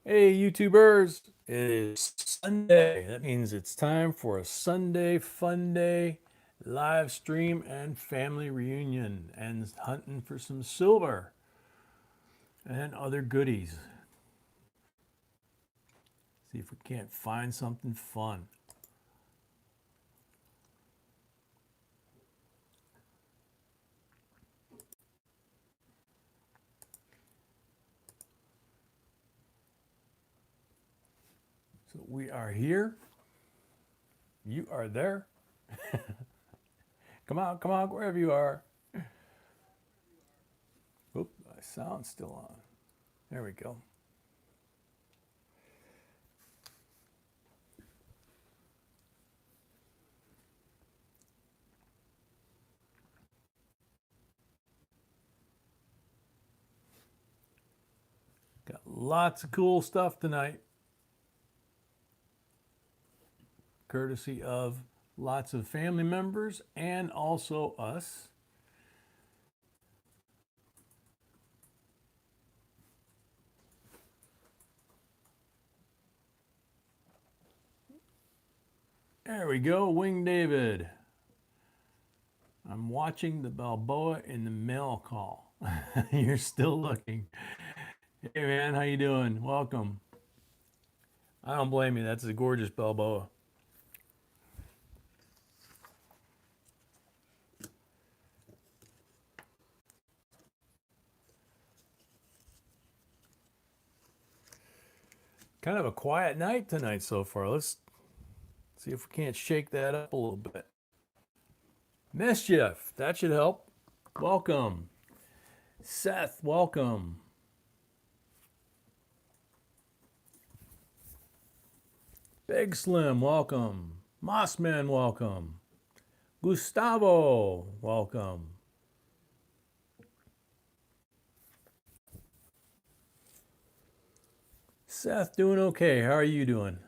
Hey, YouTubers, it is Sunday. That means it's time for a Sunday fun day live stream and family reunion and hunting for some silver and other goodies. See if we can't find something fun. So we are here. You are there. Come on, wherever you are. Oop, my sound's still on. There we go. Got lots of cool stuff tonight, courtesy of lots of family members and also us. There we go, Wing David. I'm watching the Balboa in the mail call. You're still looking. Hey man, how you doing? Welcome. I don't blame you. That's a gorgeous Balboa. Kind of a quiet night tonight so far. Let's see if we can't shake that up a little bit. Mischief, that should help. Welcome. Seth, welcome. Big Slim, welcome. Mossman, welcome. Gustavo, welcome. Seth, doing okay. How are you doing?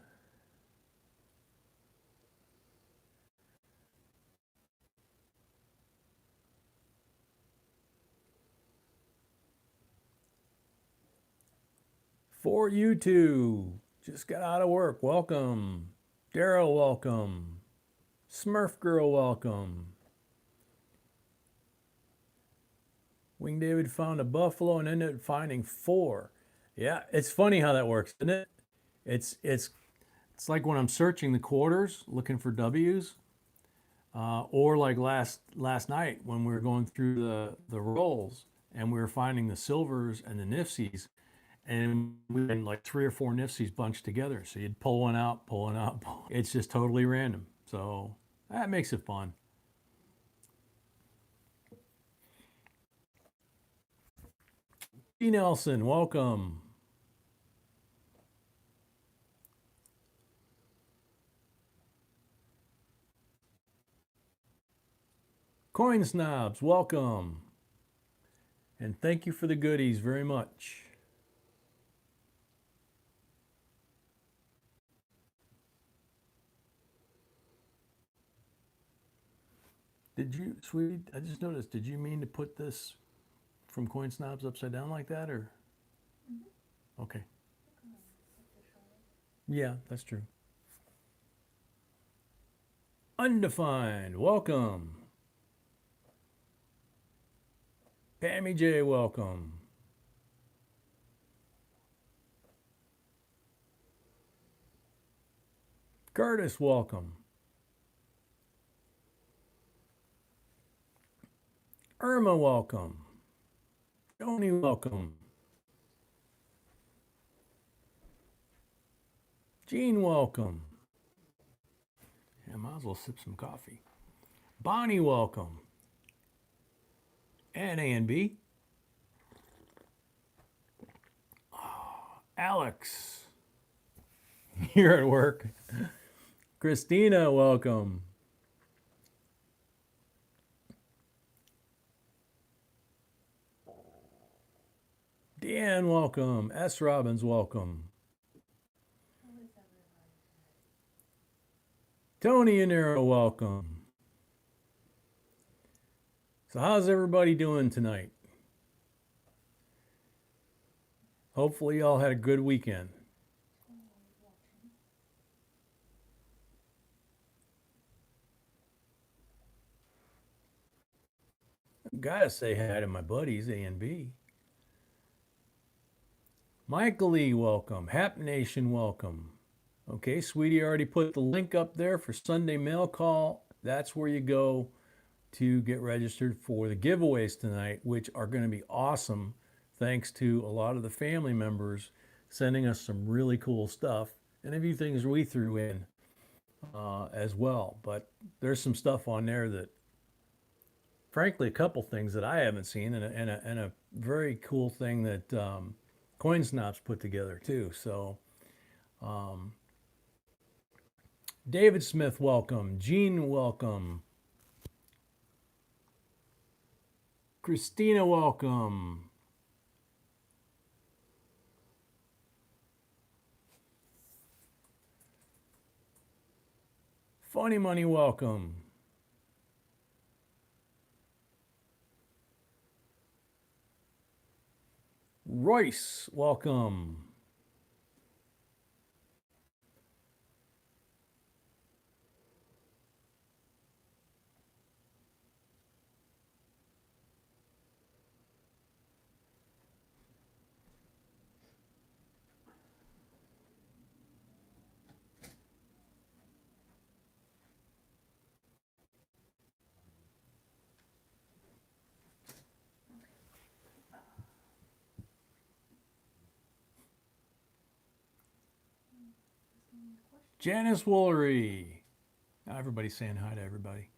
For you two, just got out of work. Welcome. Daryl, welcome. Smurf Girl, welcome. Wing David found a buffalo and ended up finding 4. Yeah, it's funny how that works, isn't it? It's like when I'm searching the quarters looking for W's, or like last night when we were going through the rolls and we were finding the silvers and the nifsies, and we had like 3 or 4 nifsies bunched together. So you'd pull one out, pull one out. It's just totally random. So that makes it fun. E. Nelson, welcome. Coin Snobs, welcome. And thank you for the goodies very much. Did you, sweetie, I just noticed, did you mean to put this from Coin Snobs upside down like that, or? Okay. Yeah, that's true. Undefined, welcome. Pammy J, welcome. Curtis, welcome. Irma, welcome. Tony, welcome. Gene, welcome. Yeah, might as well sip some coffee. Bonnie, welcome. And A and B. Oh, Alex, you're at work. Christina, welcome. Deanne, welcome. S. Robbins, welcome. Tony Anero, welcome. So how's everybody doing tonight? Hopefully y'all had a good weekend. Gotta say hi to my buddies, A and B. Michael Lee, welcome. Hap Nation, welcome. Okay, sweetie, I already put the link up there for Sunday mail call. That's where you go to get registered for the giveaways tonight, which are going to be awesome thanks to a lot of the family members sending us some really cool stuff and a few things we threw in as well. But there's some stuff on there that, frankly, a couple things that I haven't seen, and a very cool thing that CoinSnap's put together too. So, David Smith, welcome. Gene, welcome. Christina, welcome. Funny Money, welcome. Royce, welcome. Janice Woolery. Now everybody's saying hi to everybody.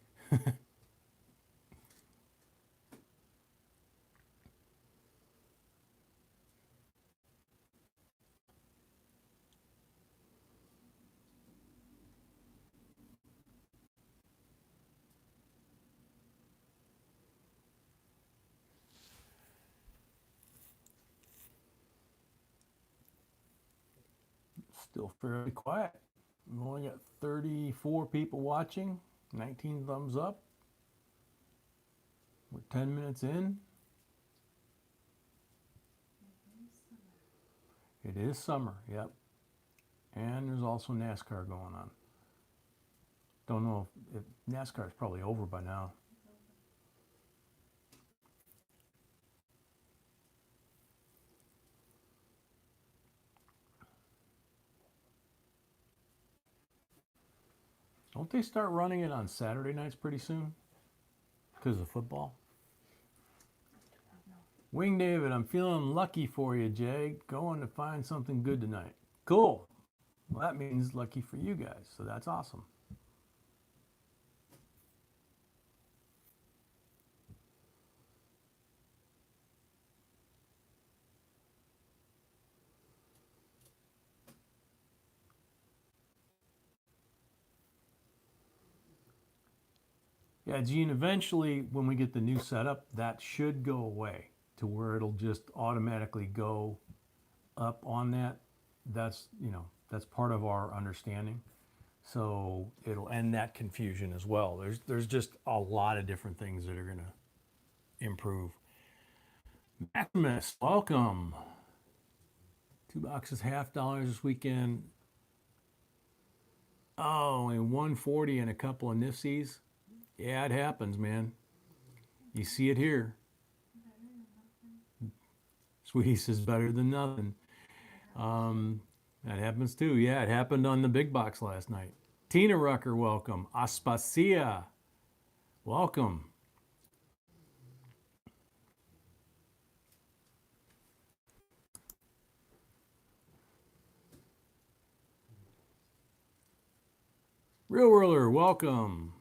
Still fairly quiet. We've only got 34 people watching, 19 thumbs up. We're 10 minutes in. It is summer, yep. And there's also NASCAR going on. Don't know if NASCAR is probably over by now. Don't they start running it on Saturday nights pretty soon? Because of football? Wing David, I'm feeling lucky for you, Jay. Going to find something good tonight. Cool. Well, that means lucky for you guys, so that's awesome. Yeah, Gene, eventually when we get the new setup, that should go away to where it'll just automatically go up on that. That's, that's part of our understanding. So it'll end that confusion as well. There's just a lot of different things that are going to improve. Maximus, welcome. 2 boxes, $half this weekend. Oh, and 140 and a couple of nifsies. Yeah, it happens, man. You see it here. Sweetie says better than nothing. That happens too. Yeah, it happened on the big box last night. Tina Rucker, welcome. Aspasia, welcome. Real Whirler, welcome.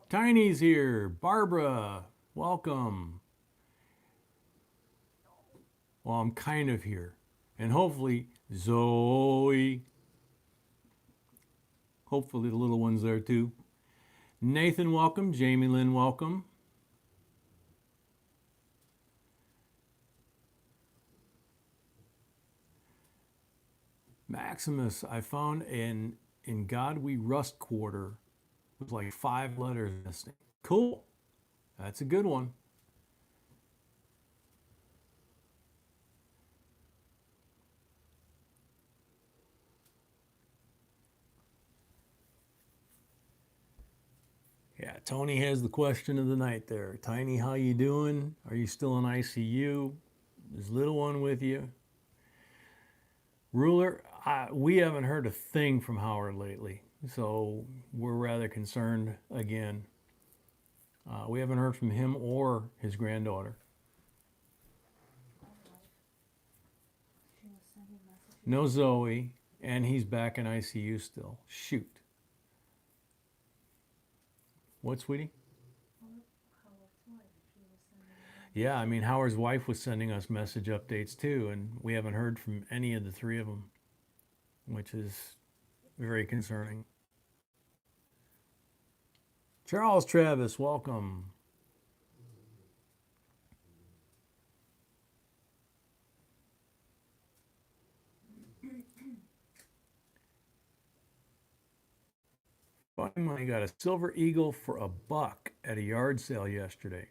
Tiny's here. Barbara, welcome. Well, I'm kind of here. And hopefully, Zoe. Hopefully, the little one's there too. Nathan, welcome. Jamie Lynn, welcome. Maximus, I found in God We Rust quarter with like 5 letters missing. Cool. That's a good one. Tony has the question of the night there. Tiny, how you doing? Are you still in ICU? Is little one with you? Ruler, we haven't heard a thing from Howard lately, so we're rather concerned again. We haven't heard from him or his granddaughter. No Zoe, and he's back in ICU still. Shoot. What, sweetie? Yeah, I mean, Howard's wife was sending us message updates too, and we haven't heard from any of the three of them, which is very concerning. Charles Travis, welcome. Funny Money got a silver eagle for $1 at a yard sale yesterday.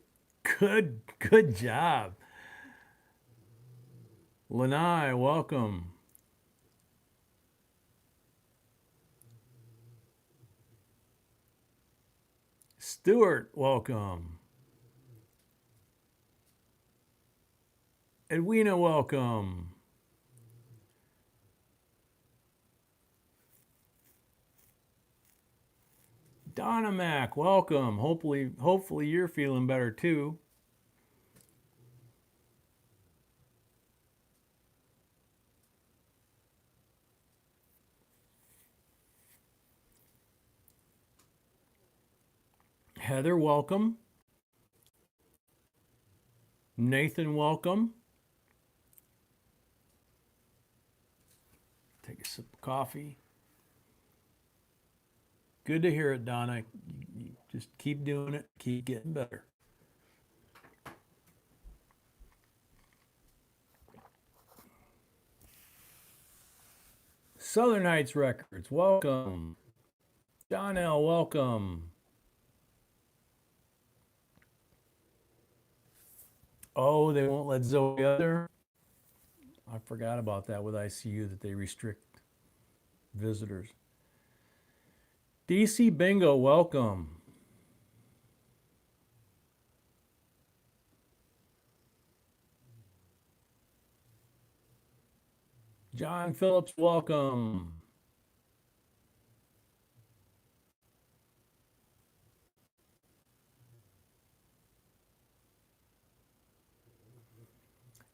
Good job. Lanai, welcome. Stuart, welcome. Edwina, welcome. Donna Mac, welcome. Hopefully you're feeling better too. Heather, welcome. Nathan, welcome. Take a sip of coffee. Good to hear it, Donna. You just keep doing it, keep getting better. Southern Heights Records, welcome. John L., welcome. Oh, they won't let Zoe out there? I forgot about that with ICU, that they restrict visitors. DC Bingo, welcome. John Phillips, welcome.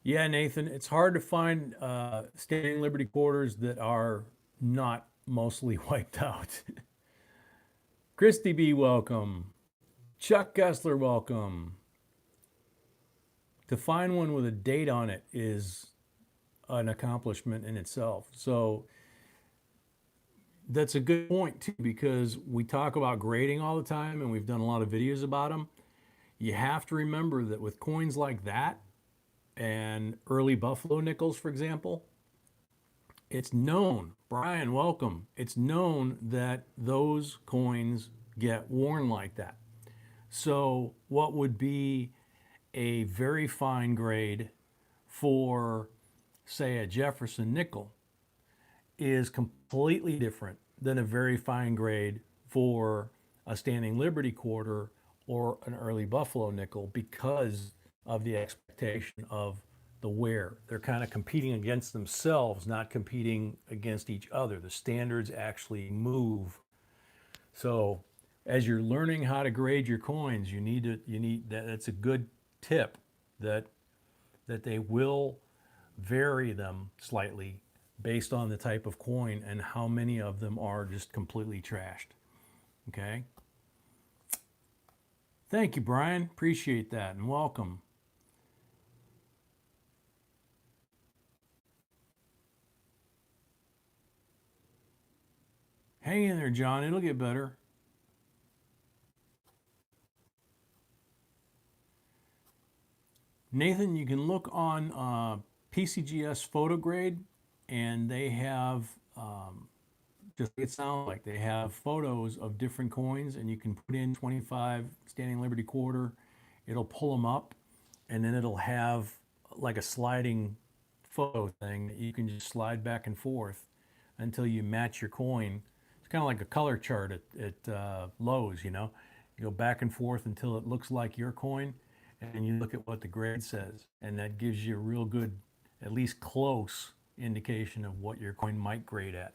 Yeah, Nathan, it's hard to find standing Liberty quarters that are not mostly wiped out. Christy B, welcome. Chuck Kessler, welcome. To find one with a date on it is an accomplishment in itself. So that's a good point too, because we talk about grading all the time and we've done a lot of videos about them. You have to remember that with coins like that and early Buffalo nickels, for example, it's known, Brian, welcome. It's known that those coins get worn like that. So what would be a very fine grade for, say, a Jefferson nickel is completely different than a very fine grade for a standing Liberty quarter or an early Buffalo nickel, because of the expectation of the wear. They're kind of competing against themselves, not competing against each other. The standards actually move. So as you're learning how to grade your coins, you need that's a good tip, that they will vary them slightly based on the type of coin and how many of them are just completely trashed. Okay? Thank you, Brian. Appreciate that, and welcome. Hang in there, John. It'll get better. Nathan, you can look on PCGS PhotoGrade, and they have, just like it sounds like, they have photos of different coins, and you can put in 25 standing Liberty quarter. It'll pull them up, and then it'll have like a sliding photo thing that you can just slide back and forth until you match your coin. It's kind of like a color chart at Lowe's, you know. You go back and forth until it looks like your coin, and you look at what the grade says, and that gives you a real good, at least close indication of what your coin might grade at.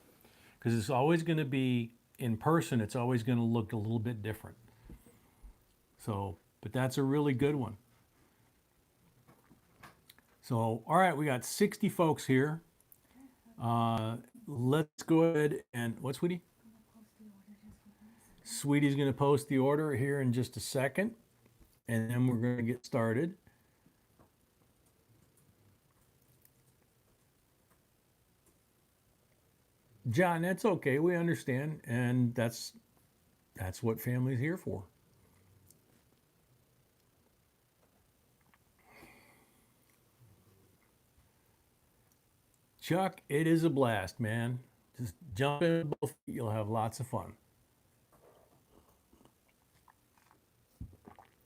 Because it's always going to be, in person, it's always going to look a little bit different. So, but that's a really good one. So, all right, we got 60 folks here. Let's go ahead and, what, Sweetie? Sweetie's going to post the order here in just a second, and then we're going to get started. John, that's okay. We understand, and that's what family's here for. Chuck, it is a blast, man. Just jump in both feet. You'll have lots of fun.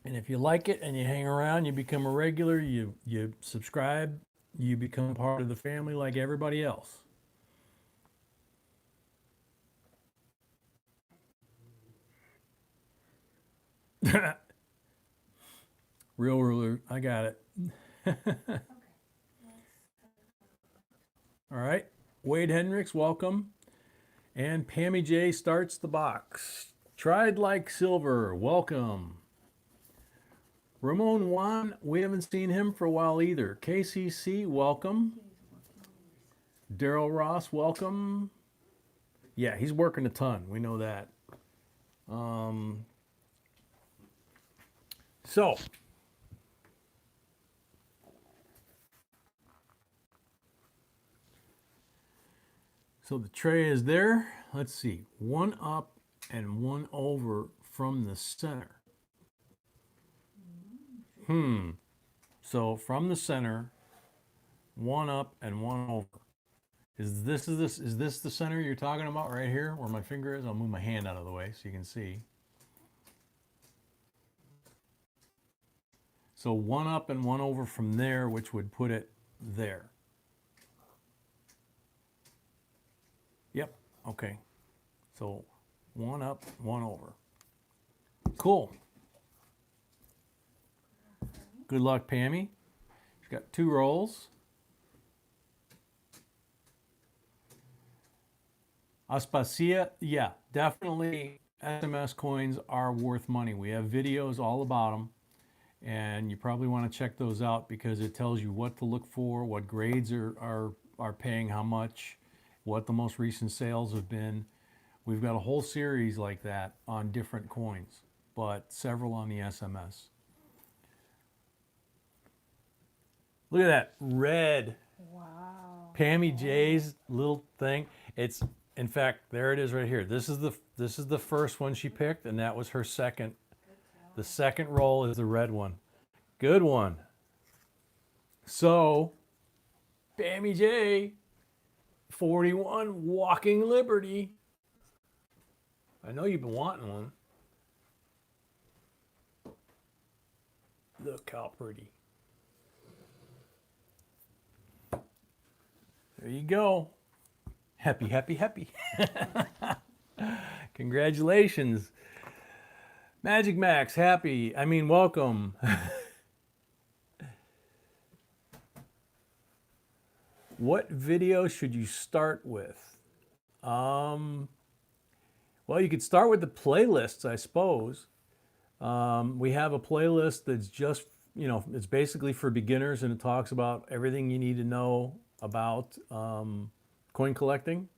And if you like it and you hang around, you become a regular, you subscribe, you become part of the family like everybody else. Real ruler, I got it. All right, Wade Hendricks, welcome. And Pammy J starts the box. Tried Like Silver, welcome. Ramon Juan, we haven't seen him for a while either. KCC, welcome. Daryl Ross, welcome. Yeah, he's working a ton. We know that. So the tray is there. Let's see. One up and one over from the center. So from the center, one up and one over. Is this the center you're talking about right here where my finger is? I'll move my hand out of the way so you can see. So one up and one over from there, which would put it there. Yep, okay. So one up, one over. Cool. Good luck, Pammy. She's got 2 rolls. Aspasia, yeah, definitely SMS coins are worth money. We have videos all about them, and you probably want to check those out because it tells you what to look for, what grades are paying how much, what the most recent sales have been. We've got a whole series like that on different coins, but several on the SMS. Look at that red. Wow. Pammy J's little thing. It's, in fact, there it is right here. This is the first one she picked, and that was her second. The second roll is the red one. Good one. So, Pammy J, 41, Walking Liberty. I know you've been wanting one. Look how pretty. There you go. Happy, happy, happy. Congratulations. Magic Max, happy. I mean, welcome. What video should you start with? Well, you could start with the playlists, I suppose. We have a playlist that's just, it's basically for beginners, and it talks about everything you need to know about coin collecting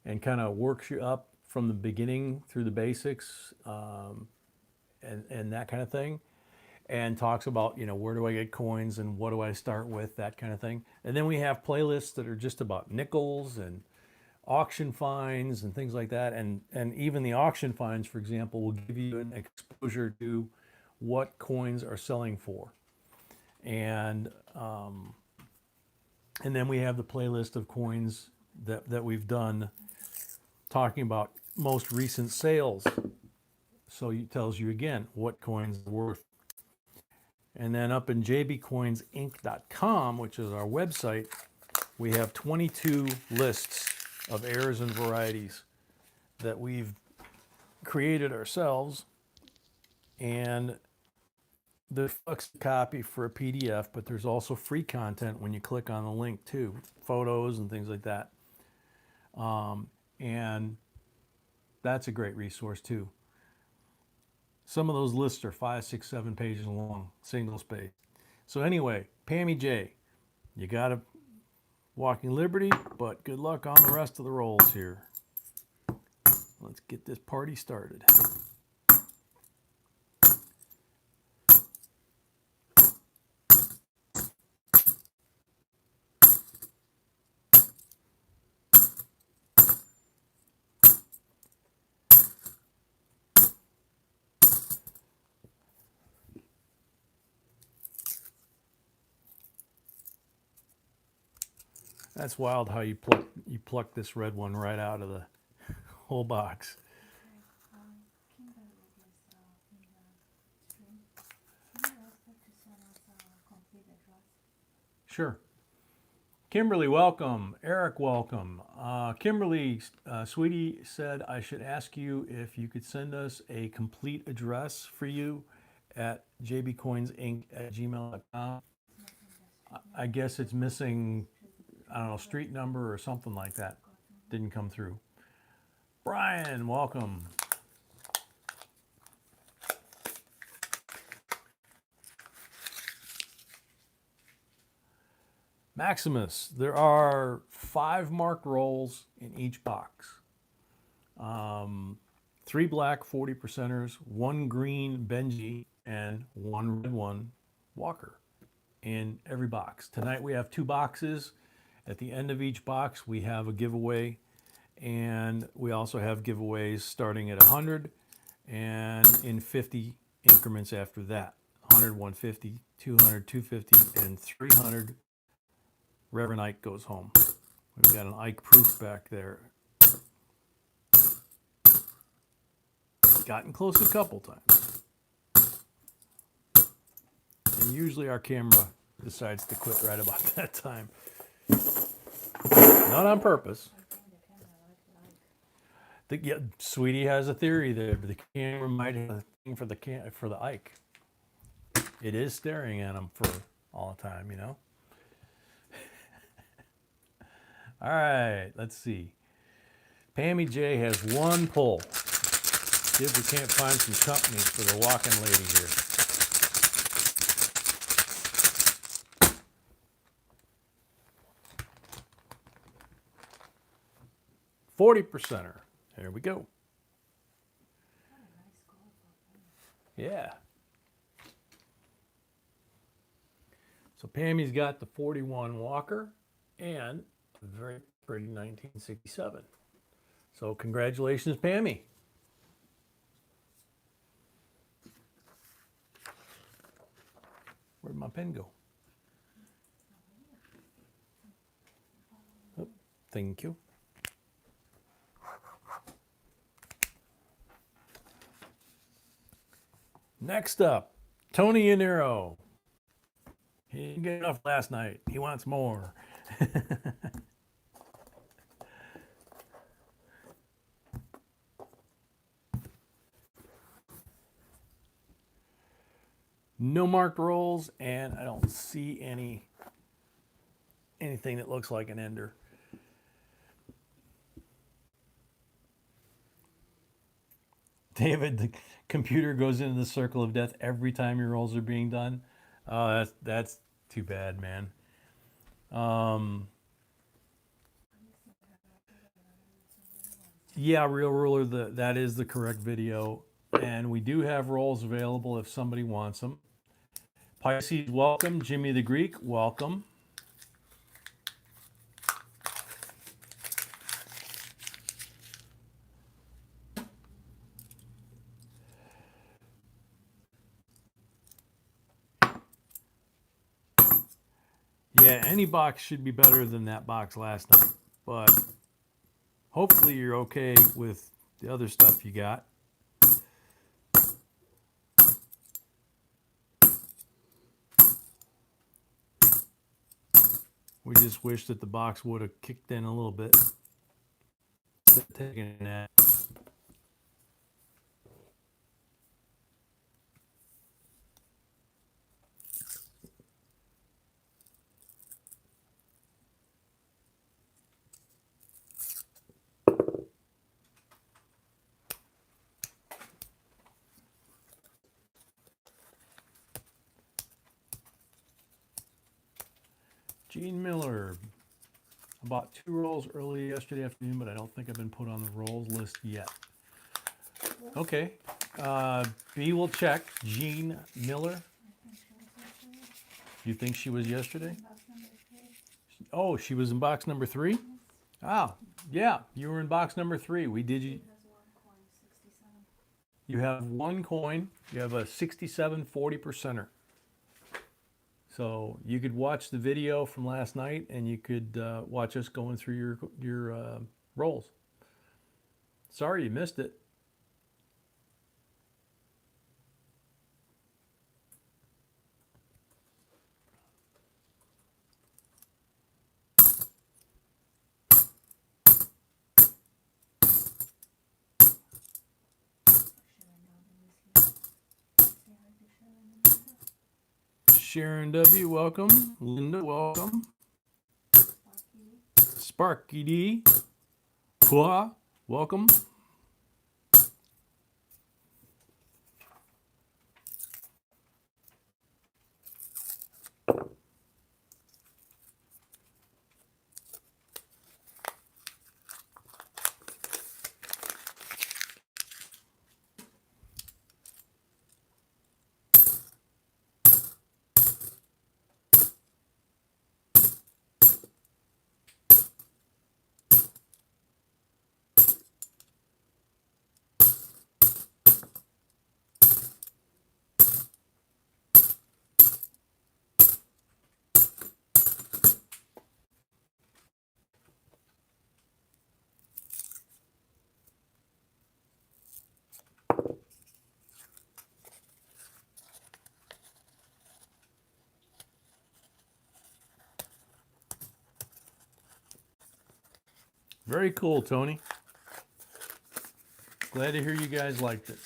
and kind of works you up from the beginning through the basics and that kind of thing, and talks about, where do I get coins and what do I start with, that kind of thing. And then we have playlists that are just about nickels and auction finds and things like that. And even the auction finds, for example, will give you an exposure to what coins are selling for. And then we have the playlist of coins that we've done talking about most recent sales. So it tells you again what coins are worth. And then up in JBCOINSINC.com, which is our website, we have 22 lists of errors and varieties that we've created ourselves And there's a copy for a PDF, but there's also free content when you click on the link too, photos and things like that. And that's a great resource too. Some of those lists are 5, 6, 7 pages long, single space. So anyway, Pammy J, you got a Walking Liberty, but good luck on the rest of the rolls here. Let's get this party started. That's wild how you pluck this red one right out of the whole box. Sure. Kimberly, welcome. Eric, welcome. Kimberly, sweetie, said I should ask you if you could send us a complete address for you at JBCOINSINC@gmail.com. I guess it's missing, I don't know, street number or something like that. Didn't come through. Brian, welcome. Maximus, there are 5 marked rolls in each box. 3 black 40%ers, 1 green Benji, and 1 red one Walker in every box. Tonight we have 2 boxes. At the end of each box we have a giveaway, and we also have giveaways starting at 100 and in 50 increments after that. 100, 150, 200, 250, and 300. Reverend Ike goes home. We've got an Ike proof back there. Gotten close a couple times. And usually our camera decides to quit right about that time. Not on purpose. Sweetie has a theory there. The camera might have a thing for the Ike. It is staring at him for all the time, you know. All right, let's see. Pammy J has 1 pull. See if we can't find some company for the walking lady here. 40%er. Here we go. Yeah. So Pammy's got the 41 Walker and a very pretty 1967. So congratulations, Pammy. Where'd my pen go? Oh, thank you. Next up, Tony Yaniro. He didn't get enough last night. He wants more. No marked rolls, and I don't see anything that looks like an ender. David, the computer goes into the circle of death every time your rolls are being done. Oh, that's too bad, man. Yeah, Real Ruler, that is the correct video. And we do have rolls available if somebody wants them. Pisces, welcome. Jimmy the Greek, welcome. Yeah, any box should be better than that box last night. But hopefully you're okay with the other stuff you got. We just wish that the box would have kicked in a little bit. Taking that. Gene Miller. I bought 2 rolls early yesterday afternoon, but I don't think I've been put on the rolls list yet. Okay. B will check. Gene Miller. You think she was yesterday? Oh, she was in box number 3? Ah, yeah, you were in box number 3. We did you. You have 1 coin. You have a 67 40%er. So you could watch the video from last night, and you could watch us going through your rolls. Sorry you missed it. Sharon W, welcome. Linda, welcome. Sparky D, Hua, welcome. Very cool, Tony. Glad to hear you guys liked it.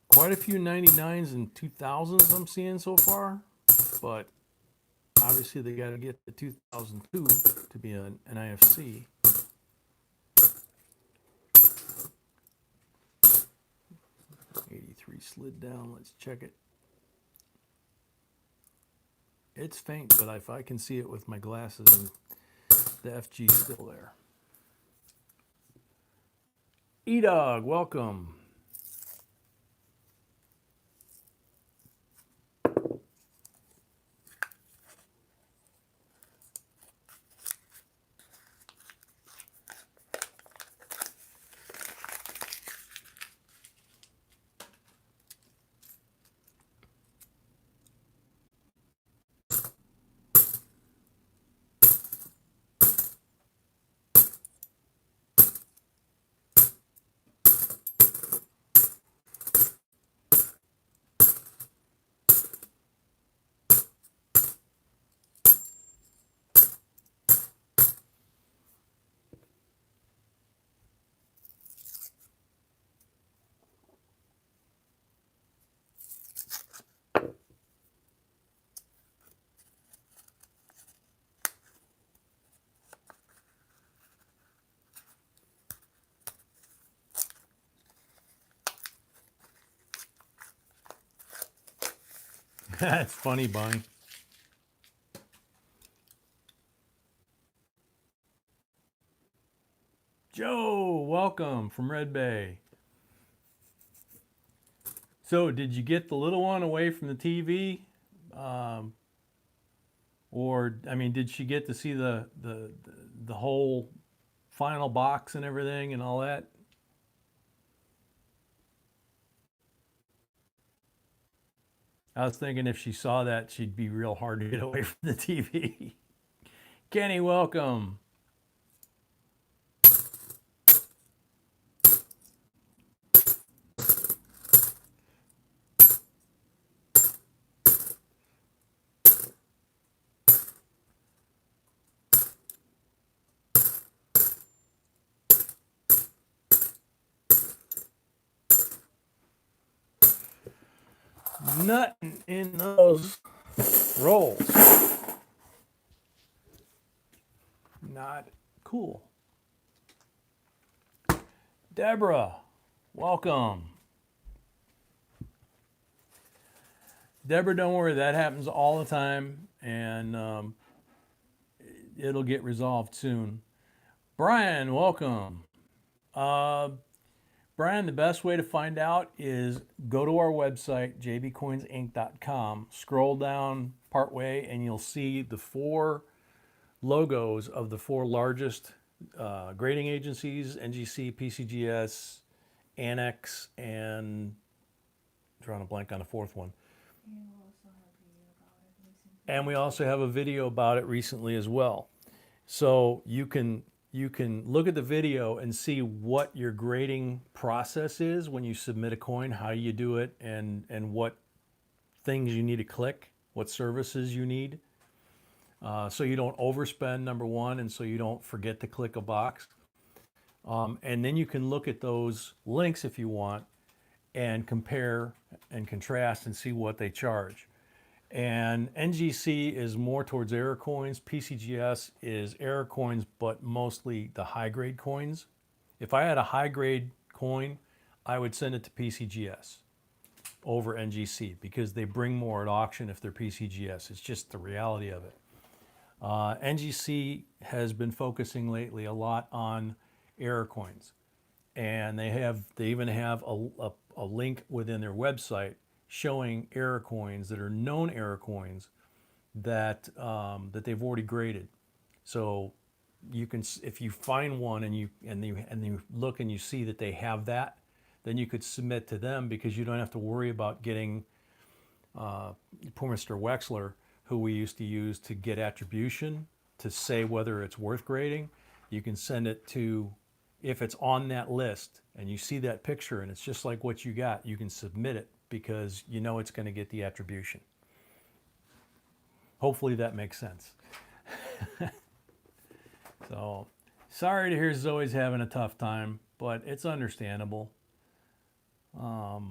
Quite a few 99s and 2000s I'm seeing so far, but obviously they got to get the 2002 to be an IFC. Slid down. Let's check it. It's faint, but if I can see it with my glasses, and the FG's still there. E-Dog, welcome. That's funny, Bonnie. Joe, welcome from Red Bay. So, did you get the little one away from the TV? Or, I mean, did she get to see the whole final box and everything and all that? I was thinking if she saw that, she'd be real hard to get away from the TV. Kenny, welcome. Nothing in those rolls. Not cool. Deborah, welcome. Deborah, don't worry, that happens all the time, and it'll get resolved soon. Brian, welcome. Uh, Brian, the best way to find out is go to our website, jbcoinsinc.com, scroll down partway, and you'll see the 4 logos of the 4 largest grading agencies: NGC, PCGS, Annex, and I'm drawing a blank on the 4th one. And we also have a video about it recently as well. So you can look at the video and see what your grading process is when you submit a coin, how you do it, and what things you need to click, what services you need. So you don't overspend, number one, and so you don't forget to click a box. And then you can look at those links if you want and compare and contrast and see what they charge. And NGC is more towards error coins. PCGS is error coins, but mostly the high grade coins. If I had a high grade coin, I would send it to PCGS over NGC because they bring more at auction if they're PCGS. It's just the reality of it. NGC has been focusing lately a lot on error coins, and they even have a link within their website showing error coins that are known error coins that they've already graded. So you can, if you find one and you look and you see that they have that, then you could submit to them because you don't have to worry about getting poor Mr. Wexler, who we used to use to get attribution to say whether it's worth grading. You can send it to, if it's on that list and you see that picture and it's just like what you got, you can submit it because you know it's going to get the attribution. Hopefully that makes sense. So, sorry to hear Zoe's having a tough time, but it's understandable. All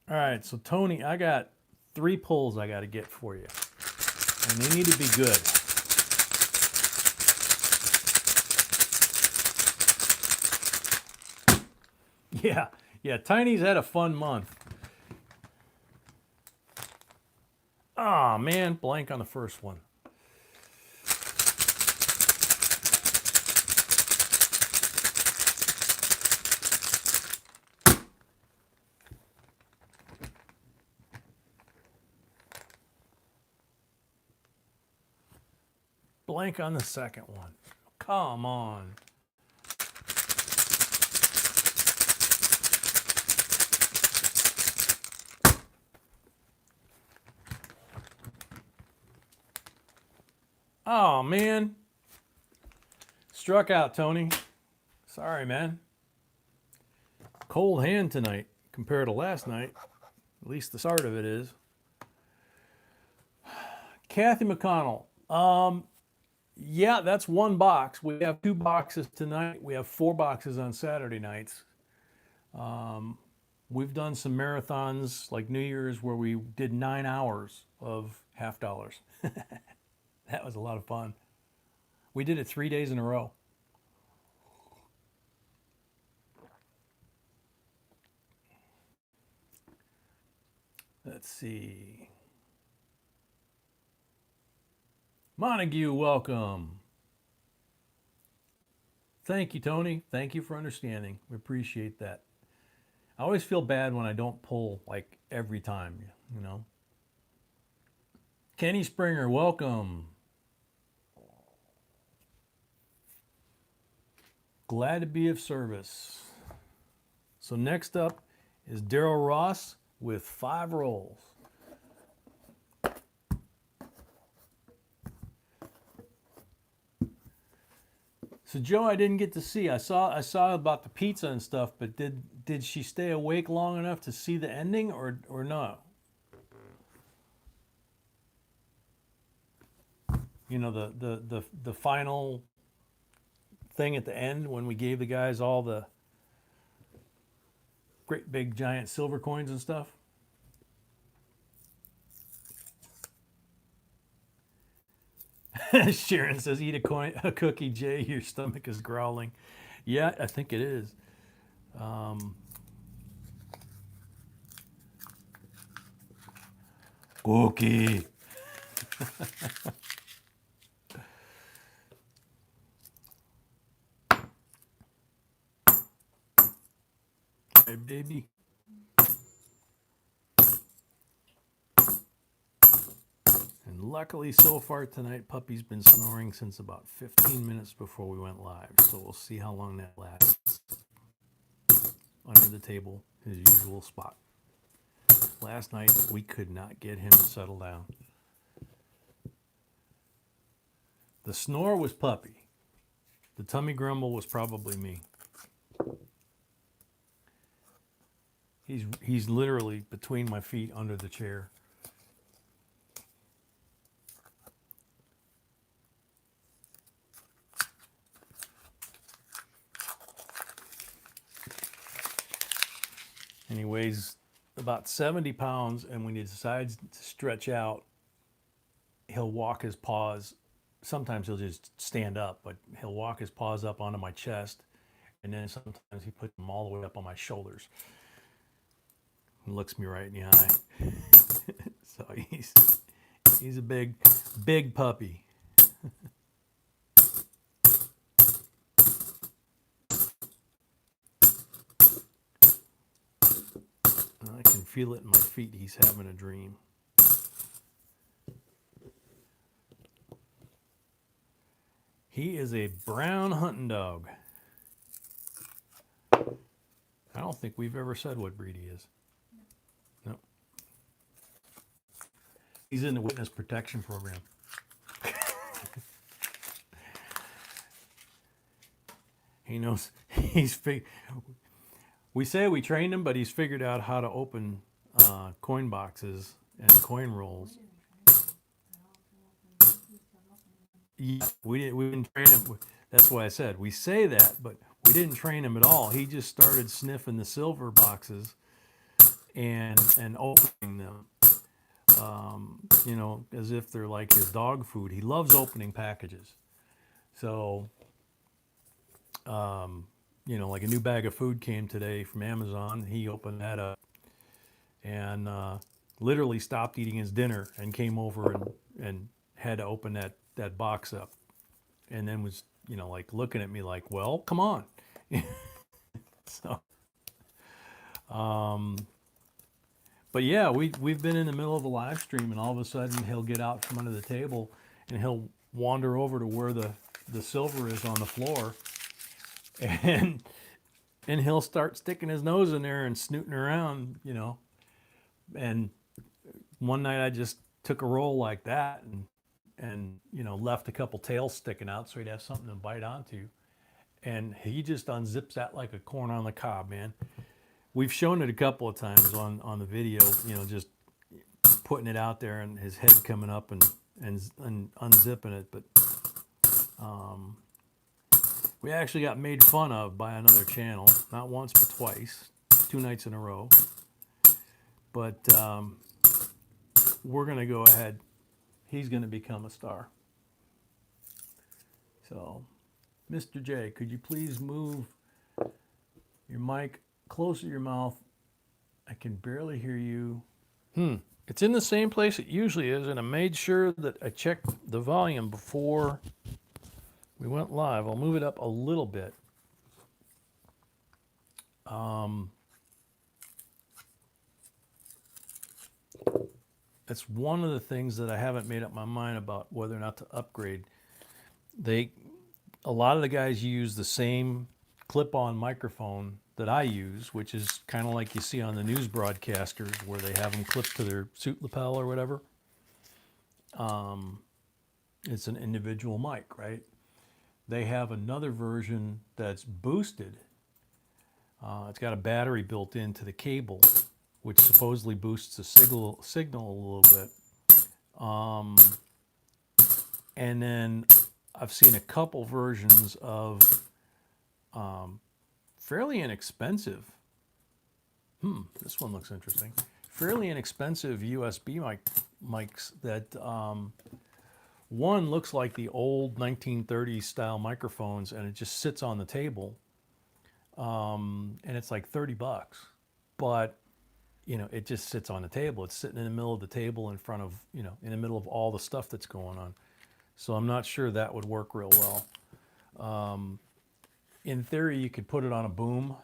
right, so Tony, I got 3 pulls I got to get for you, and they need to be good. Yeah, Tiny's had a fun month. Ah, man, blank on the first one. Blank on the second one. Come on. Oh, man. Struck out, Tony. Sorry, man. Cold hand tonight compared to last night. At least the start of it is. Kathy McConnell. Yeah, that's 1 box. We have 2 boxes tonight. We have 4 boxes on Saturday nights. We've done some marathons like New Year's where we did 9 hours of $50. That was a lot of fun. We did it 3 days in a row. Let's see. Montague, welcome. Thank you, Tony. Thank you for understanding. We appreciate that. I always feel bad when I don't pull like every time, you know. Kenny Springer, welcome. Glad to be of service. So next up is Daryl Ross with 5 rolls. So Joe, I didn't get to see. I saw about the pizza and stuff, but did she stay awake long enough to see the ending or no? You know, the final thing at the end when we gave the guys all the great big giant silver coins and stuff. Sharon says, eat a cookie, Jay. Your stomach is growling. Yeah, I think it is. Cookie. Hey, baby. And luckily, so far tonight, Puppy's been snoring since about 15 minutes before we went live. So we'll see how long that lasts. Under the table, his usual spot. Last night, we could not get him to settle down. The snore was Puppy. The tummy grumble was probably me. He's literally between my feet under the chair. And he weighs about 70 pounds, and when he decides to stretch out, he'll walk his paws. Sometimes he'll just stand up, but he'll walk his paws up onto my chest, and then sometimes he puts them all the way up on my shoulders. He looks me right in the eye. So he's a big puppy. I can feel it in my feet. He's having a dream. He is a brown hunting dog. I don't think we've ever said what breed he is. No. He's in the witness protection program. He knows we say we trained him, but he's figured out how to open coin boxes and coin rolls. Yeah, we didn't train him. That's why I said we say that, but we didn't train him at all. He just started sniffing the silver boxes and opening them, you know, as if they're like his dog food. He loves opening packages. So, you know, like a new bag of food came today from Amazon. He opened that up and literally stopped eating his dinner and came over and had to open that box up, and then was, you know, like looking at me like, well, come on. So, but yeah, we've been in the middle of a live stream, and all of a sudden he'll get out from under the table and he'll wander over to where the silver is on the floor, and he'll start sticking his nose in there and snooting around, you know. And one night I just took a roll like that and you know, left a couple tails sticking out so he'd have something to bite onto. And he just unzips that like a corn on the cob, man. We've shown it a couple of times on the video, you know, just putting it out there and his head coming up and unzipping it. But we actually got made fun of by another channel, not once but twice, 2 nights in a row. But we're going to go ahead. He's going to become a star. So, Mr. J, could you please move your mic closer to your mouth? I can barely hear you. It's in the same place it usually is, and I made sure that I checked the volume before we went live. I'll move it up a little bit. That's one of the things that I haven't made up my mind about whether or not to upgrade. A lot of the guys use the same clip-on microphone that I use, which is kind of like you see on the news broadcasters where they have them clipped to their suit lapel or whatever. It's an individual mic, right? They have another version that's boosted. It's got a battery built into the cable, which supposedly boosts the signal a little bit. And then I've seen a couple versions of fairly inexpensive. This one looks interesting. Fairly inexpensive USB mics that One looks like the old 1930s style microphones, and it just sits on the table, and it's like 30 bucks. But you know, it just sits on the table. It's sitting in the middle of the table in front of, you know, in the middle of all the stuff that's going on. So I'm not sure that would work real well. In theory, you could put it on a boom,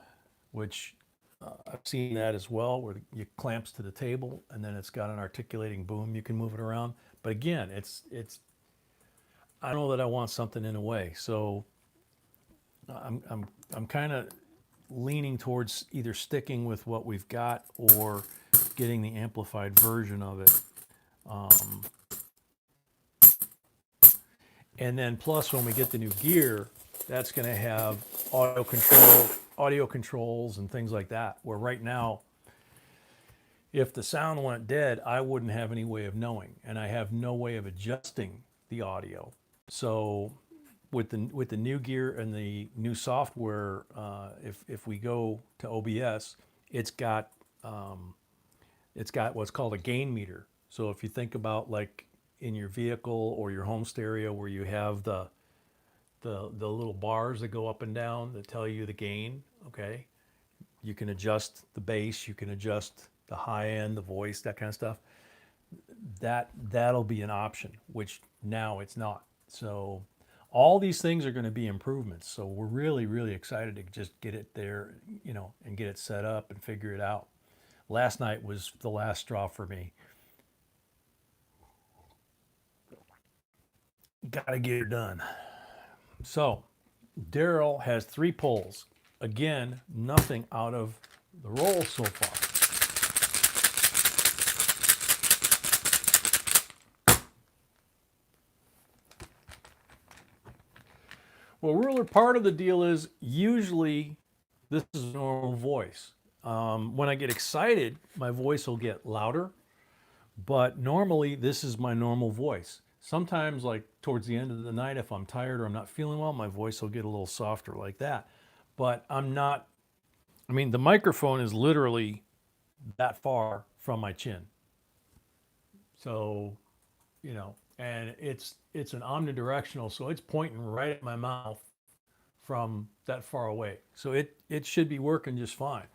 which I've seen that as well, where you clamps to the table and then it's got an articulating boom. You can move it around. But again, I don't know that I want something in the way. So I'm kind of leaning towards either sticking with what we've got or getting the amplified version of it. And then plus when we get the new gear, that's going to have audio controls and things like that, where right now, if the sound went dead, I wouldn't have any way of knowing, and I have no way of adjusting the audio. So with the new gear and the new software, if we go to OBS, it's got what's called a gain meter. So if you think about like in your vehicle or your home stereo where you have the little bars that go up and down that tell you the gain, okay? You can adjust the bass, you can adjust the high end, the voice, that kind of stuff. That'll be an option, which now it's not. So all these things are going to be improvements. So we're really, really excited to just get it there, you know, and get it set up and figure it out. Last night was the last straw for me. Gotta get it done. So Daryl has 3 pulls. Again, nothing out of the roll so far. Well, ruler, part of the deal is usually this is a normal voice. When I get excited, my voice will get louder, but normally this is my normal voice. Sometimes, like towards the end of the night, if I'm tired or I'm not feeling well, my voice will get a little softer like that. But I'm not, I mean, the microphone is literally that far from my chin. So, you know, and it's an omnidirectional, so it's pointing right at my mouth from that far away. So it should be working just fine.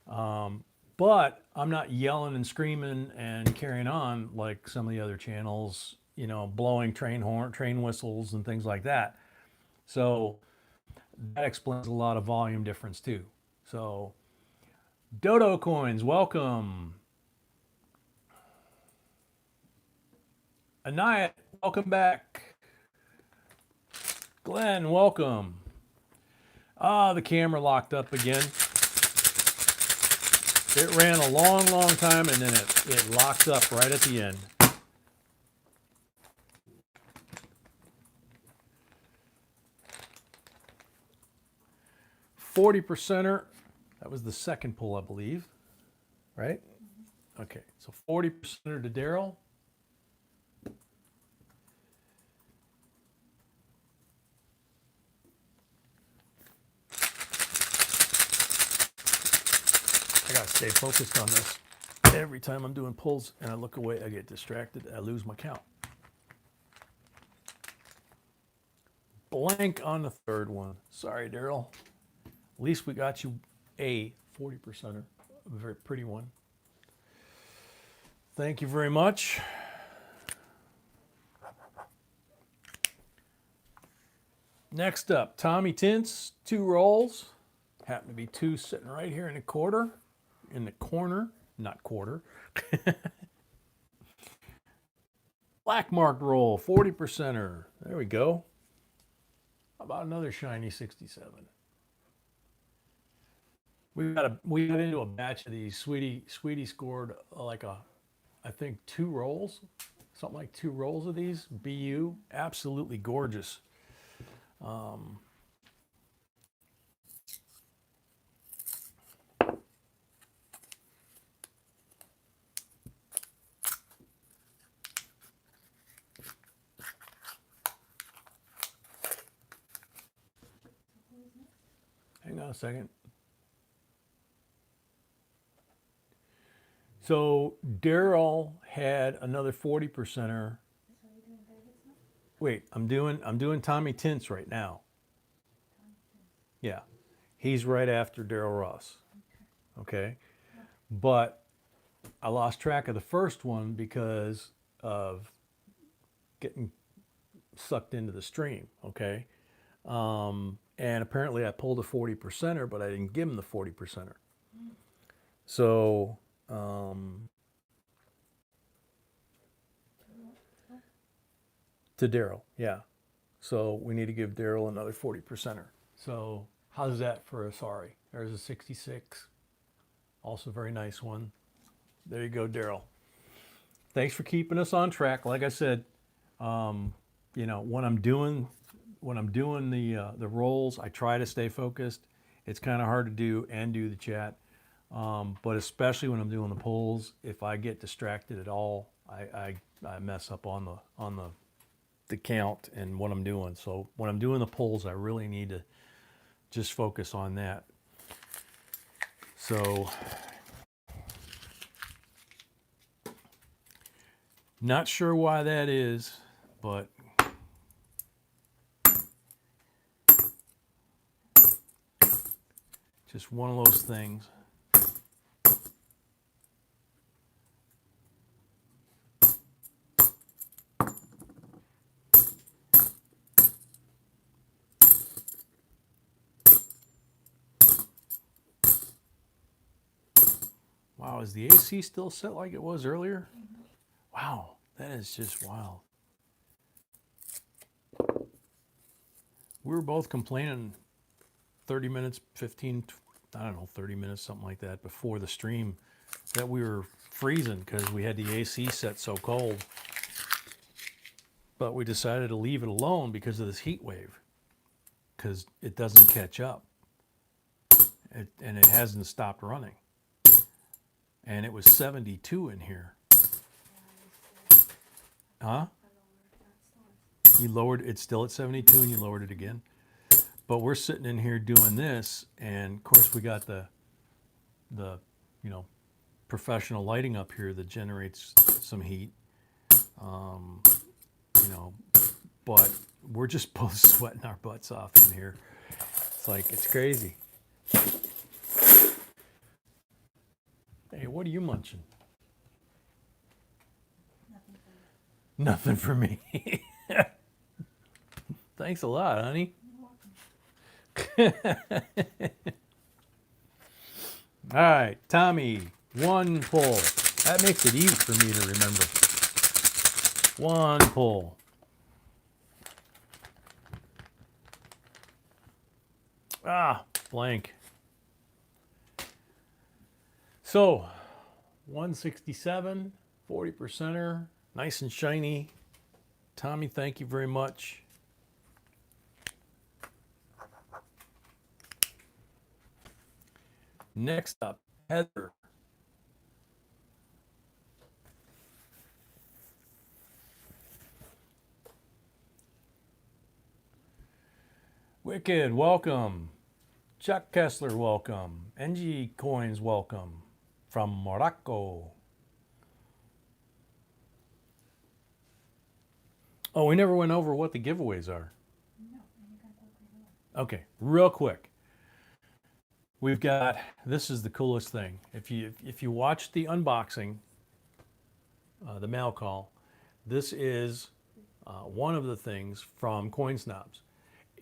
But I'm not yelling and screaming and carrying on like some of the other channels, you know, blowing train whistles and things like that. So that explains a lot of volume difference too. So Dodo Coins, welcome. Anaya, welcome back. Glenn, welcome. Ah, the camera locked up again. It ran a long, long time and then it locked up right at the end. $40%er, that was the second pull, I believe, right? Okay, so 40%er to Daryl. I gotta stay focused on this. Every time I'm doing pulls and I look away, I get distracted, I lose my count. Blank on the third one. Sorry, Daryl. At least we got you a 40%er, a very pretty one. Thank you very much. Next up, Tommy Tints, 2 rolls. Happen to be 2 sitting right here in the corner, not quarter. Black marked roll, 40%er. There we go. How about another shiny 67? We got into a batch of these. Sweetie scored like I think 2 rolls, something like 2 rolls of these. BU, absolutely gorgeous. Hang on a second. So Daryl had another 40%er. Wait, I'm doing Tommy Tints right now. Yeah, he's right after Daryl Ross. Okay, but I lost track of the first one because of getting sucked into the stream. Okay, and apparently I pulled a 40%er, but I didn't give him the 40%er. So to Daryl, yeah. So we need to give Daryl another 40%er. So how's that for a sorry? There's a 66, also very nice one. There you go, Daryl. Thanks for keeping us on track. Like I said, you know, when I'm doing the rolls, I try to stay focused. It's kind of hard to do and do the chat, but especially when I'm doing the polls, if I get distracted at all, I mess up on the count and what I'm doing. So when I'm doing the polls, I really need to just focus on that. So not sure why that is, but just one of those things. Wow, is the AC still set like it was earlier? Wow, that is just wild. We were both complaining 30 minutes, 15, I don't know, 30 minutes, something like that before the stream that we were freezing because we had the AC set so cold. But we decided to leave it alone because of this heat wave because it doesn't catch up. And it hasn't stopped running. And it was 72 in here. Huh? You lowered it's still at 72 and you lowered it again. But we're sitting in here doing this, and of course we got the you know, professional lighting up here that generates some heat. You know, but we're just both sweating our butts off in here. It's like it's crazy. Hey, what are you munching? Nothing for me. Thanks a lot, honey. All right, Tommy, one pull. That makes it easy for me to remember. One pull. Ah, blank. So, 167, 40%er, nice and shiny. Tommy, thank you very much. Next up, Heather. Wicked, welcome. Chuck Kessler, welcome. NG Coins, welcome. From Morocco. Oh, we never went over what the giveaways are. No, okay, real quick. We've got, this is the coolest thing. If you watch the unboxing, the mail call, this is one of the things from Coin Snobs.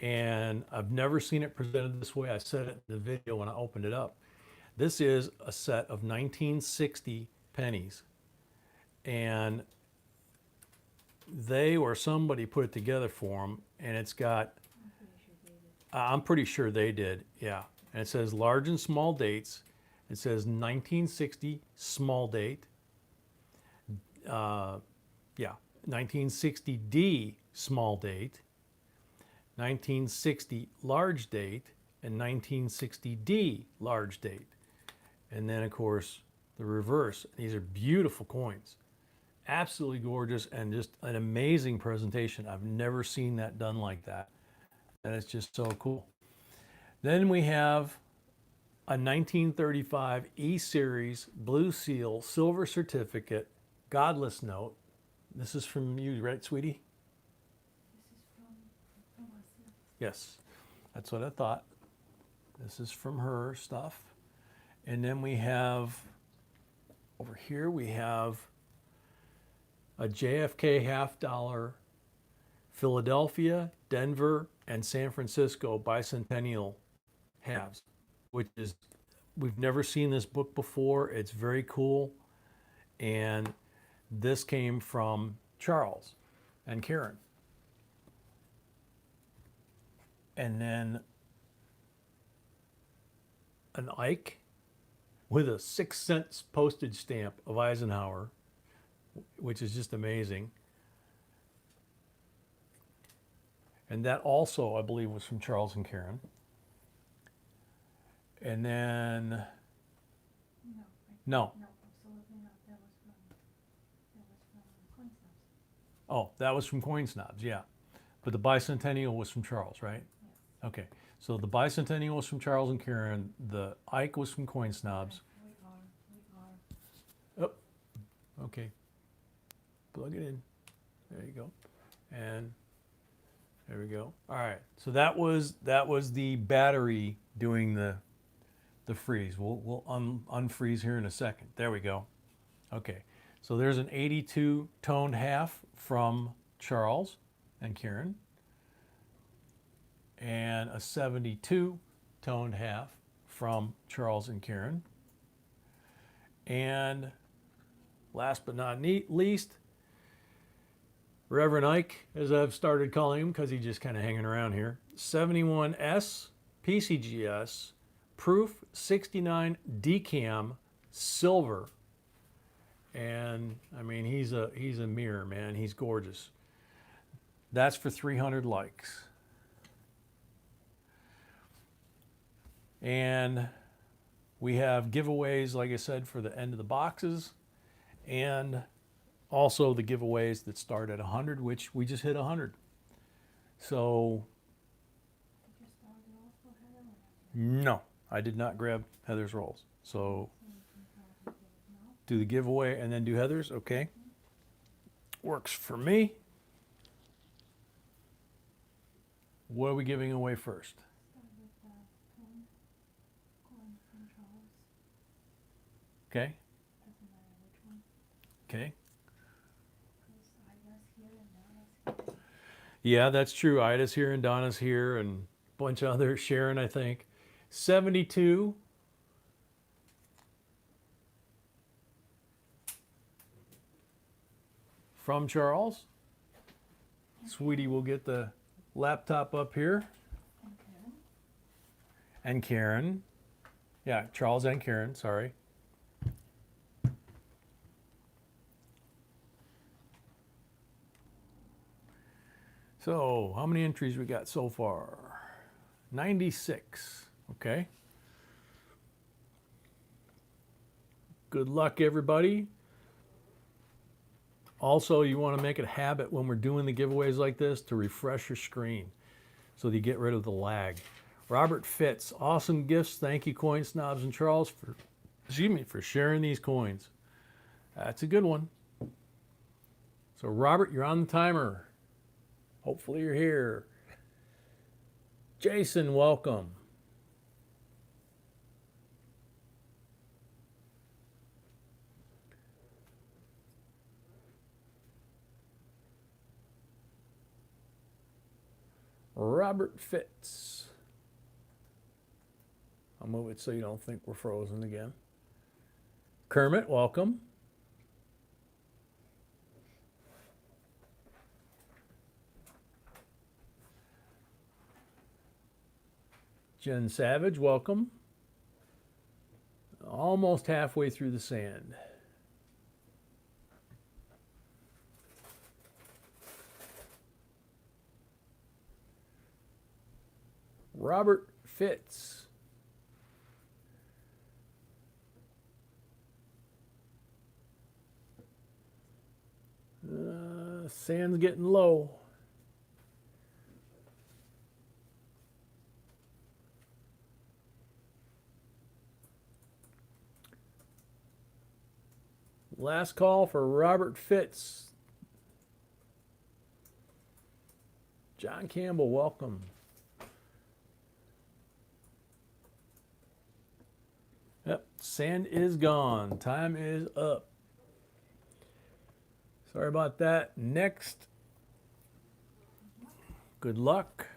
And I've never seen it presented this way. I said it in the video when I opened it up. This is a set of 1960 pennies. And they or somebody put it together for them. And it's got, I'm pretty sure they did, yeah. And it says large and small dates. It says 1960 small date. Yeah, 1960D small date. 1960 large date, and 1960D large date. And then, of course, the reverse. These are beautiful coins. Absolutely gorgeous and just an amazing presentation. I've never seen that done like that. And it's just so cool. Then we have a 1935 E-Series Blue Seal Silver Certificate Godless Note. This is from you, right, sweetie? Yes, that's what I thought. This is from her stuff. And then we have, over here, we have a JFK $50 Philadelphia, Denver, and San Francisco bicentennial halves, which is, we've never seen this book before. It's very cool. And this came from Charles and Karen. And then an Ike with a 6-cent postage stamp of Eisenhower, which is just amazing. And that also, I believe, was from Charles and Karen. And then, no. Absolutely not. That was from Coin Snobs. Oh, that was from Coin Snobs, yeah. But the bicentennial was from Charles, right? Yes. Okay. So the bicentennial was from Charles and Karen. The Ike was from Coin Snobs. We are. Oh, okay. Plug it in. There you go. And there we go. All right. So that was the battery doing the freeze. We'll unfreeze here in a second. There we go. Okay. So there's an 82 toned half from Charles and Karen, and a 72 toned half from Charles and Karen. And last but not least, Reverend Ike, as I've started calling him because he's just kind of hanging around here, 71S PCGS Proof 69 Decam Silver. And I mean, he's a mirror, man. He's gorgeous. That's for 300 likes. And we have giveaways, like I said, for the end of the boxes, and also the giveaways that start at 100, which we just hit 100. So, no, I did not grab Heather's rolls. So, do the giveaway and then do Heather's, okay? Works for me. What are we giving away first? Okay. Okay. Yeah, that's true. Ida's here and Donna's here and a bunch of others. Sharon, I think. 72. From Charles. Sweetie will get the laptop up here. And Karen. Yeah, Charles and Karen, sorry. So, how many entries we got so far? 96. Okay. Good luck, everybody. Also, you want to make it a habit when we're doing the giveaways like this to refresh your screen so that you get rid of the lag. Robert Fitz, awesome gifts. Thank you, Coin Snobs and Charles, for sharing these coins. That's a good one. So, Robert, you're on the timer. Hopefully you're here. Jason, welcome. Robert Fitz. I'll move it so you don't think we're frozen again. Kermit, welcome. Jen Savage, welcome. Almost halfway through the sand. Robert Fitz. Sand's getting low. Last call for Robert Fitz. John Campbell, welcome. Yep, sand is gone. Time is up. Sorry about that. Next. Good luck.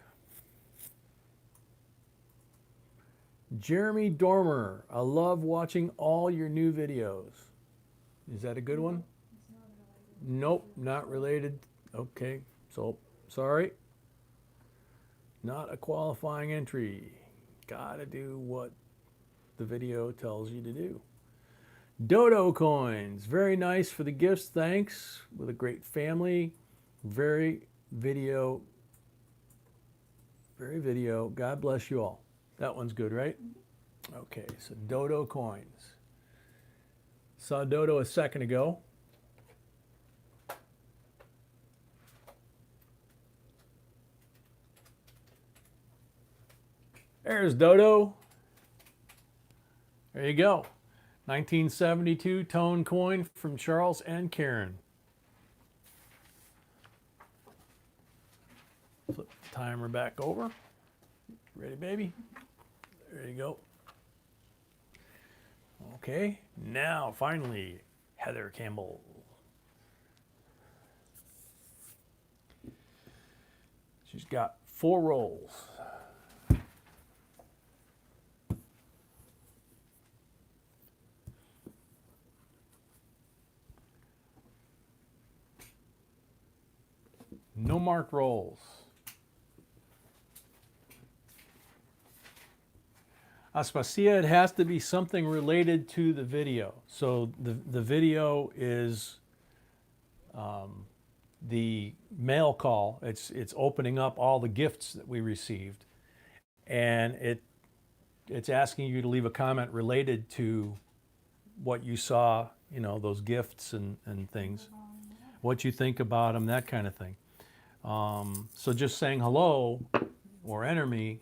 Jeremy Dormer. I love watching all your new videos. Is that a good one? It's not related. Nope, not related. Okay, so sorry. Not a qualifying entry. Gotta do what the video tells you to do. Dodo coins. Very nice for the gifts. Thanks. With a great family. Very video. God bless you all. That one's good, right? Okay, so Dodo coins. Saw Dodo a second ago. There's Dodo. There you go. 1972 tone coin from Charles and Karen. Flip the timer back over. Ready, baby? There you go. Okay, now finally, Heather Campbell. She's got 4 rolls. No marked rolls. Aspasia, it has to be something related to the video. So the video is the mail call. It's opening up all the gifts that we received, and it's asking you to leave a comment related to what you saw, you know, those gifts and things, what you think about them, that kind of thing. So just saying hello or enter me,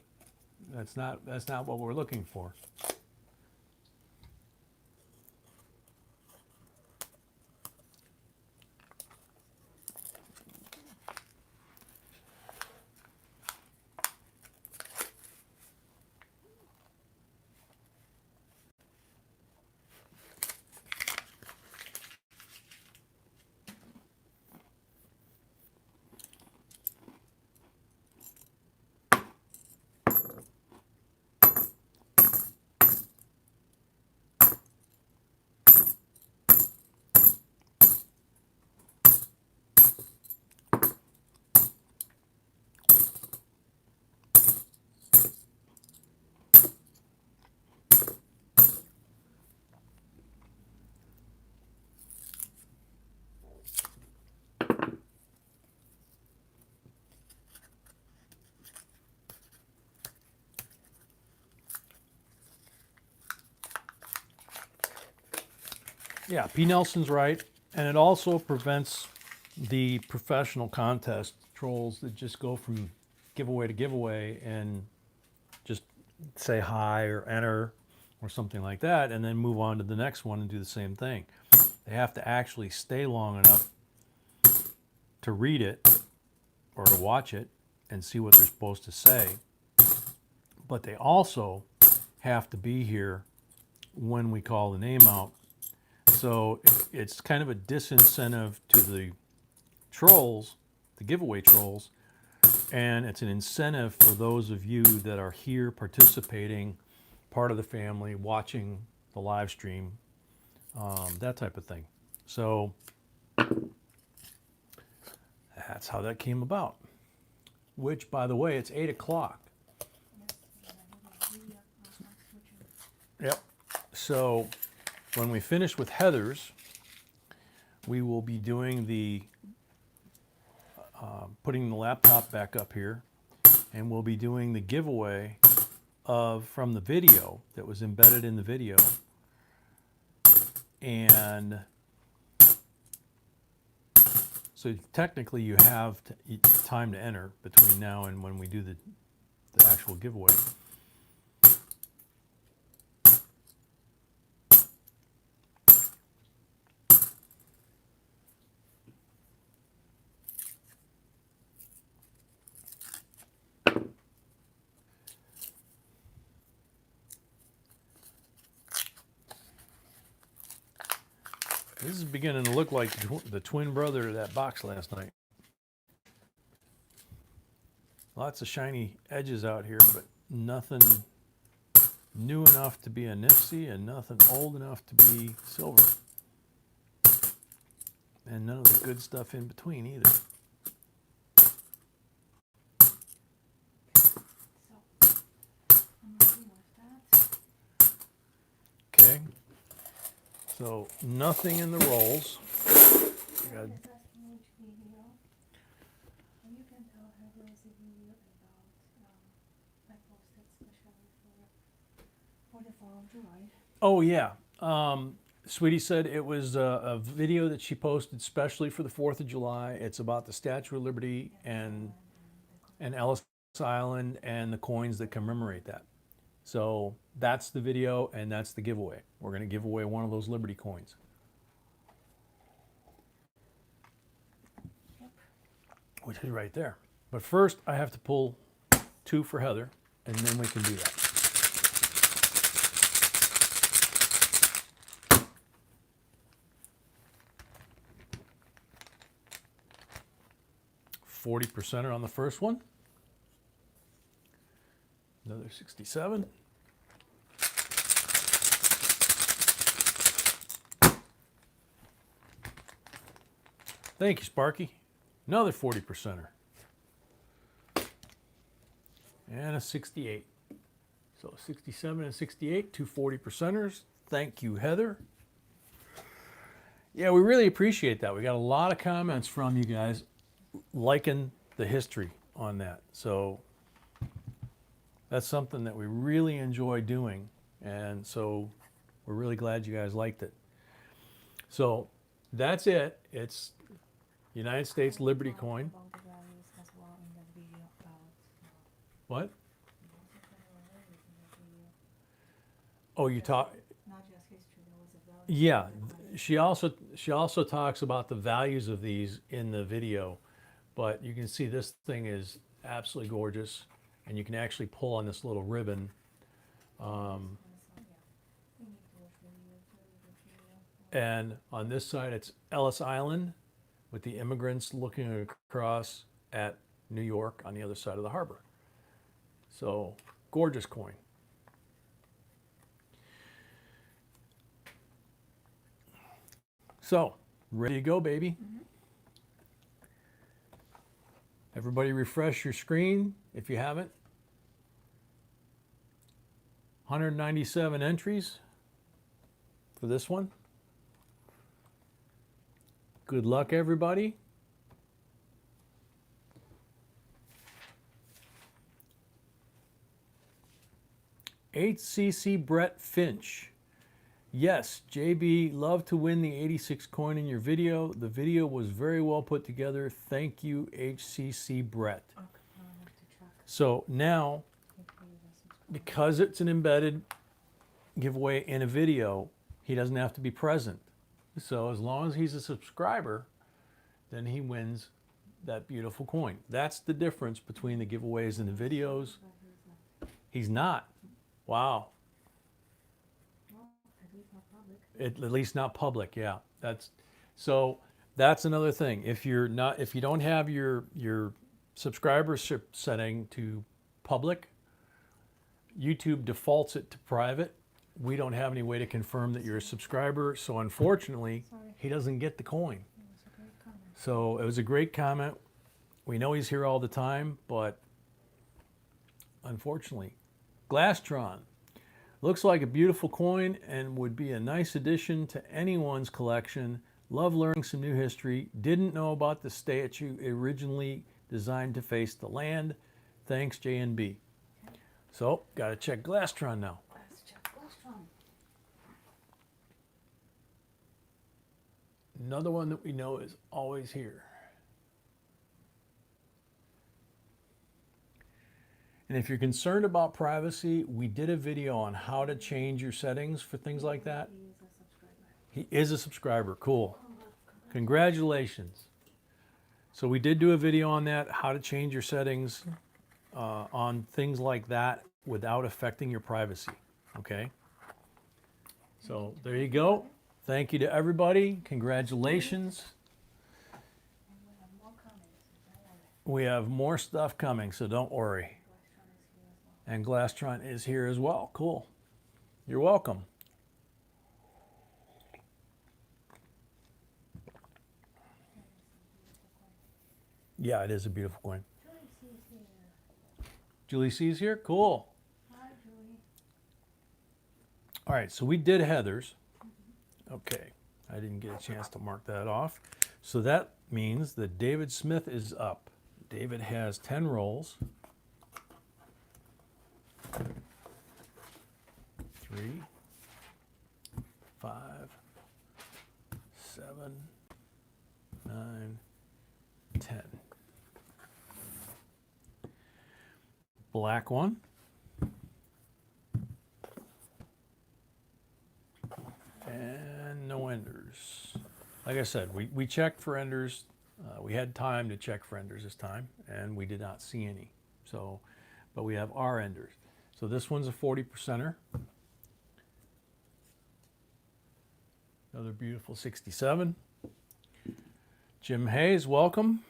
that's not what we're looking for. Yeah, P. Nelson's right, and it also prevents the professional contest trolls that just go from giveaway to giveaway and just say hi or enter or something like that, and then move on to the next one and do the same thing. They have to actually stay long enough to read it or to watch it and see what they're supposed to say. But they also have to be here when we call the name out. So it's kind of a disincentive to the trolls, the giveaway trolls, and it's an incentive for those of you that are here participating, part of the family, watching the live stream, that type of thing. So that's how that came about. Which, by the way, it's 8 o'clock. Yep. So when we finish with Heather's, we will be doing the putting the laptop back up here, and we'll be doing the giveaway from the video that was embedded in the video. And so technically you have time to enter between now and when we do the actual giveaway. This is beginning to look like the twin brother of that box last night. Lots of shiny edges out here, but nothing new enough to be a Nipsey and nothing old enough to be silver. And none of the good stuff in between either. Okay. So nothing in the rolls. Got You can tell her there is a video about I posted especially for the 4th of July. Oh yeah. Sweetie said it was a video that she posted specially for the 4th of July. It's about the Statue of Liberty and Ellis Island and the coins that commemorate that. So that's the video and that's the giveaway. We're going to give away one of those Liberty coins. Which is right there. But first I have to pull 2 for Heather and then we can do that. $40 on the first one. Another 67. Thank you, Sparky. Another 40%er. And a 68. So 67 and 68, 2 40%ers. Thank you, Heather. Yeah, we really appreciate that. We got a lot of comments from you guys liking the history on that. So that's something that we really enjoy doing. And so we're really glad you guys liked it. So that's it. It's United States Liberty coin. About the values as well in the video about What? the values in the video. Oh, you talk. Not just history, there was a value. Yeah, she also talks about the values of these in the video, but you can see this thing is absolutely gorgeous, and you can actually pull on this little ribbon. And on this side, it's Ellis Island with the immigrants looking across at New York on the other side of the harbor. So, gorgeous coin. So, ready to go, baby. Mm-hmm. Everybody refresh your screen if you haven't. 197 entries for this one. Good luck, everybody. HCC Brett Finch. Yes, JB, love to win the 86 coin in your video. The video was very well put together. Thank you, HCC Brett. Okay, I'll have to check So now, if he was subscribed. because it's an embedded giveaway in a video, he doesn't have to be present. So as long as he's a subscriber, then he wins that beautiful coin. That's the difference between the giveaways and the videos. But he's not. He's not. Wow. Well, at least not public. At least not public, yeah. That's another thing. If you don't have your subscribership setting to public, YouTube defaults it to private. We don't have any way to confirm that you're a subscriber, so unfortunately, Sorry. he doesn't get the coin. It was a great comment. So it was a great comment. We know he's here all the time, but unfortunately, Glastron looks like a beautiful coin and would be a nice addition to anyone's collection. Love learning some new history. Didn't know about the statue originally designed to face the land. Thanks, JNB. So, gotta check Glastron now. Let's check Glastron. Another one that we know is always here. And if you're concerned about privacy, we did a video on how to change your settings for things like that. He is a subscriber. He is a subscriber. Cool. Congratulations. So we did do a video on that, how to change your settings on things like that without affecting your privacy. Okay? So there you go. Thank you to everybody. Congratulations. And we have more comments, so don't worry. We have more stuff coming, so don't worry. Glastron is here as well. And Glastron is here as well. Cool. You're welcome. Yeah, it is a beautiful coin. Julie C's here. Julie C's here? Cool. Hi, Julie. All right, so we did Heather's. Okay, I didn't get a chance to mark that off. So that means that David Smith is up. David has 10 rolls. 3, 5, 7, 9, 10. Black one. And no enders. Like I said, we checked for enders. We had time to check for enders this time, and we did not see any. So, but we have our enders. So this one's a 40%er. Another beautiful 67. Jim Hayes, welcome.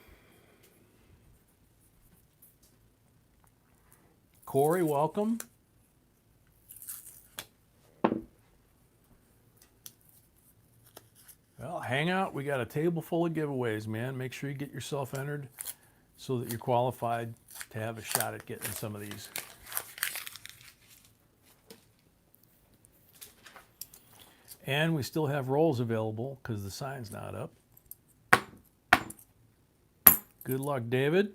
Corey, welcome. Well, hang out. We got a table full of giveaways, man. Make sure you get yourself entered so that you're qualified to have a shot at getting some of these. And we still have rolls available because the sign's not up. Good luck, David.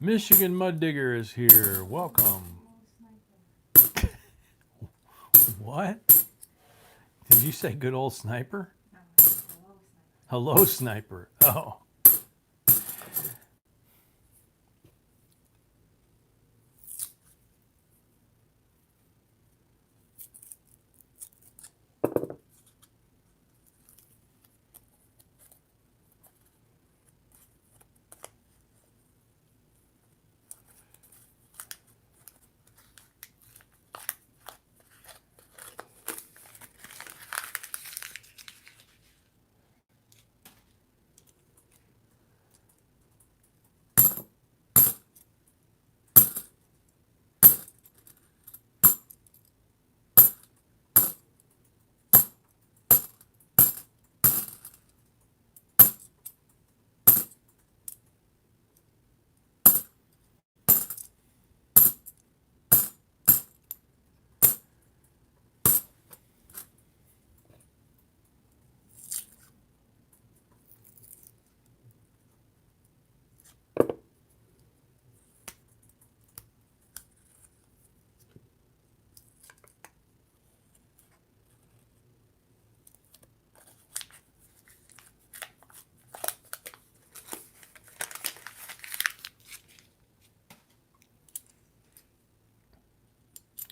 Michigan Mud Digger is here. Welcome. What? Did you say good old sniper? No, hello, sniper. Hello, sniper. Oh.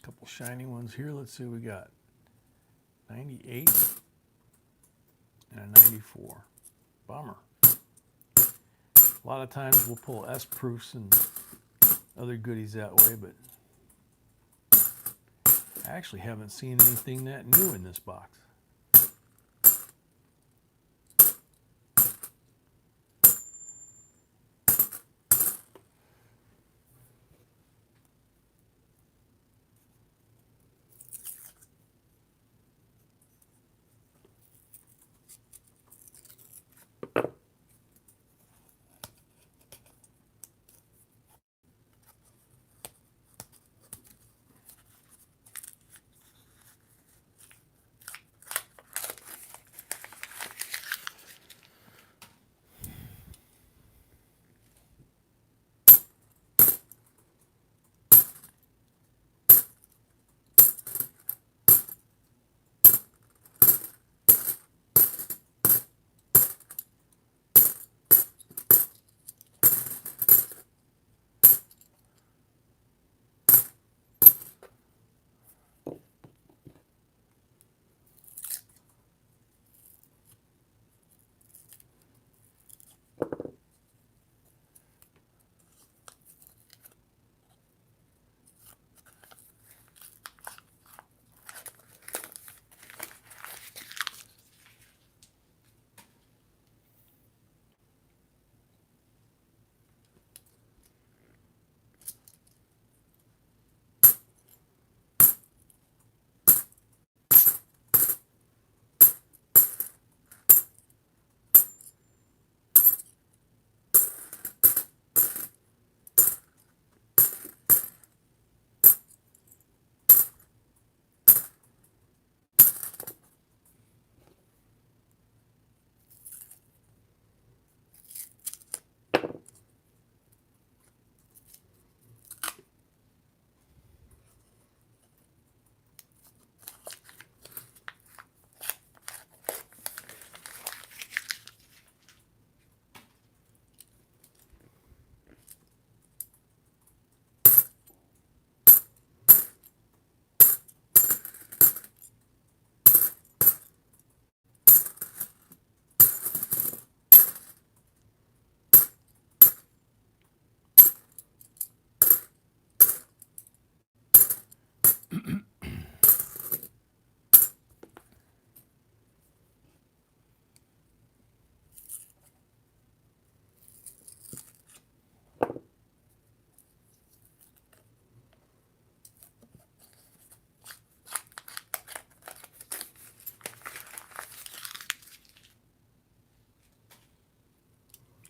Couple shiny ones here. Let's see what we got. 98 and a 94. Bummer. A lot of times we'll pull S-proofs and other goodies that way, but I actually haven't seen anything that new in this box.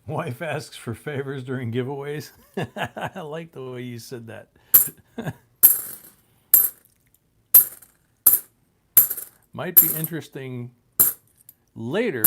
Wife asks for favors during giveaways. I like the way you said that. Might be interesting later.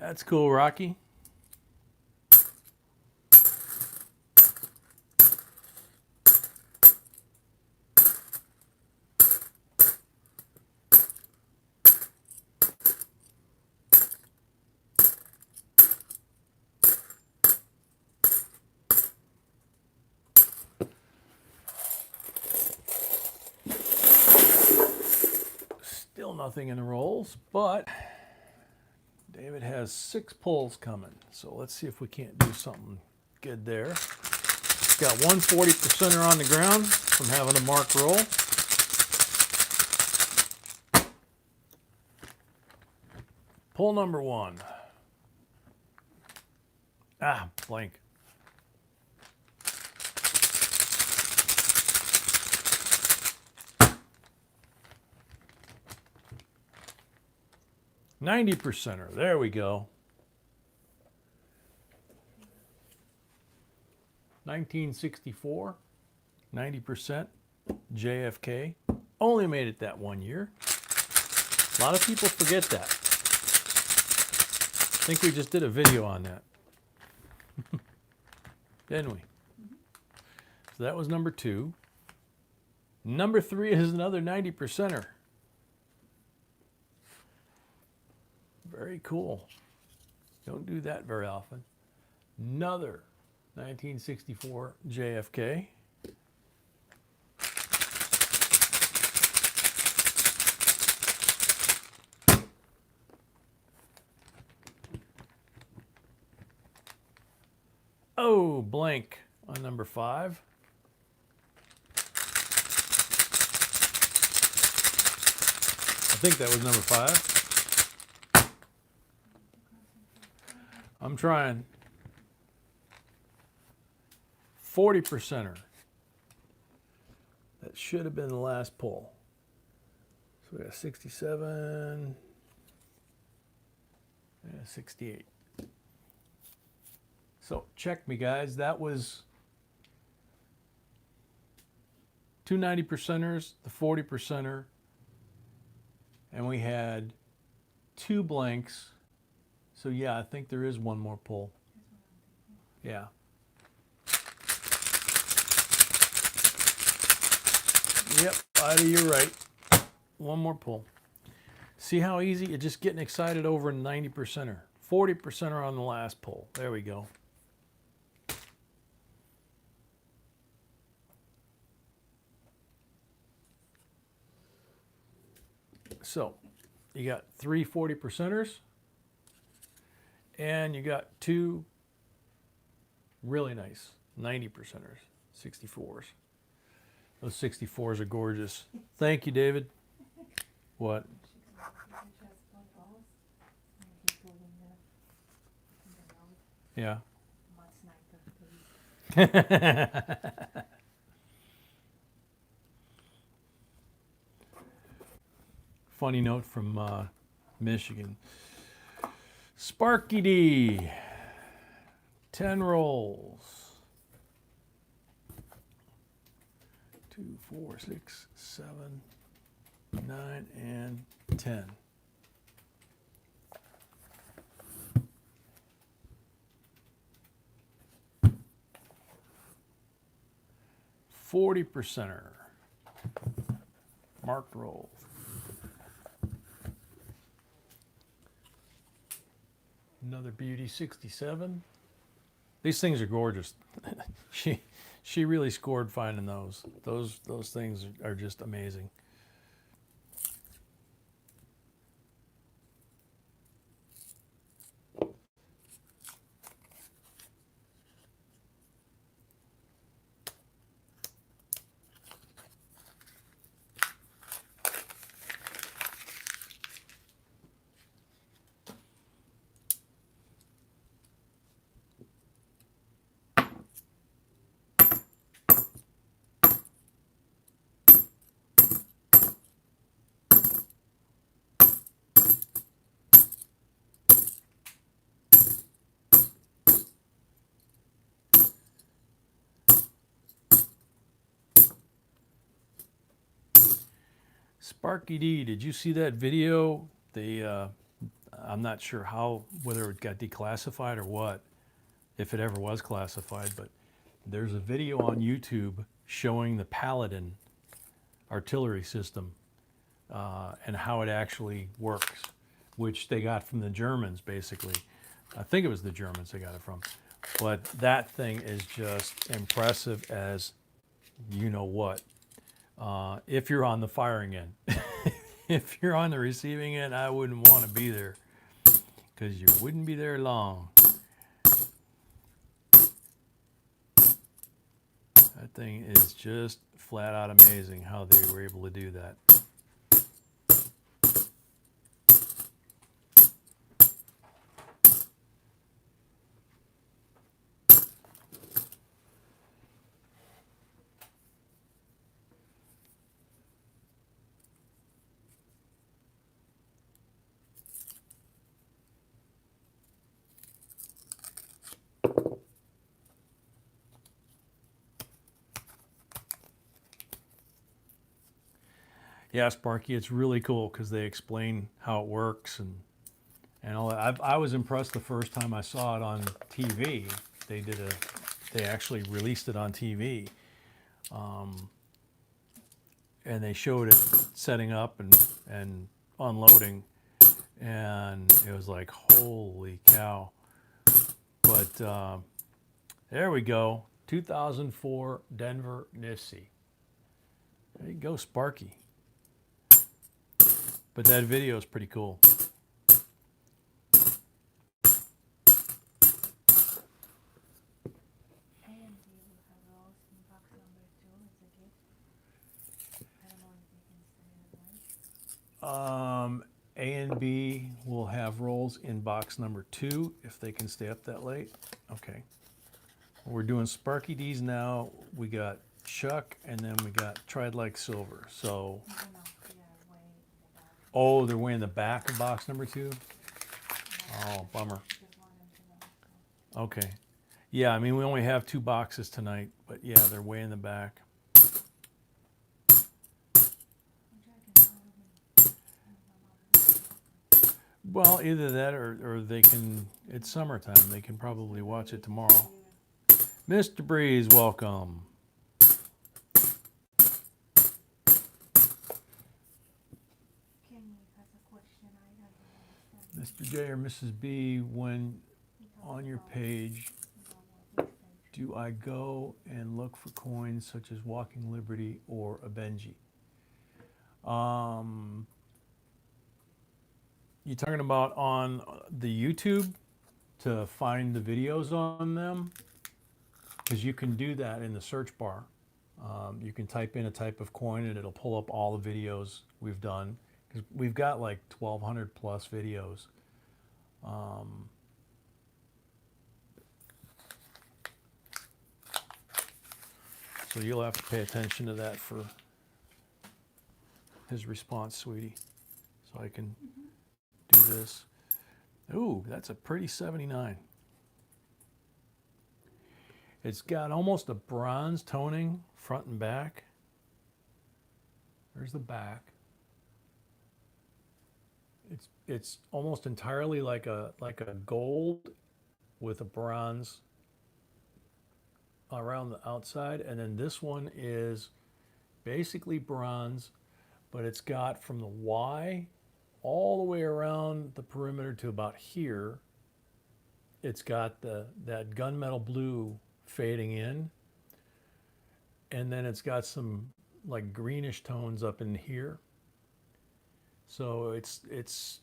That's cool, Rocky. Still nothing in the rolls, but David has 6 pulls coming, so let's see if we can't do something good there. Got 140%er on the ground from having a marked roll. Pull number 1. Ah, blank. $90%er. There we go. 1964. 90%. JFK. Only made it that 1 year. A lot of people forget that. think we just did a video on that. Didn't we? So that was number 2. Number 3 is another 90%er. Very cool. Don't do that very often. Another 1964 JFK. Oh, blank on number 5. I think that was number 5. I'm trying. 40%er. That should have been the last pull. So we got 67 and 68. So check me, guys. That was 2 90%ers, the 40%er, and we had 2 blanks. So yeah, I think there is one more pull. Yeah. Yep, Ida, you're right. One more pull. See how easy? You're just getting excited over a 90%er. 40%er on the last pull. There we go. So you got 3 40%ers and you got 2 really nice 90%ers, 64s. Those 64s are gorgeous. Thank you, David. What? Yeah. Funny note from Michigan. Sparky D, 10 rolls. 2, 4, 6, 7, 9, and 10. $40%er. Marked rolls. Another beauty, 67. These things are gorgeous. She really scored finding those. Those things are just amazing. Sparky D, did you see that video? I'm not sure whether it got declassified or what, if it ever was classified, but there's a video on YouTube showing the Paladin artillery system and how it actually works, which they got from the Germans, basically. I think it was the Germans they got it from. But that thing is just impressive as you know what. If you're on the firing end. If you're on the receiving end, I wouldn't want to be there because you wouldn't be there long. That thing is just flat out amazing how they were able to do that. Yeah, Sparky, it's really cool because they explain how it works, and And I was impressed the first time I saw it on TV. They actually released it on TV, and they showed it setting up and unloading, and it was like, holy cow. But there we go, 2004 Denver Nifty. There you go, Sparky. But that video is pretty cool. A and B will have rolls in box number 2 as a gift. I don't know if they can stay that late. A and B will have rolls in box number 2 if they can stay up that late. Okay. We're doing Sparky D's now. We got Chuck, and then we got Tried Like Silver. So, I don't know. Yeah, way in the back. oh, they're way in the back of box number 2. Oh, bummer. Just want them to know. So. Okay. Yeah, I mean, we only have 2 boxes tonight, but yeah, they're way in the back. I'm checking probably. Well, either that or they can, it's summertime. They can probably watch it tomorrow. Mr. Breeze, welcome. Kenny has a question. I don't understand. Mr. J or Mrs. B, when He talks on your about page, what we said. do I go and look for coins such as Walking Liberty or a Benji? You talking about on the YouTube to find the videos on them? Because you can do that in the search bar. You can type in a type of coin and it'll pull up all the videos we've done. Because we've got like 1,200 plus videos. So you'll have to pay attention to that for his response, sweetie. So I can do this. Ooh, that's a pretty 79. It's got almost a bronze toning front and back. There's the back. It's almost entirely like a gold with a bronze around the outside, and then this one is basically bronze, but it's got from the Y all the way around the perimeter to about here. It's got that gunmetal blue fading in, and then it's got some like greenish tones up in here. So it's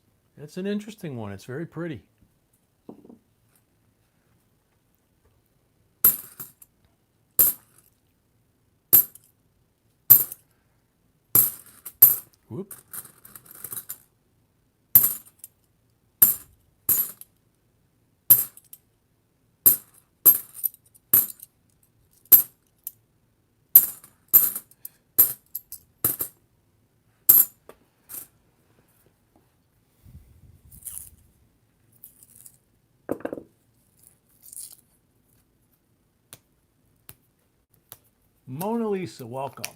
an interesting one. It's very pretty. Whoop. Mona Lisa, welcome.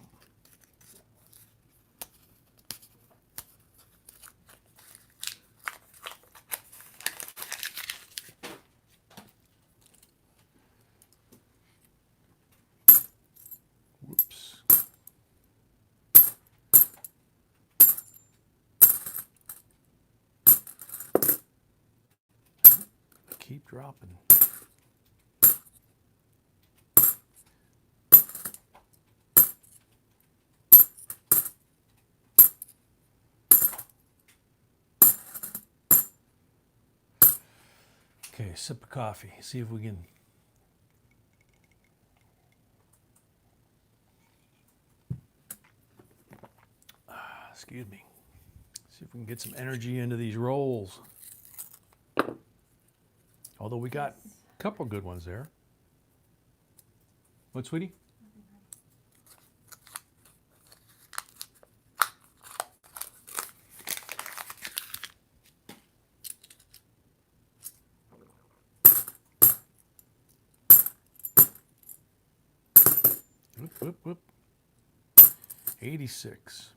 Whoops. Keep dropping. Okay, sip of coffee. See if we can. Excuse me. See if we can get some energy into these rolls. Although we got a couple good ones there. What, sweetie? Whoop, whoop, whoop. 86.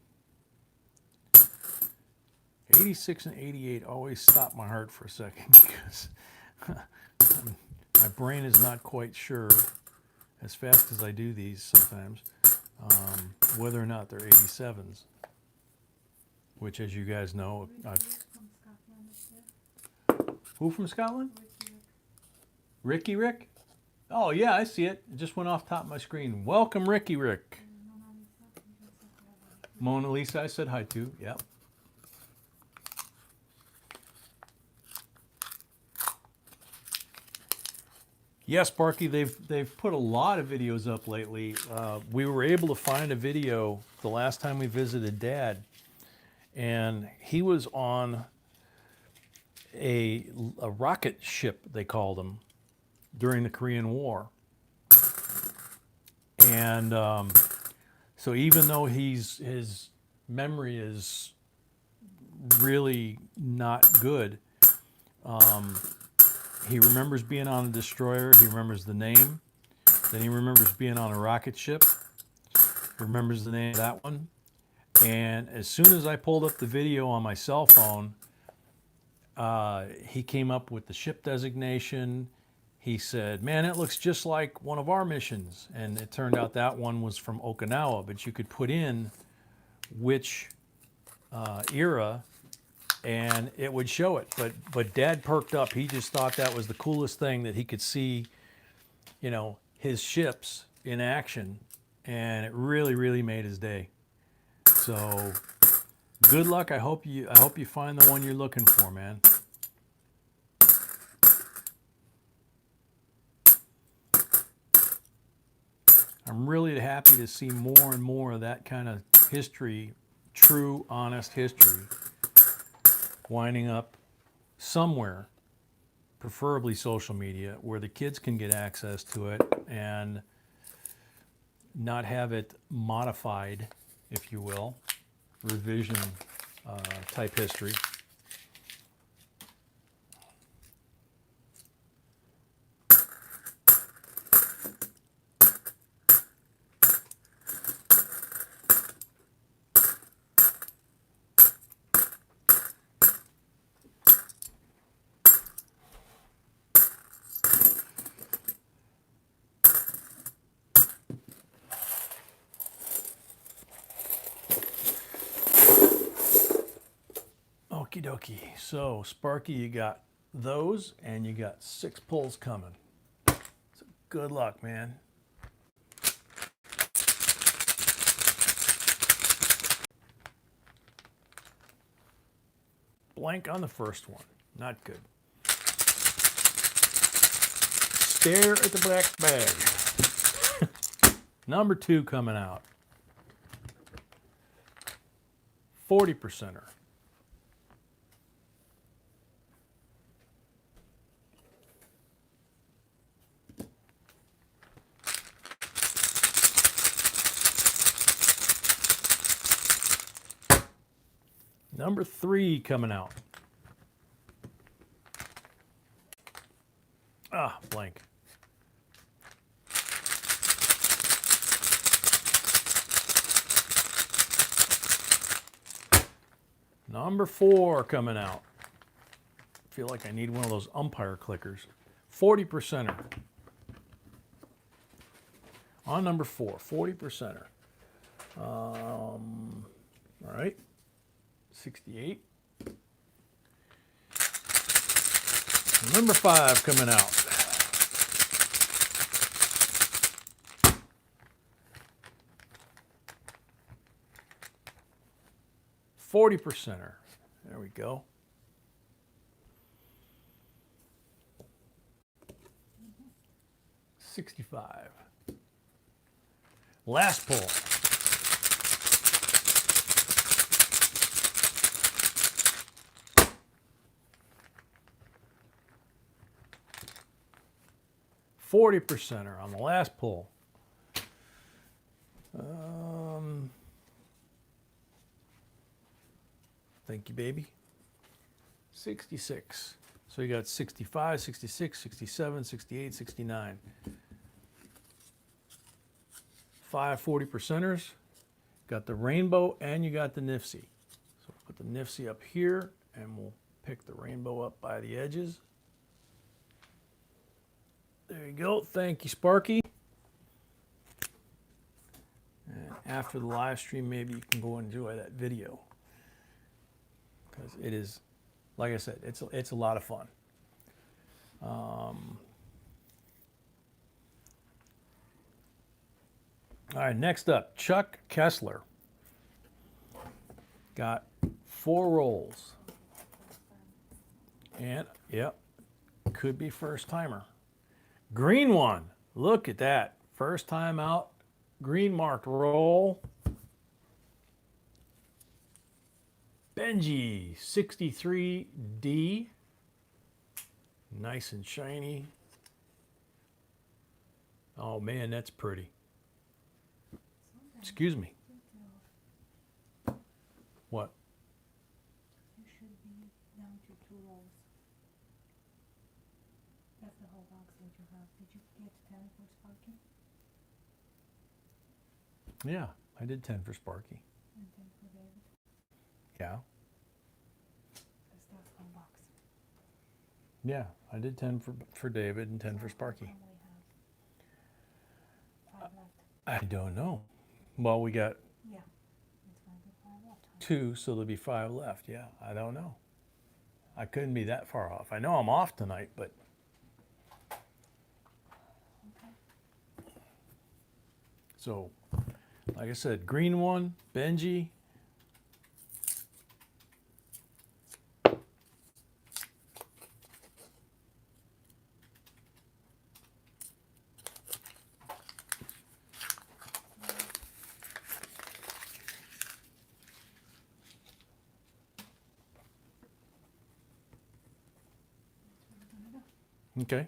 86 and 88 always stop my heart for a second because my brain is not quite sure, as fast as I do these sometimes, whether or not they're 87s. Which, as you guys know, From Scotland is there. who from Scotland? Ricky Rick. Rick? Oh yeah, I see it. It just went off top of my screen. Welcome, Ricky Rick. Mona Lisa, you just said hello. Mona Lisa, I said hi to. Yep. Yes, Sparky, they've put a lot of videos up lately. We were able to find a video the last time we visited Dad, and he was on a rocket ship, they called them, during the Korean War. And so even though his memory is really not good, he remembers being on a destroyer, he remembers the name, then he remembers being on a rocket ship, remembers the name of that one. And as soon as I pulled up the video on my cell phone, he came up with the ship designation. He said, man, it looks just like one of our missions. And it turned out that one was from Okinawa, but you could put in which era and it would show it. But Dad perked up. He just thought that was the coolest thing, that he could see, you know, his ships in action. And it really, really made his day. So good luck. I hope you find the one you're looking for, man. I'm really happy to see more and more of that kind of history, true, honest history, winding up somewhere, preferably social media, where the kids can get access to it and not have it modified, if you will, revision type history. Okie dokie. So, Sparky, you got those, and you got 6 pulls coming. So good luck, man. Blank on the first one. Not good. Stare at the black bag. Number 2 coming out. 40%er. Number 3 coming out. Ah, blank. Number 4 coming out. I feel like I need one of those umpire clickers. 40%er. On number 4, 40%er. All right. 68. Number 5 coming out. $40%er. There we go. $65. Last pull. $40%er on the last pull. Thank you, baby. 66. So you got 65, 66, 67, 68, 69. 5 40%ers. Got the rainbow and you got the Nifty. So put put the Nifty up here, and we'll pick the rainbow up by the edges. There you go. Thank you, Sparky. And after the live stream, maybe you can go and enjoy that video, because it is, like I said, it's a lot of fun. All right, next up, Chuck Kessler. Got 4 rolls. And, yep, could be first timer. Green one. Look at that. First time out. Green marked roll. Benji 63D. Nice and shiny. Oh man, that's pretty. Excuse me. What? You should be down to 2 rolls. That's the whole box that you have. Did you get 10 for Sparky? Yeah, I did 10 for Sparky. And 10 for David? Yeah. Because that's the whole box. Yeah, I did 10 for David and 10 for Sparky. I only have 5 left. I don't know. Well, we got Yeah. It's going to be 5 left. 2, so there'll be 5 left. Yeah, I don't know. I couldn't be that far off. I know I'm off tonight, but Okay. so, like I said, green one, Benji. Okay.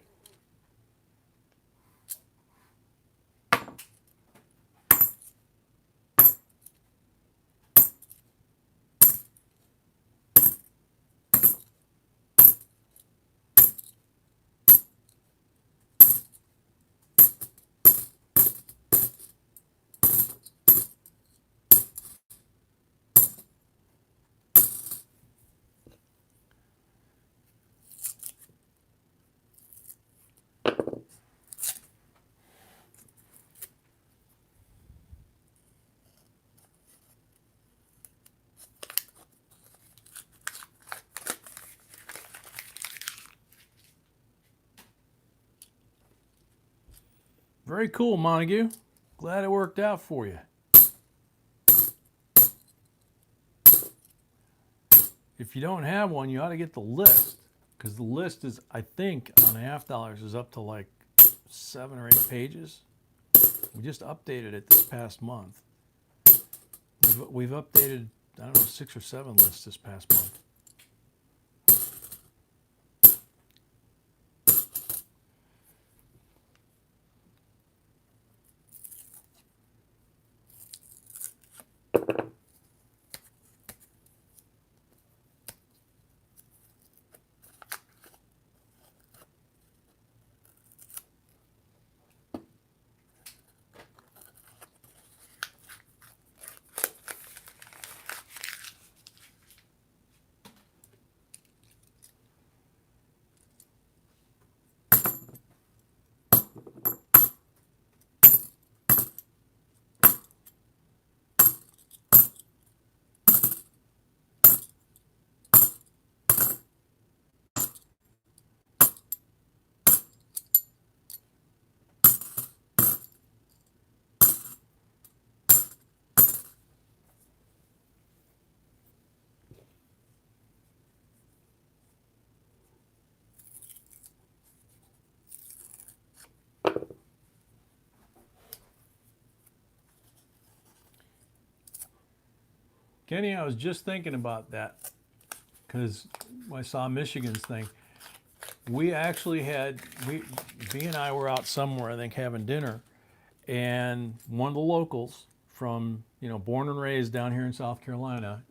Very cool, Montague. Glad it worked out for you. If you don't have one, you ought to get the list, because the list is, I think, on $50 is up to like 7 or 8 pages. We just updated it this past month. We've updated, I don't know, 6 or 7 lists this past month. Kenny, I was just thinking about that, because I saw Michigan's thing. We actually had, V and I were out somewhere, I think, having dinner, and one of the locals from, born and raised down here in South Carolina,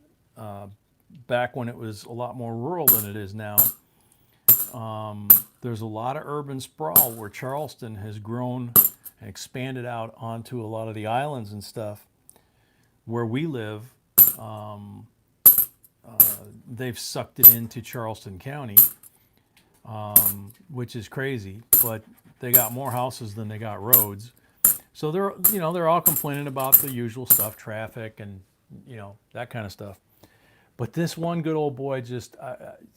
back when it was a lot more rural than it is now, there's a lot of urban sprawl where Charleston has grown and expanded out onto a lot of the islands and stuff. Where we live, they've sucked it into Charleston County, which is crazy. But they got more houses than they got roads. So they're all complaining about the usual stuff, traffic and that kind of stuff. But this one good old boy just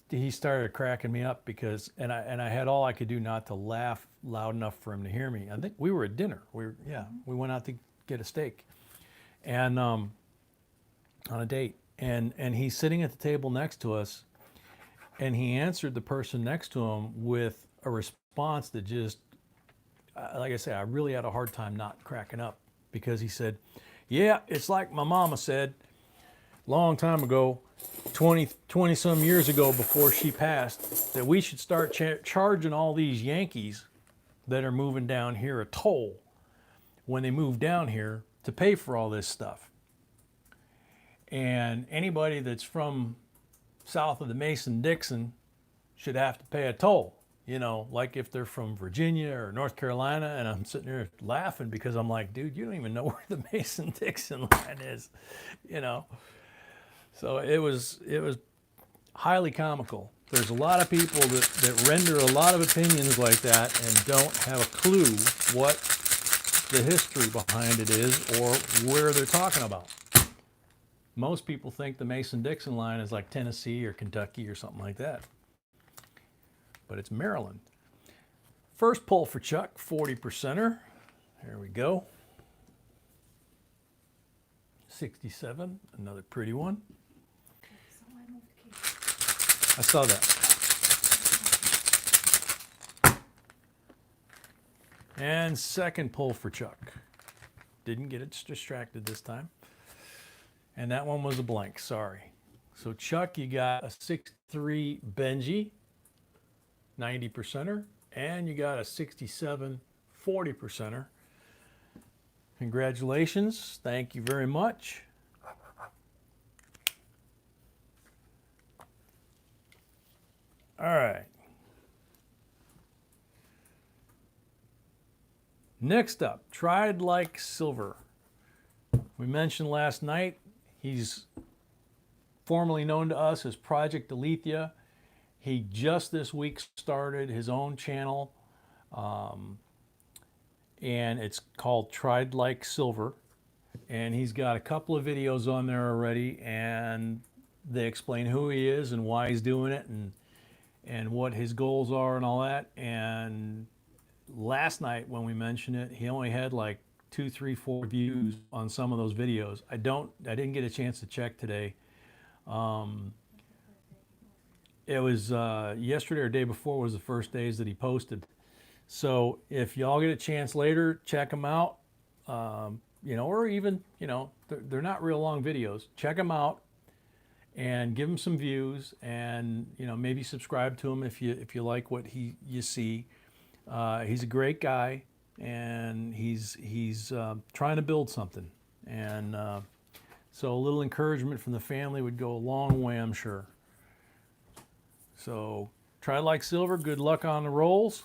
he started cracking me up because I had all I could do not to laugh loud enough for him to hear me. I think we were at dinner. We went out to get a steak, and on a date, and he's sitting at the table next to us, and he answered the person next to him with a response that just, like I say, I really had a hard time not cracking up, because he said, "Yeah, it's like my mama said long time ago, 20 some years ago before she passed, that we should start charging all these Yankees that are moving down here a toll when they move down here to pay for all this stuff. And anybody that's from south of the Mason-Dixon should have to pay a toll, like if they're from Virginia or North Carolina." And I'm sitting there laughing because I'm like, dude, you don't even know where the Mason-Dixon line is, So it was highly comical. There's a lot of people that render a lot of opinions like that and don't have a clue what the history behind it is or where they're talking about. Most people think the Mason-Dixon line is like Tennessee or Kentucky or something like that. But it's Maryland. First pull for Chuck, 40%er. There we go. 67, another pretty one. I saw that. And second pull for Chuck. Didn't get it distracted this time. And that one was a blank, sorry. So Chuck, you got a 63 Benji, 90%er, and you got a 67 40%er. Congratulations, thank you very much. All right. Next up, Tried Like Silver. We mentioned last night, he's formerly known to us as Project Alethea. He just this week started his own channel, and it's called Tried Like Silver. And he's got a couple of videos on there already, and they explain who he is and why he's doing it, and what his goals are and all that. And last night when we mentioned it, he only had like 2, 3, 4 views on some of those videos. I didn't get a chance to check today. It was yesterday or day before was the first days that he posted. So if y'all get a chance later, check them out. Or even, they're not real long videos. Check them out and give him some views, and maybe subscribe to him if you like what you see. He's a great guy, and he's trying to build something, and so a little encouragement from the family would go a long way, I'm sure. So Try Like Silver, good luck on the rolls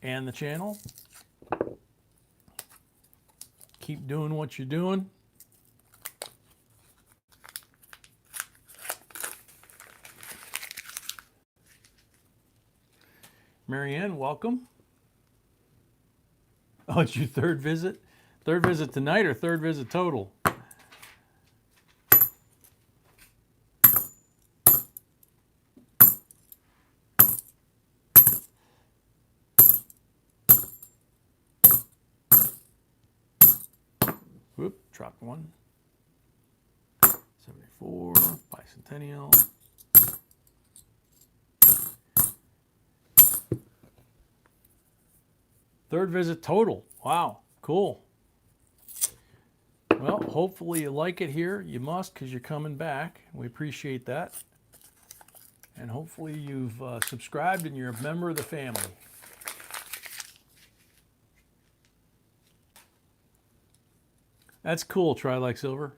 and the channel. Keep doing what you're doing. Marianne, welcome. Oh, it's your third visit? Third visit tonight or third visit total? Whoop, dropped one. 74, bicentennial. Third visit total. Wow, cool. Well, hopefully you like it here. You must, because you're coming back. We appreciate that. And hopefully you've subscribed and you're a member of the family. That's cool, Try Like Silver.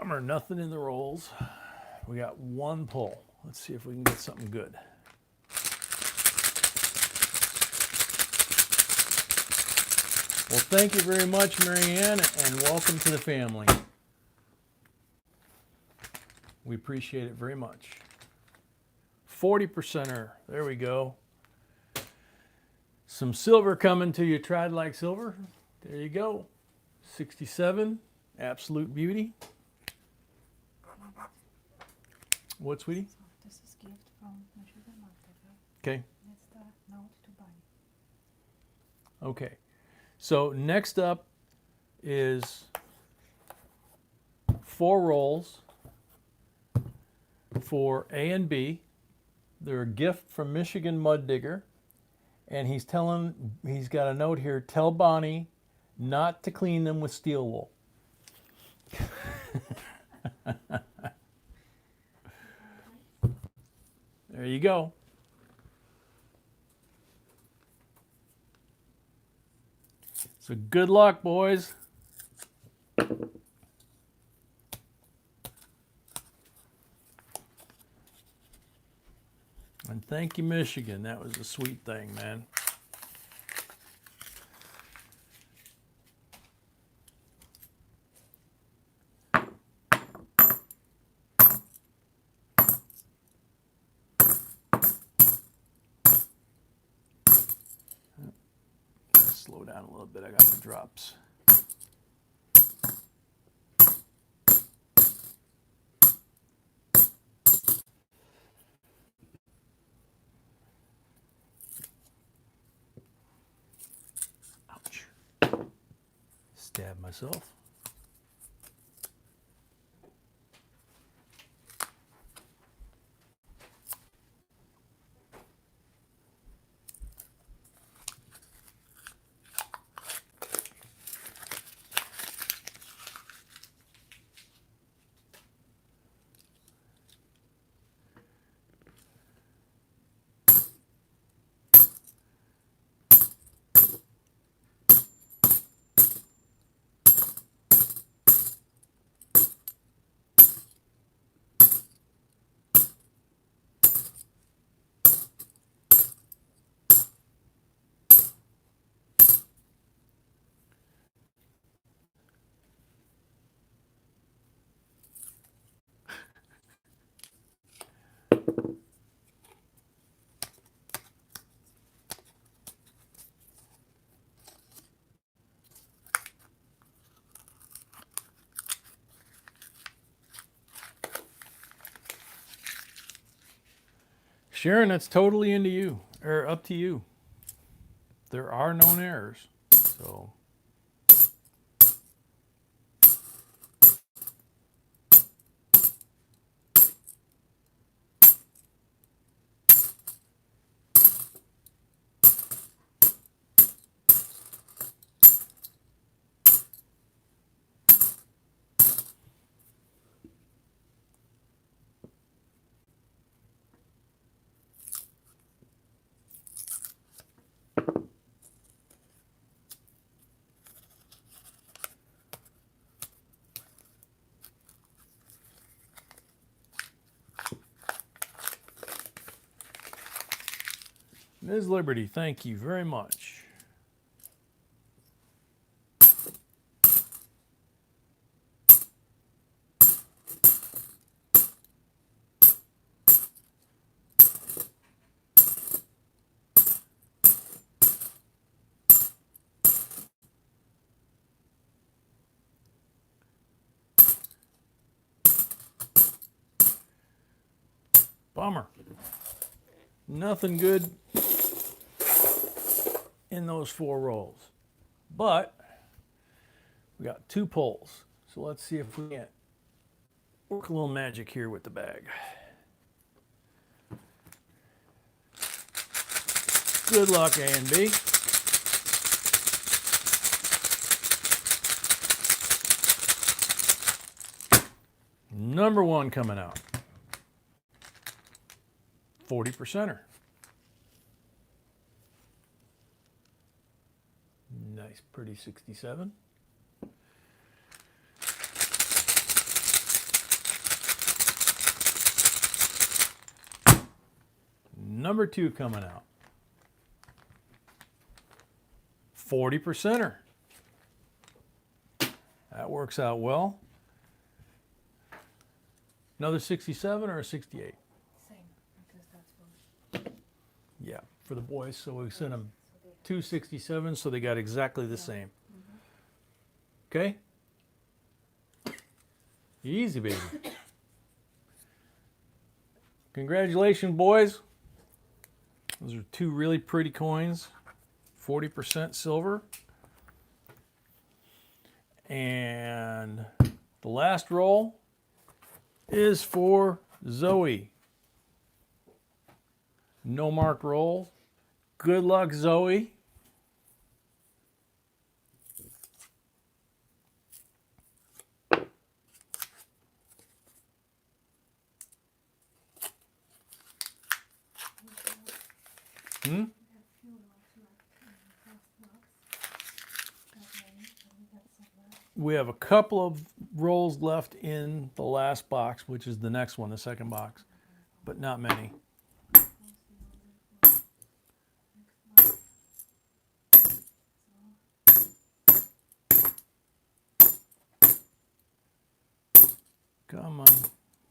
Bummer, nothing in the rolls. We got one pull. Let's see if we can get something good. Well, thank you very much, Marianne, and welcome to the family. We appreciate it very much. 40%er. There we go. Some silver coming to you. Tried like silver. There you go. 67. Absolute beauty. What, sweetie? So this is gift from my sugar market, right? Okay. That's the note to buy. Okay. So next up is 4 rolls for A and B. They're a gift from Michigan Mud Digger. And he's got a note here, tell Bonnie not to clean them with steel wool. There you go. So good luck, boys. And thank you, Michigan. That was a sweet thing, man. Slow down a little bit. I got the drops. Ouch. Stab myself. Sharon, that's totally into you, or up to you. There are known errors, so. Ms. Liberty, thank you very much. Bummer. Nothing good in those 4 rolls. But we got 2 pulls. So let's see if we can't work a little magic here with the bag. Good luck, A and B. Number 1 coming out. 40%er. Nice, pretty 67. number 2 coming out. 40%er. That works out well. Another 67 or a 68? Same, because that's what. Yeah, for the boys. So we sent them 2 67s, so they got exactly the same. Okay? Easy, baby. Congratulations, boys. Those are 2 really pretty coins. 40% silver. And the last roll is for Zoe. No mark roll. Good luck, Zoe. Hmm? We have a couple of rolls left in the last box, which is the next one, the second box, but not many. Come on,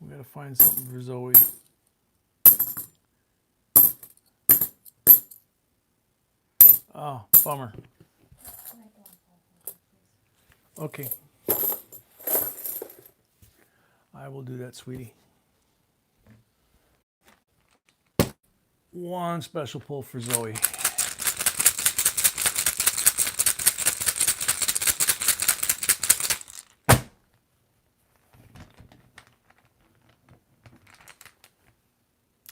we gotta find something for Zoe. Oh, bummer. Okay. I will do that, sweetie. One special pull for Zoe.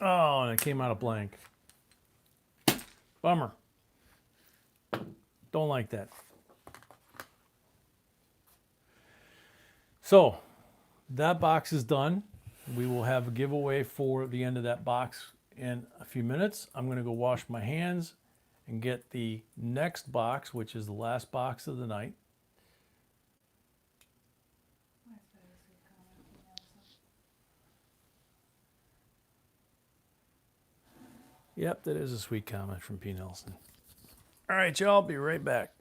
Oh, and it came out a blank. Bummer. Don't like that. So, that box is done. We will have a giveaway for the end of that box in a few minutes. I'm going to go wash my hands and get the next box, which is the last box of the night. Yep, that is a sweet comment from P. Nelson. All right, y'all, be right back.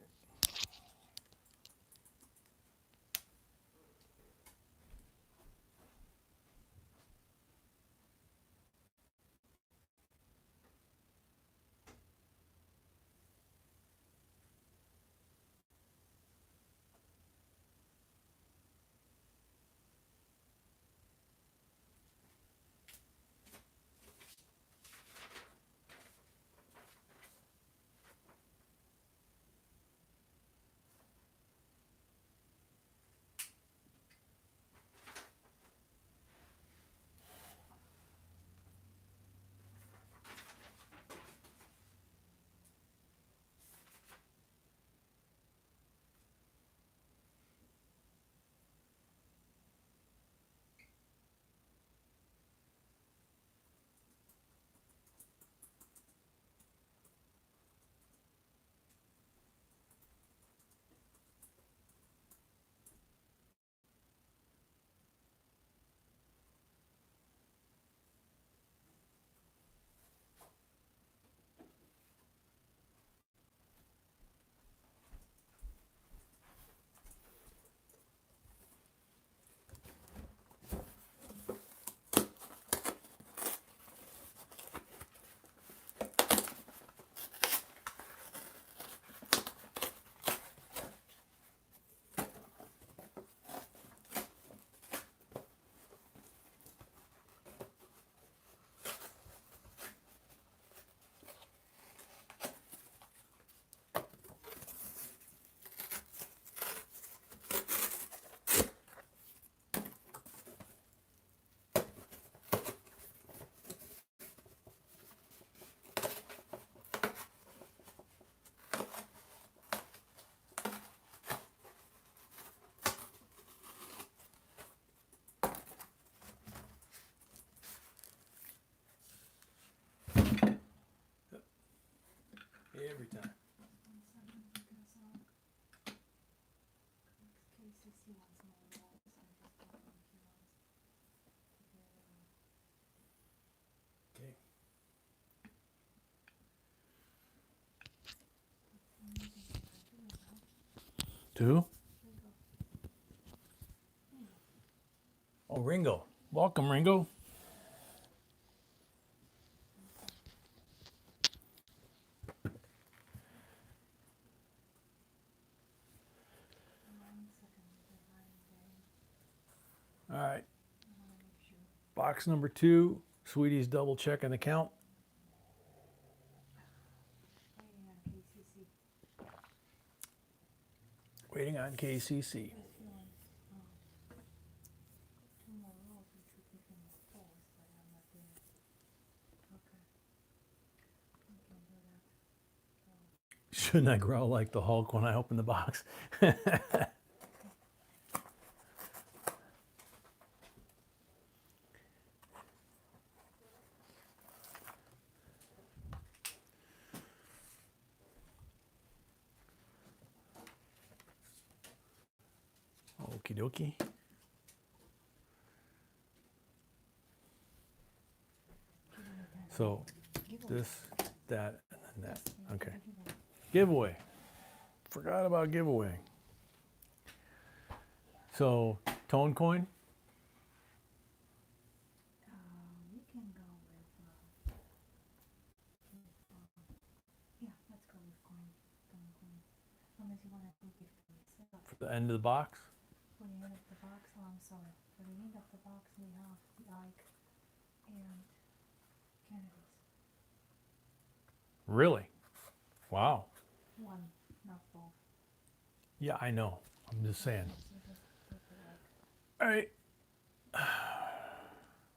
2? Oh, Ringo. Welcome, Ringo. All right. Box number 2. Sweetie's double checking the count. Waiting on KCC. Shouldn't I growl like the Hulk when I open the box? Okie dokie. So this, that, and then that. Okay. Giveaway. Forgot about giveaway. So tone coin. We can go with, yeah, let's go with coin. Unless you want to think if it's For the end of the box. for the end of the box. Oh, I'm sorry. For the end of the box, we have the Ike and candidates. Really? Wow. One, not both. Yeah, I know. I'm just saying. So just put the Ike. All right.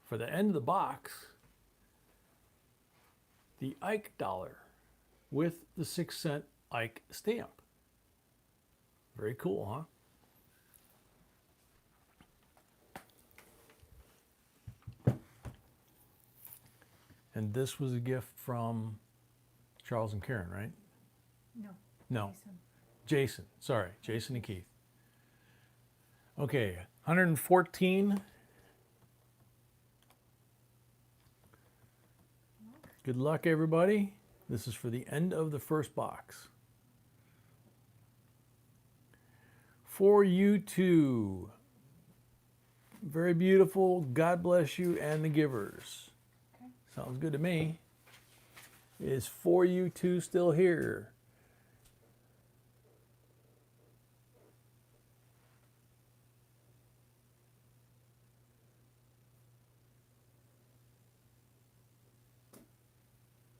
For the end of the box, the Ike dollar with the 6-cent Ike stamp. Very cool, huh? And this was a gift from Charles and Karen, right? No. No, Jason. Jason. Sorry, Jason and Keith. Okay, 114. Good luck, everybody. This is for the end of the first box. For you two. Very beautiful. God bless you and the givers. Okay. Sounds good to me. Is For You Two still here?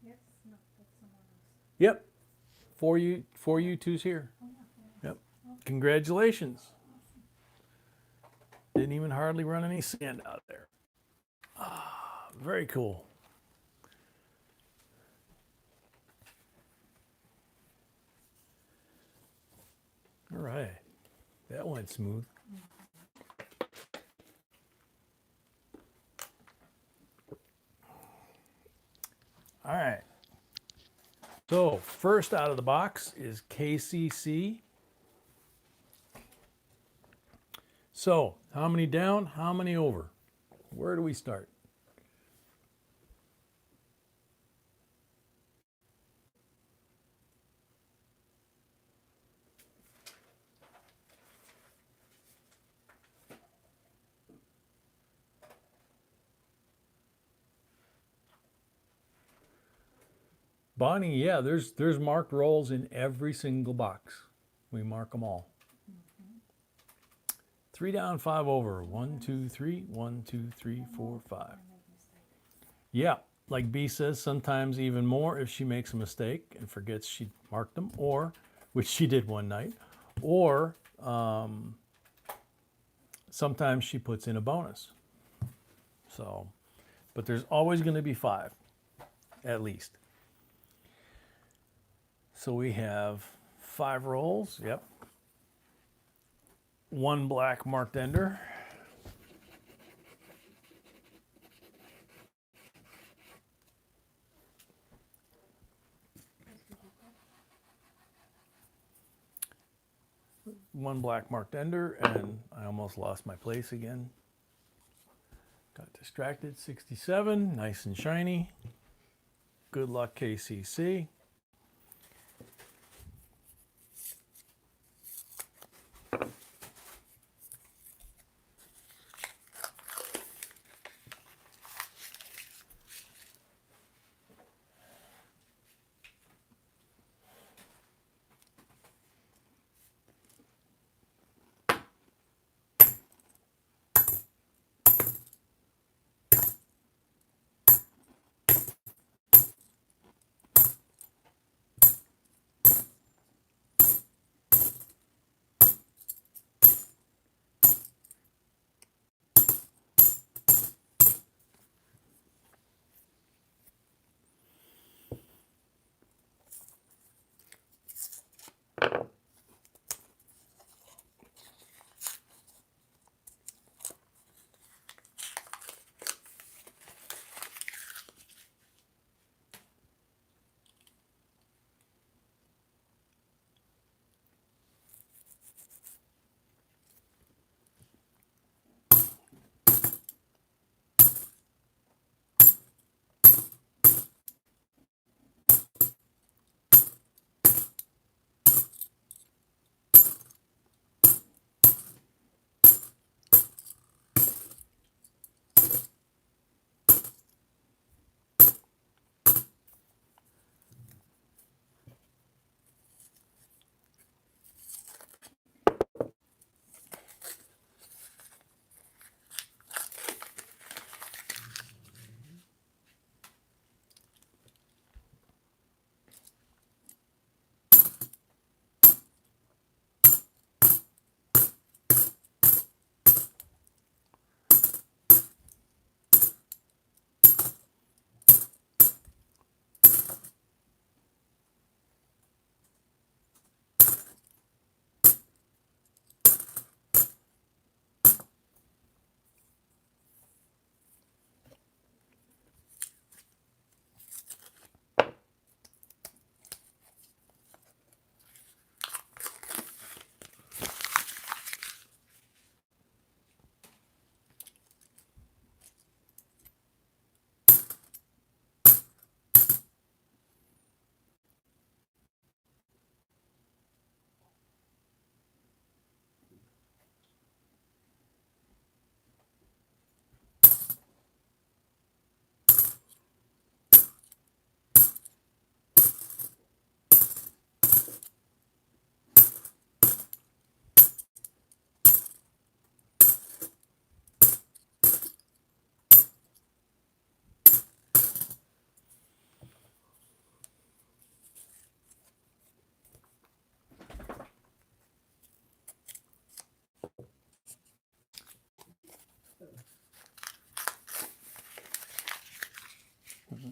Yes, no, that's someone else. Yep. For You Two's here. Oh, yeah. Yep. Congratulations. Didn't even hardly run any sand out there. Ah, very cool. All right. That went smooth. All right. So first out of the box is KCC. So how many down? How many over? Where do we start? Bonnie, yeah, there's marked rolls in every single box. We mark them all. 3 down, 5 over. 1, 2, 3. 1, 2, 3, 4, 5. Yeah, like B says, sometimes even more if she makes a mistake and forgets she marked them, or, which she did one night, or sometimes she puts in a bonus. So, but there's always going to be 5, at least. So we have 5 rolls, yep. 1 black marked ender. One black marked ender, and I almost lost my place again. Got distracted. 67, nice and shiny. Good luck, KCC.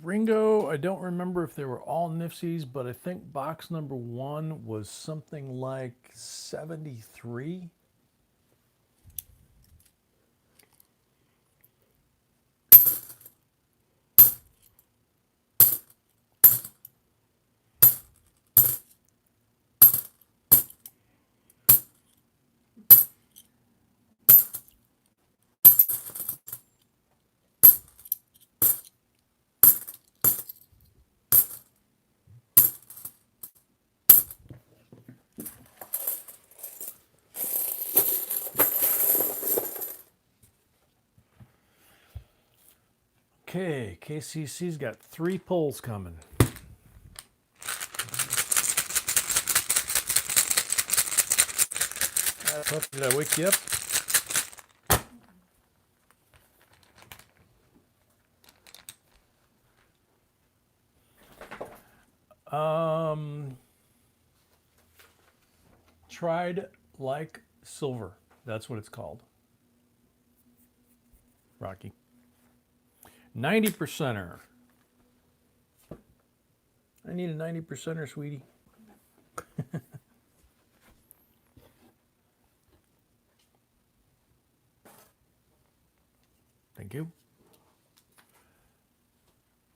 Ringo, I don't remember if they were all Nifsies, but I think box number 1 was something like 73. Okay, KCC's got 3 pulls coming. Did I wake you up? Tried like silver. That's what it's called. Rocky. 90%er. I need a 90%er, sweetie. Thank you.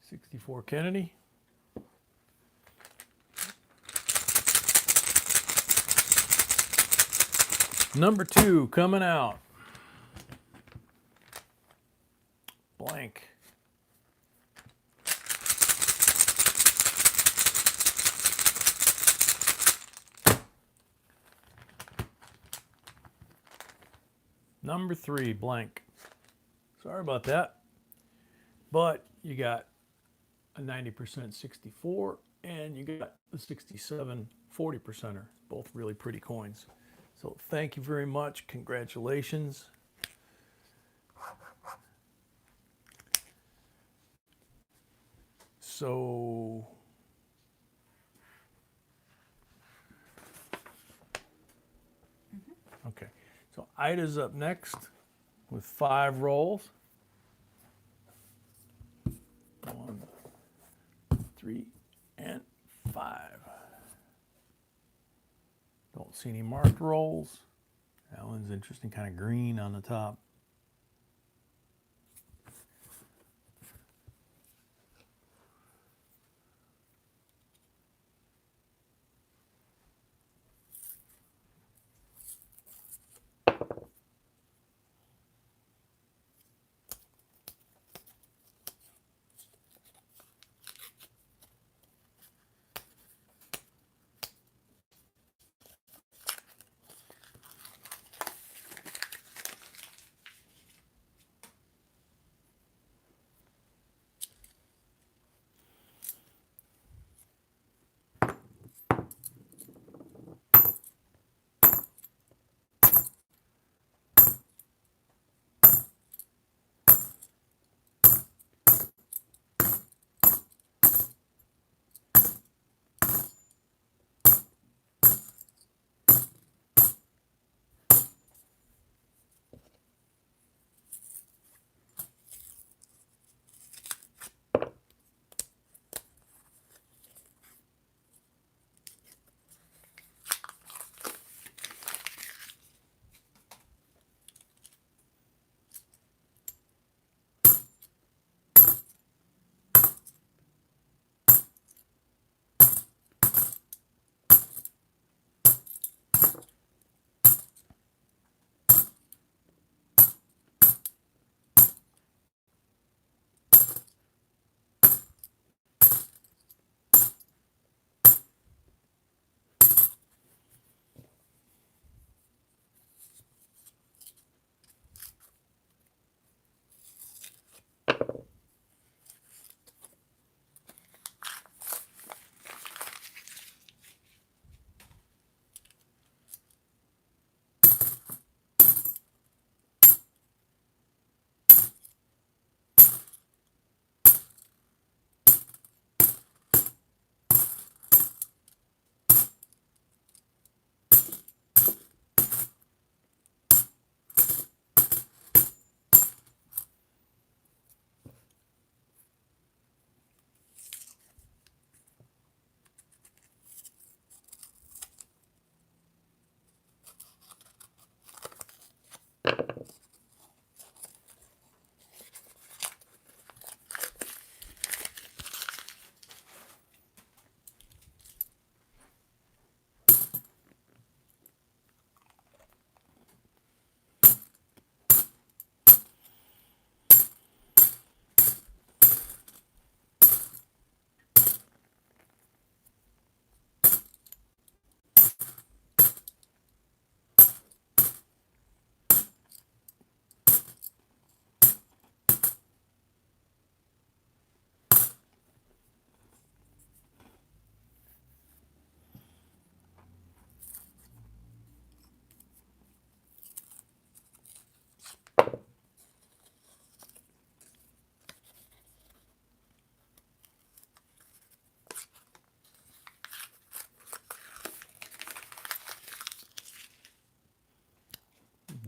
64 Kennedy. Number 2 coming out. Blank. Number 3, blank. Sorry about that. But you got a 90% 64 and you got the 67 40%er. Both really pretty coins. So thank you very much. Congratulations. So okay. So Ida's up next with 5 rolls. 1, 3, and 5. Don't see any marked rolls. That one's interesting, kind of green on the top.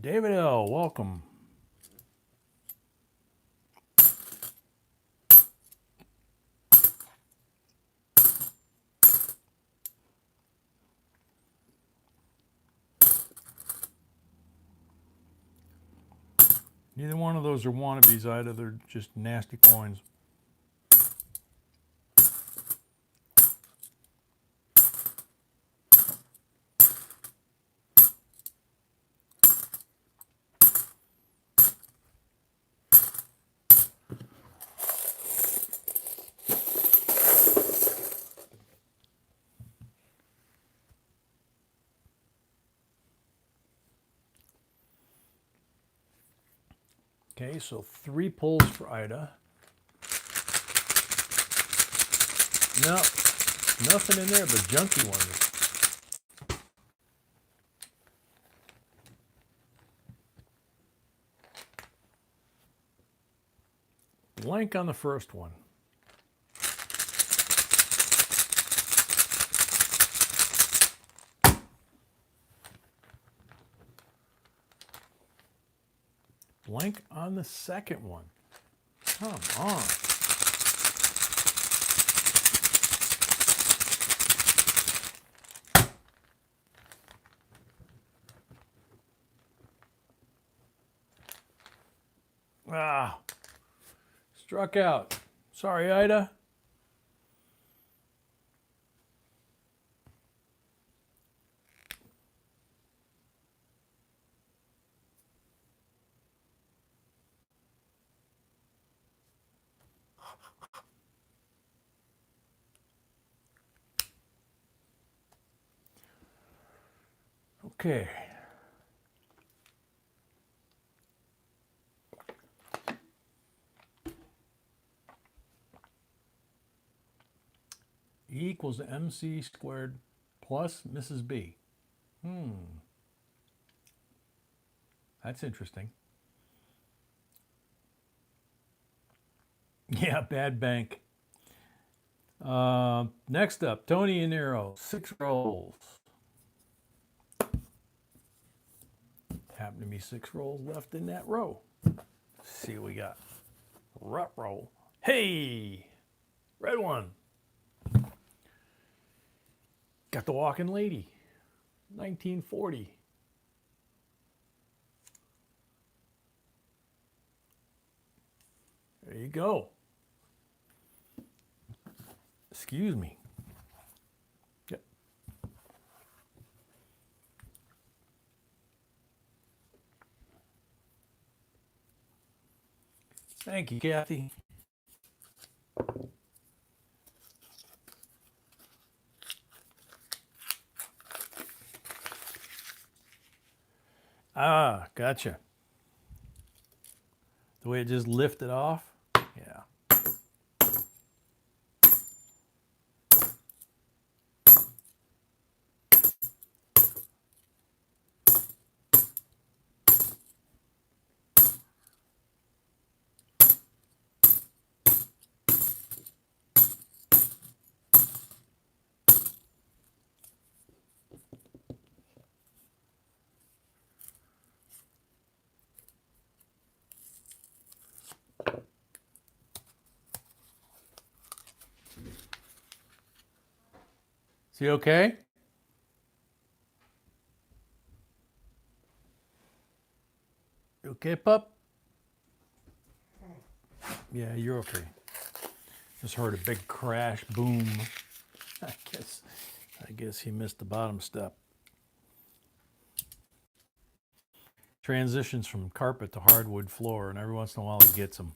David L., welcome. Neither one of those are wannabes either. They're just nasty coins. Okay, so 3 pulls for Ida. No, nothing in there but junky ones. Blank on the first one. Blank on the second one. Come on. Ah, struck out. Sorry, Ida. Okay. E equals MC squared plus Mrs. B. That's interesting. Yeah, bad bank. Next up, Tony and Nero, 6 rolls. Happen to be 6 rolls left in that row. Let's see what we got. Rut roll. Hey, red one. Got the walking lady, 1940. There you go. Excuse me. Yep. Thank you, Kathy. Ah, gotcha. The way it just lifted off? Yeah. Is he okay? You okay, pup? Yeah, you're okay. Just heard a big crash, boom. I guess he missed the bottom step. Transitions from carpet to hardwood floor, and every once in a while he gets them.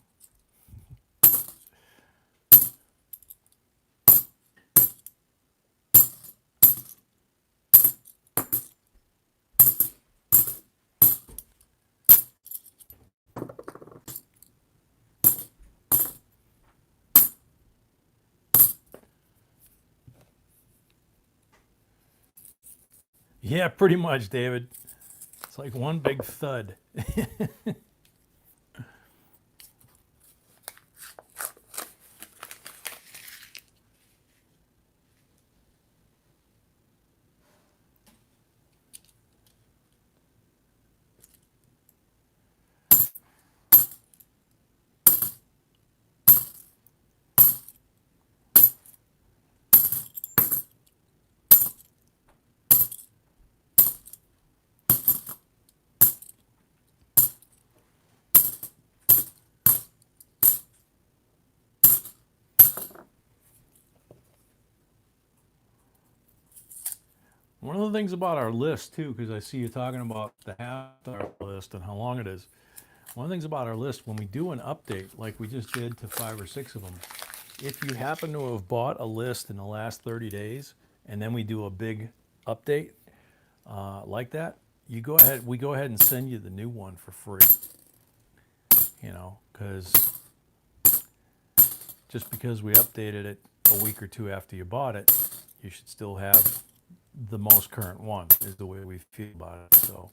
Yeah, pretty much, David. It's like one big thud. One of the things about our list too, because I see you talking about the half-star list and how long it is. One of the things about our list, when we do an update, like we just did to 5 or 6 of them, if you happen to have bought a list in the last 30 days, and then we do a big update like that, we go ahead and send you the new one for free. You know, because just because we updated it a week or two after you bought it, you should still have the most current one, is the way we feel about it. So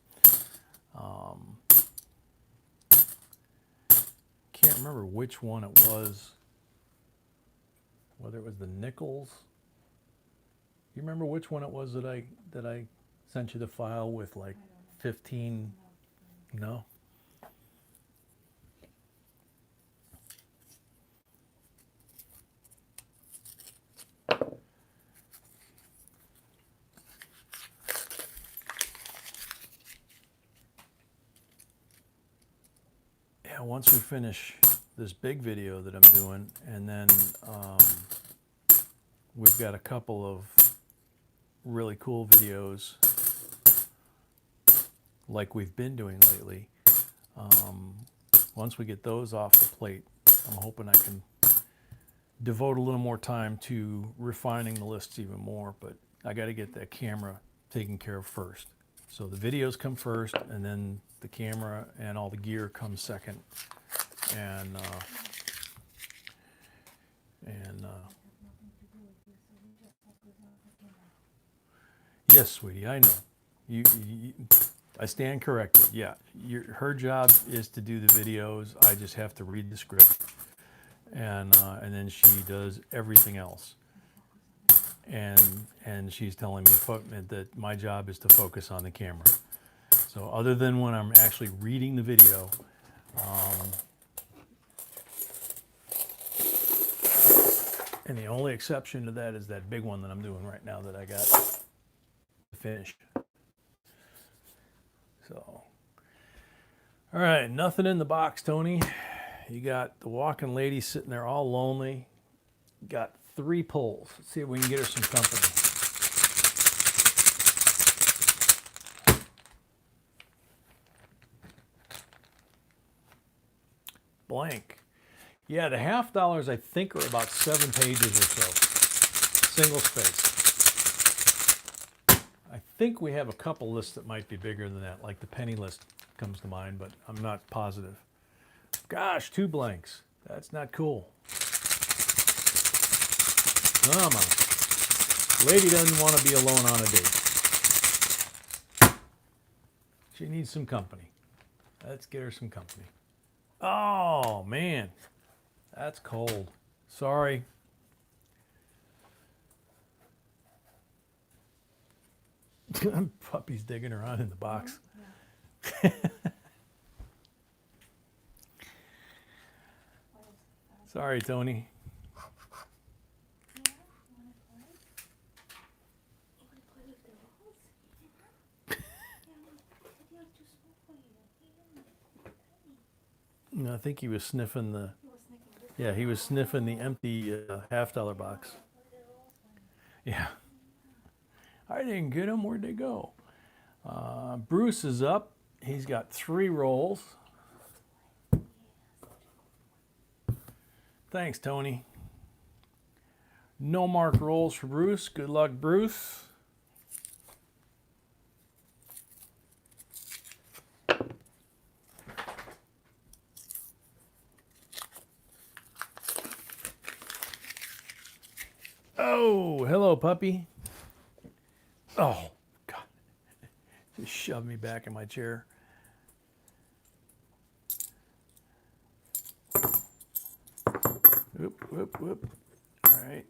can't remember which one it was, whether it was the nickels. You remember which one it was that I sent you the file with like 15? No. Yeah, once we finish this big video that I'm doing, and then we've got a couple of really cool videos like we've been doing lately. Once we get those off the plate, I'm hoping I can devote a little more time to refining the lists even more, but I got to get that camera taken care of first. So the videos come first, and then the camera and all the gear comes second. And yes, sweetie, I know. I stand corrected. Yeah, her job is to do the videos. I just have to read the script, and then she does everything else. And she's telling me that my job is to focus on the camera. So other than when I'm actually reading the video, and the only exception to that is that big one that I'm doing right now that I got to finish. So, all right, nothing in the box, Tony. You got the walking lady sitting there all lonely. Got 3 pulls. Let's see if we can get her some company. Blank. Yeah, the $half I think are about 7 pages or so. Single space. I think we have a couple lists that might be bigger than that, like the penny list comes to mind, but I'm not positive. Gosh, 2 blanks. That's not cool. Come on. Lady doesn't want to be alone on a date. She needs some company. Let's get her some company. Oh, man. That's cold. Sorry. Puppy's digging around in the box. Yeah. Sorry, Tony. I think he was sniffing the. Yeah, he was sniffing the empty $half box. Yeah. I didn't get them. Where'd they go? Bruce is up. He's got 3 rolls. Thanks, Tony. No mark rolls for Bruce. Good luck, Bruce. Oh, hello, puppy. Oh, God. Just shoved me back in my chair. Whoop, whoop, whoop. All right.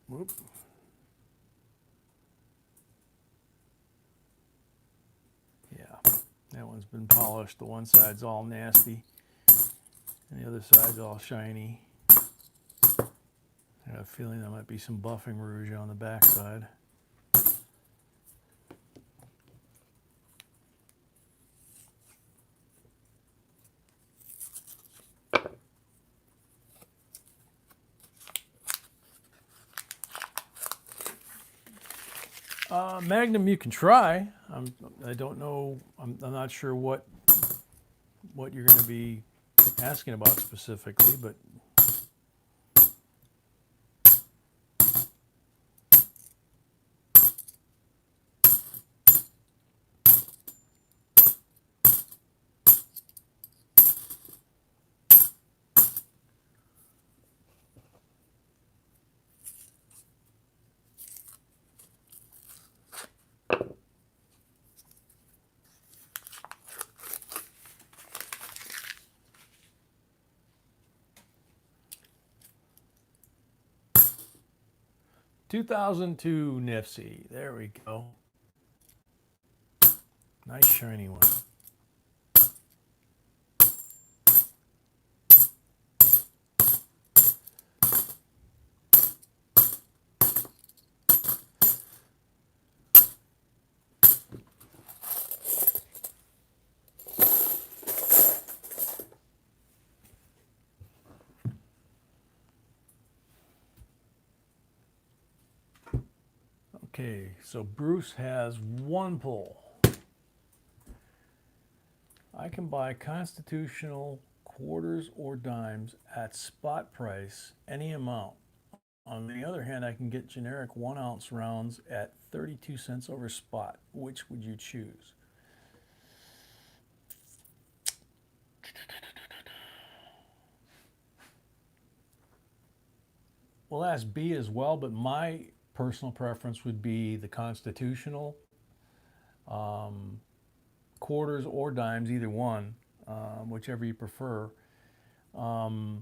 Whoop. Yeah, that one's been polished. The one side's all nasty, and the other side's all shiny. I got a feeling there might be some buffing rouge on the back side. Magnum, you can try. I don't know. I'm not sure what you're going to be asking about specifically, but 2002 Nifty. There we go. Nice shiny one. Okay, so Bruce has one pull. I can buy constitutional quarters or dimes at spot price, any amount. On the other hand, I can get generic 1 ounce rounds at 32 cents over spot. Which would you choose? Well, ask B as well, but my personal preference would be the constitutional, quarters or dimes, either one, whichever you prefer. For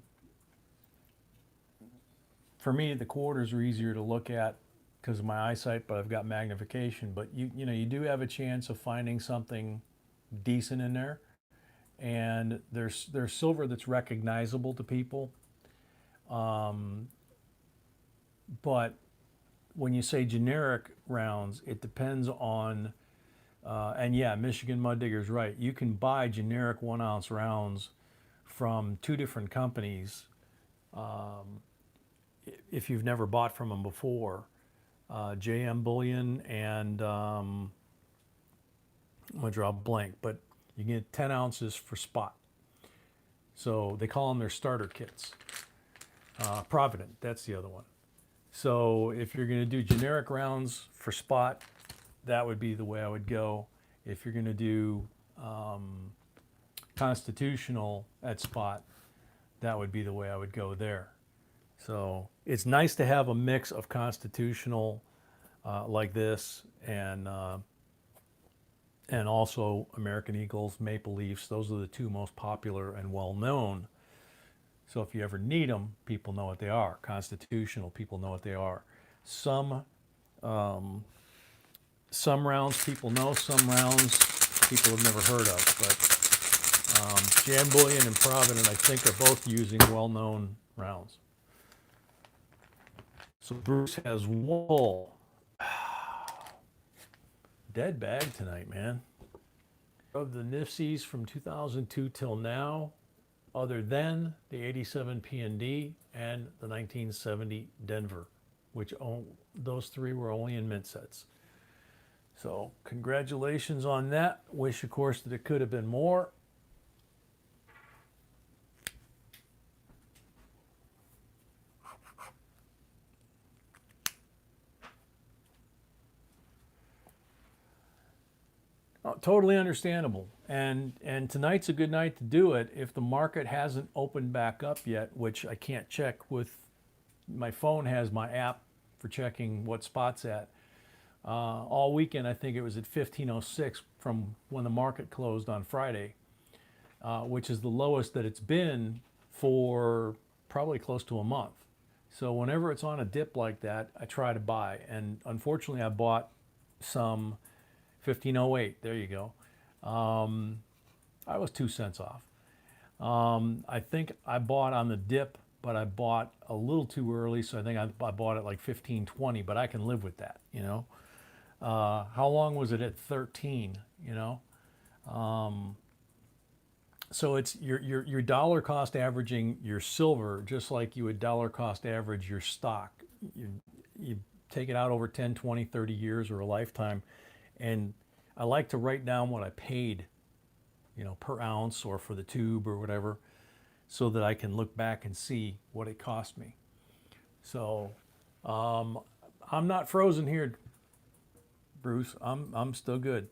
me, the quarters are easier to look at because of my eyesight, but I've got magnification. But you do have a chance of finding something decent in there, and there's silver that's recognizable to people. But when you say generic rounds, it depends on, and yeah, Michigan Mud Digger's right. You can buy generic 1 ounce rounds from 2 different companies if you've never bought from them before. JM Bullion and I'm gonna draw a blank, but you can get 10 ounces for spot. So they call them their starter kits. Provident, that's the other one. So if you're going to do generic rounds for spot, that would be the way I would go. If you're going to do constitutional at spot, that would be the way I would go there. So it's nice to have a mix of constitutional like this and also American Eagles, Maple Leafs. Those are the 2 most popular and well known. So if you ever need them, people know what they are. Constitutional, people know what they are. Some rounds people know, some rounds people have never heard of. But Jan Bullion and Provident, I think, are both using well-known rounds. So Bruce has wool. Dead bag tonight, man. Of the Nifties from 2002 till now, other than the 87 P&D and the 1970 Denver, which those 3 were only in mint sets. So congratulations on that. Wish, of course, that it could have been more. Totally understandable. And tonight's a good night to do it if the market hasn't opened back up yet, which I can't check with my phone. Has my app for checking what spot's at. All weekend, I think it was at 1506 from when the market closed on Friday, which is the lowest that it's been for probably close to a month. So whenever it's on a dip like that, I try to buy. And unfortunately, I bought some 1508. There you go. I was 2 cents off. I think I bought on the dip, but I bought a little too early, so I think I bought it like 1520. But I can live with that, you know. How long was it at 13? You know. So it's your dollar cost averaging your silver just like you would dollar cost average your stock. You take it out over 10, 20, 30 years or a lifetime. And I like to write down what I paid, per ounce or for the tube or whatever, so that I can look back and see what it cost me. So I'm not frozen here, Bruce. I'm still good.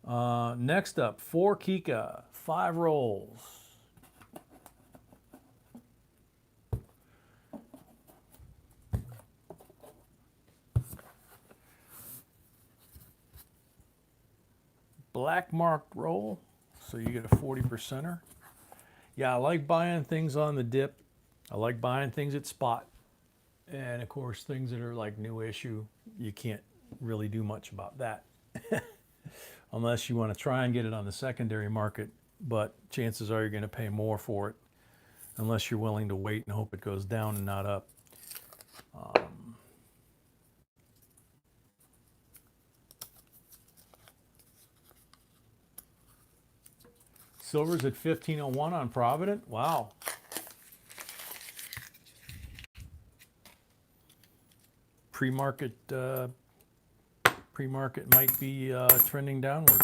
Next up, 4 Kika, 5 rolls. Black marked roll, so you get a 40%er. Yeah, I like buying things on the dip. I like buying things at spot. And of course, things that are like new issue, you can't really do much about that. Unless you want to try and get it on the secondary market, but chances are you're going to pay more for it unless you're willing to wait and hope it goes down and not up. Silver's at 1501 on Provident. Wow. Pre-market might be trending downward.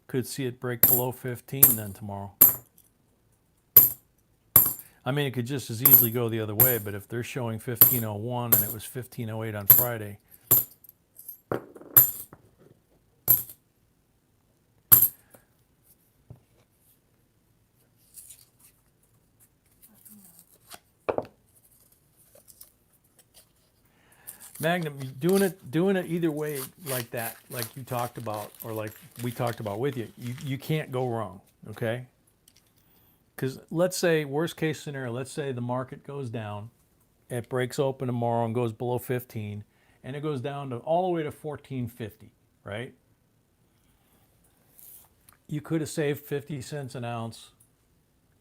Could see it break below 15 then tomorrow. I mean, it could just as easily go the other way, but if they're showing 1501 and it was 1508 on Friday, Magnum, doing it either way like that, like you talked about, or like we talked about with you, you can't go wrong, okay? Because let's say, worst case scenario, let's say the market goes down, it breaks open tomorrow and goes below 15, and it goes down to all the way to 1450, right? You could have saved 50 cents an ounce.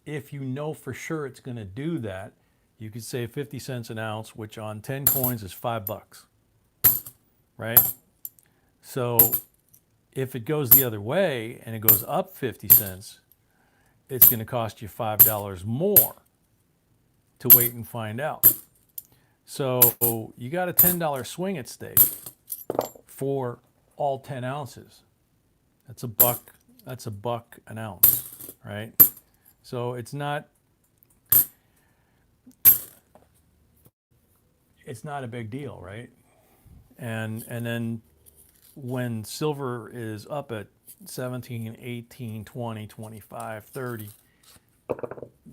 If you know for sure it's going to do that, you could save 50 cents an ounce, which on 10 coins is $5, right? So if it goes the other way and it goes up 50 cents, it's going to cost you $5 more to wait and find out. So you got a $10 swing at stake for all 10 ounces. That's a buck an ounce, right? So it's not a big deal, right? And then when silver is up at 17, 18, 20, 25, 30,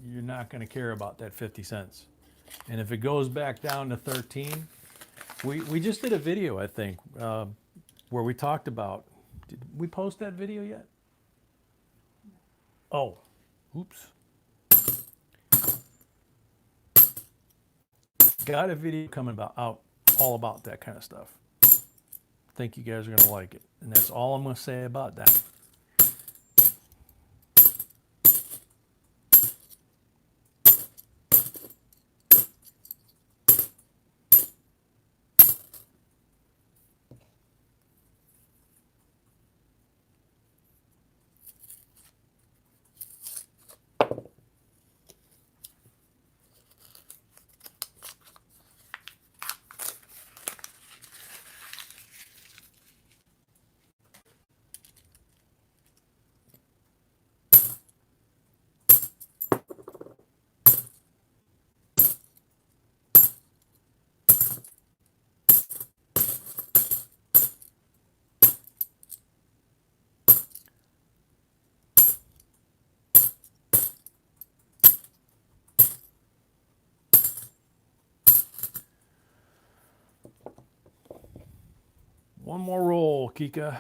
you're not going to care about that 50 cents. And if it goes back down to 13, we just did a video, I think, where we talked about, did we post that video yet? Oh, oops. Got a video coming out all about that kind of stuff. Think you guys are going to like it. And that's all I'm going to say about that. One more roll, Kika.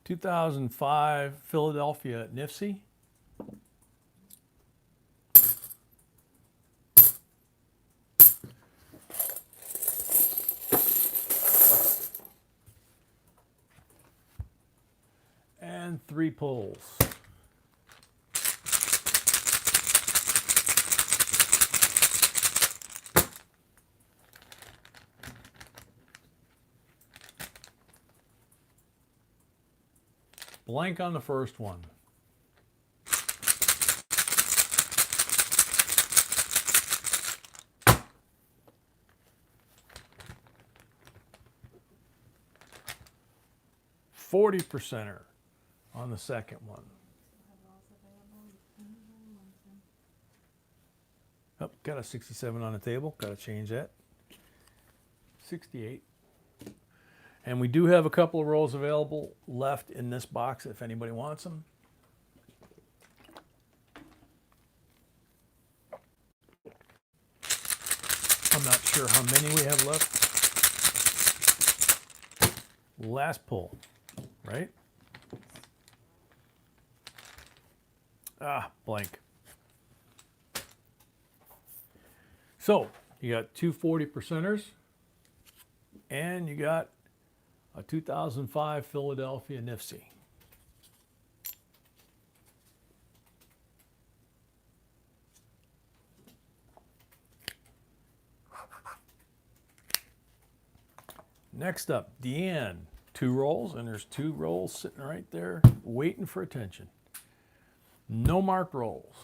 (2005) Philadelphia NIFSI. And 3 pulls. Blank on the first one. $40% on the second one. Oh, got a 67 on the table. Got to change that. 68. And we do have a couple of rolls available left in this box if anybody wants them. I'm not sure how many we have left. Last pull, right? Ah, blank. So you got two 40%ers and you got a 2005 Philadelphia Nifty. Next up, Deanne. 2 rolls, and there's 2 rolls sitting right there waiting for attention. No marked rolls.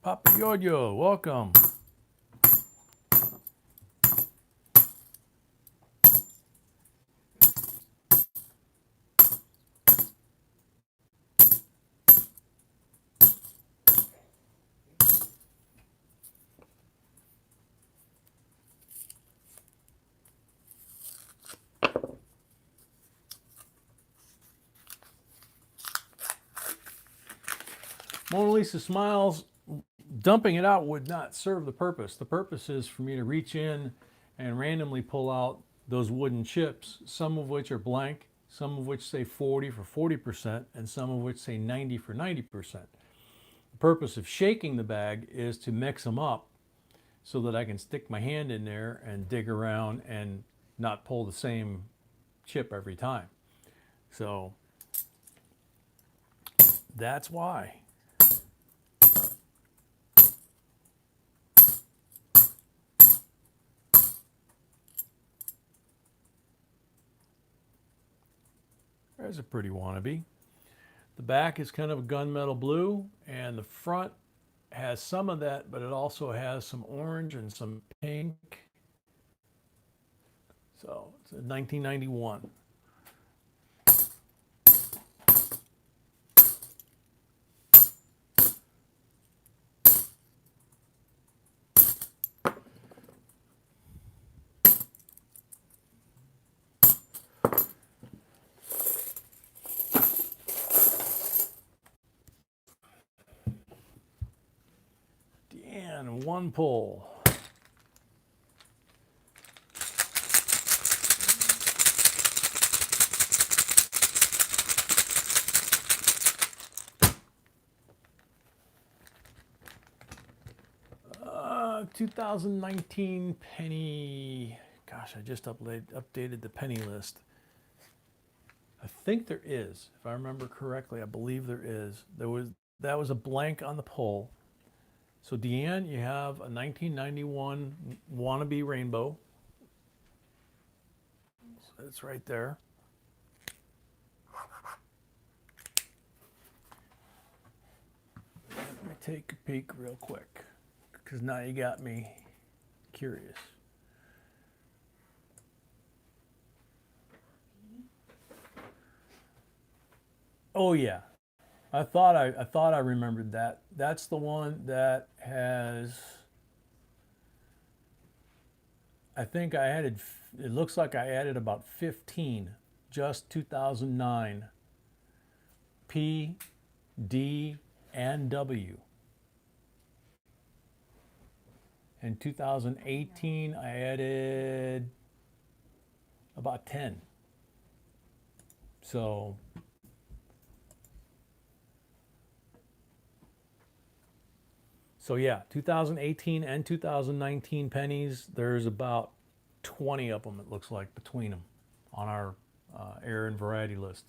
Papa Yo-Yo, welcome. Mona Lisa smiles. Dumping it out would not serve the purpose. The purpose is for me to reach in and randomly pull out those wooden chips, some of which are blank, some of which say 40 for 40%, and some of which say 90 for 90%. The purpose of shaking the bag is to mix them up so that I can stick my hand in there and dig around and not pull the same chip every time. So that's why. There's a pretty wannabe. The back is kind of a gunmetal blue, and the front has some of that, but it also has some orange and some pink. So it's a 1991. And 1 pull. Uh, 2019 penny. Gosh, I just updated the penny list. I think there is, if I remember correctly. I believe there is. That was a blank on the pull. So Deanne, you have a 1991 wannabe rainbow. So it's right there. Let me take a peek real quick, because now you got me curious. Oh yeah. I thought I remembered that. That's the one that has, I think I added, it looks like I added about 15 just 2009. P, D, and W. In 2018, I added about 10. So yeah, 2018 and 2019 pennies, there's about 20 of them, it looks like, between them on our error and variety list.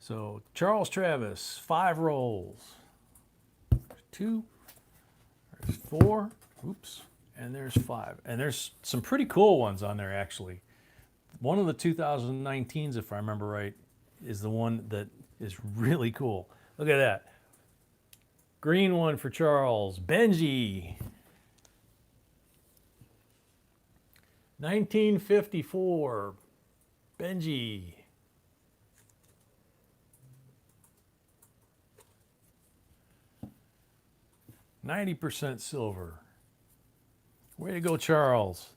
So Charles Travis, 5 rolls. There's 2, there's 4, oops, and there's 5. And there's some pretty cool ones on there, actually. One of the 2019s, if I remember right, is the one that is really cool. Look at that. Green one for Charles. Benji. 1954. Benji. %90 silver. Way to go, Charles.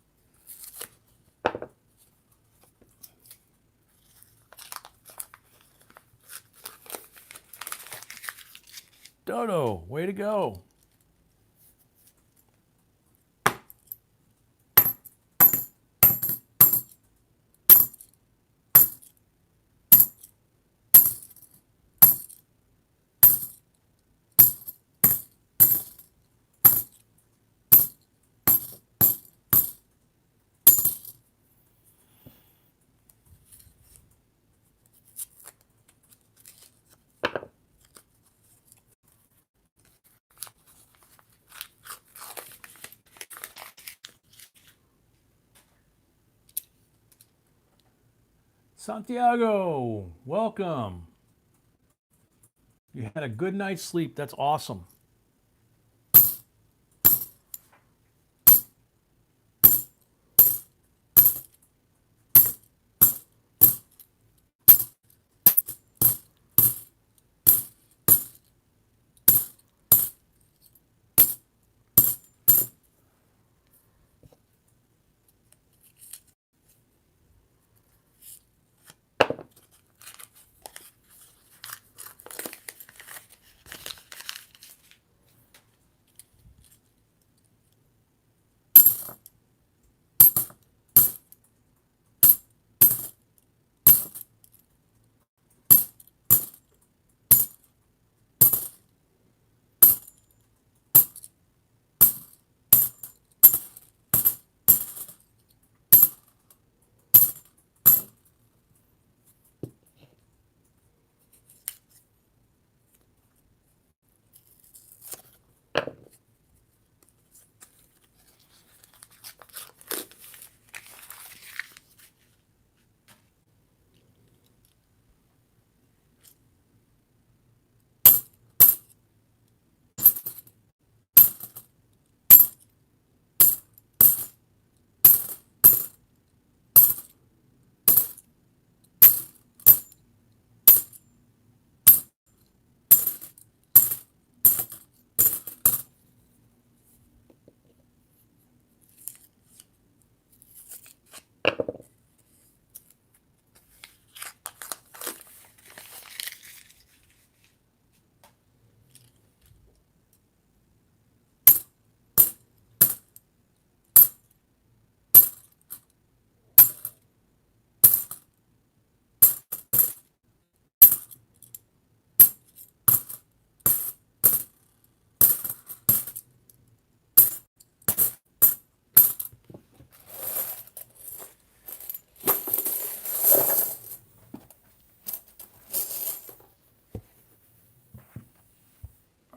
Dodo, way to go. Santiago, welcome. You had a good night's sleep. That's awesome.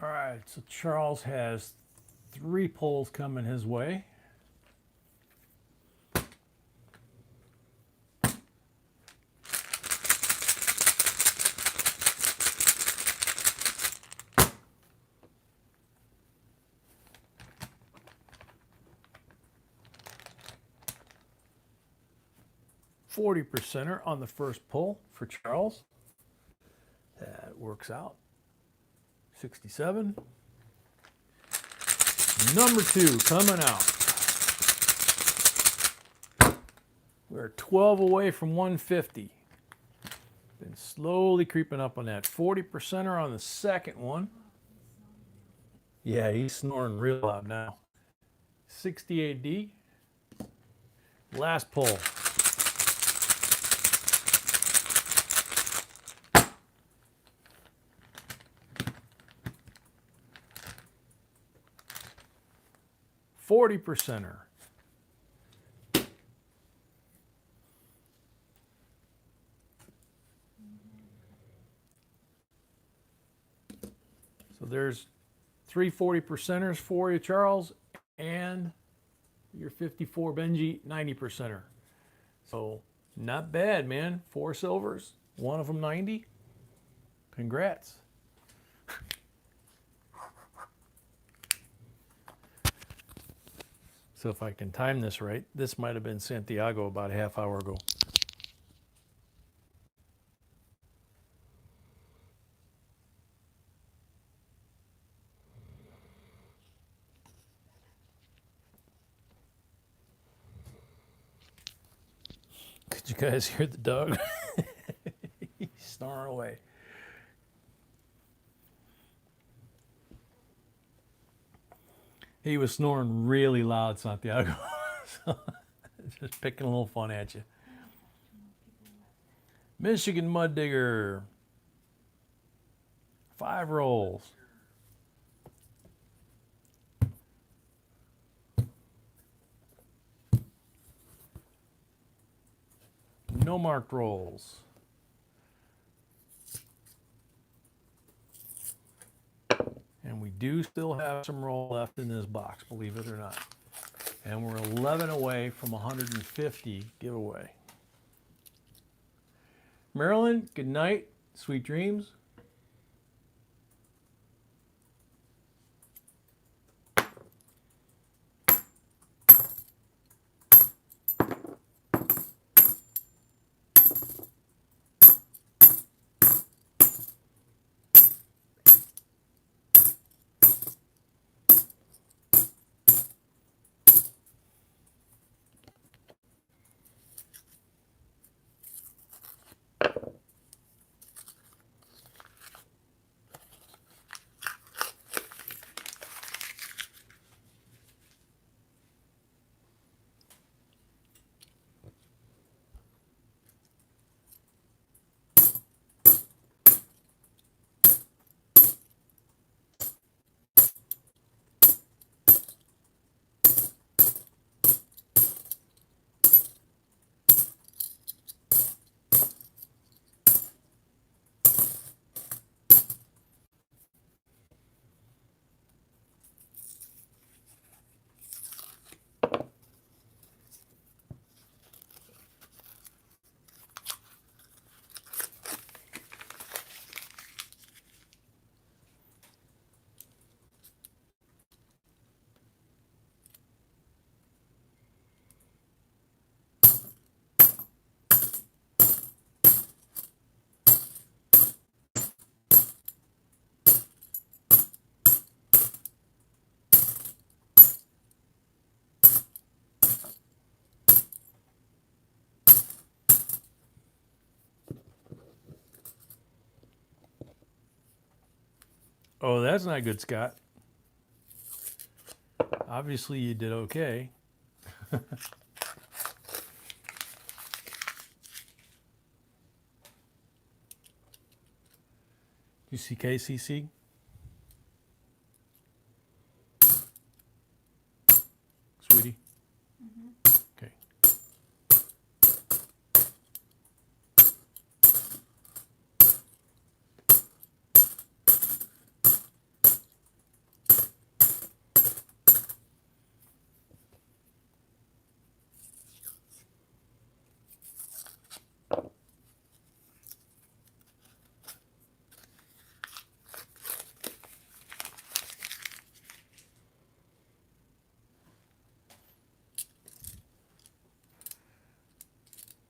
All right, so Charles has 3 pulls coming his way. %40 on the first pull for Charles. That works out. 67. Number 2 coming out. We're 12 away from 150. Been slowly creeping up on that. 40%er on the second one. Yeah, he's snoring real loud now. 68D. Last pull. %er. So there's 3 40%ers for you, Charles, and your 54 Benji 90%er. So not bad, man. 4 silvers, one of them 90. Congrats. So if I can time this right, this might have been Santiago about a half hour ago. Could you guys hear the dog? He's snoring away. He was snoring really loud, Santiago. So, just picking a little fun at you. Michigan Mud Digger. 5 rolls. No marked rolls. And we do still have some roll left in this box, believe it or not. And we're 11 away from 150 giveaway. Marilyn, good night. Sweet dreams. Oh, that's not good, Scott. Obviously, you did okay. You see KCC? Sweetie? Okay.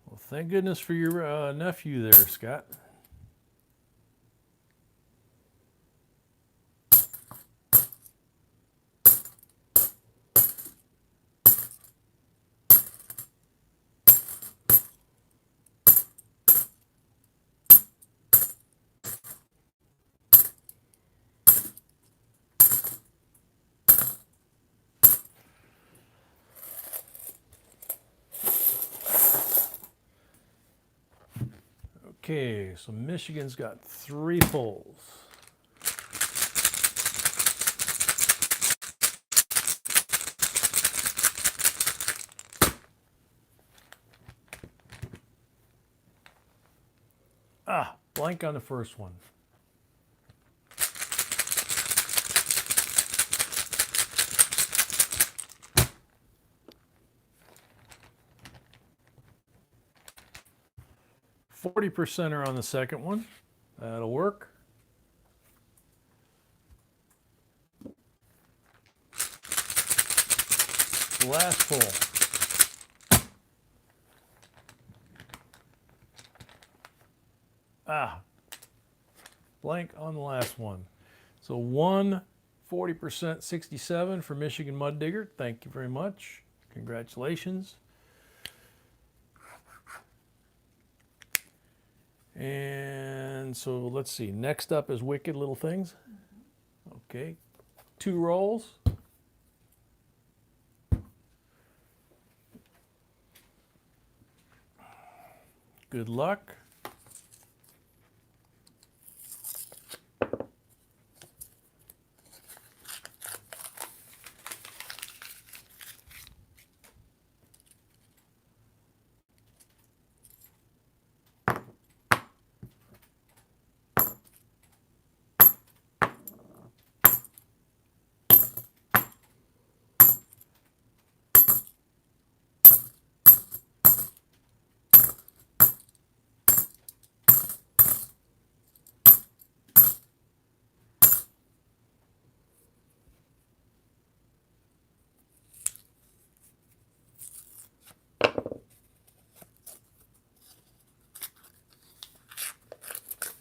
Well, thank goodness for your nephew there, Scott. Okay, so Michigan's got 3 pulls. Ah, blank on the first one. %er on the second one. That'll work. Last pull. Ah, blank on the last one. So 40%, 67 for Michigan Mud Digger. Thank you very much. Congratulations. And so let's see. Next up is Wicked Little Things. Okay, 2 rolls. Good luck.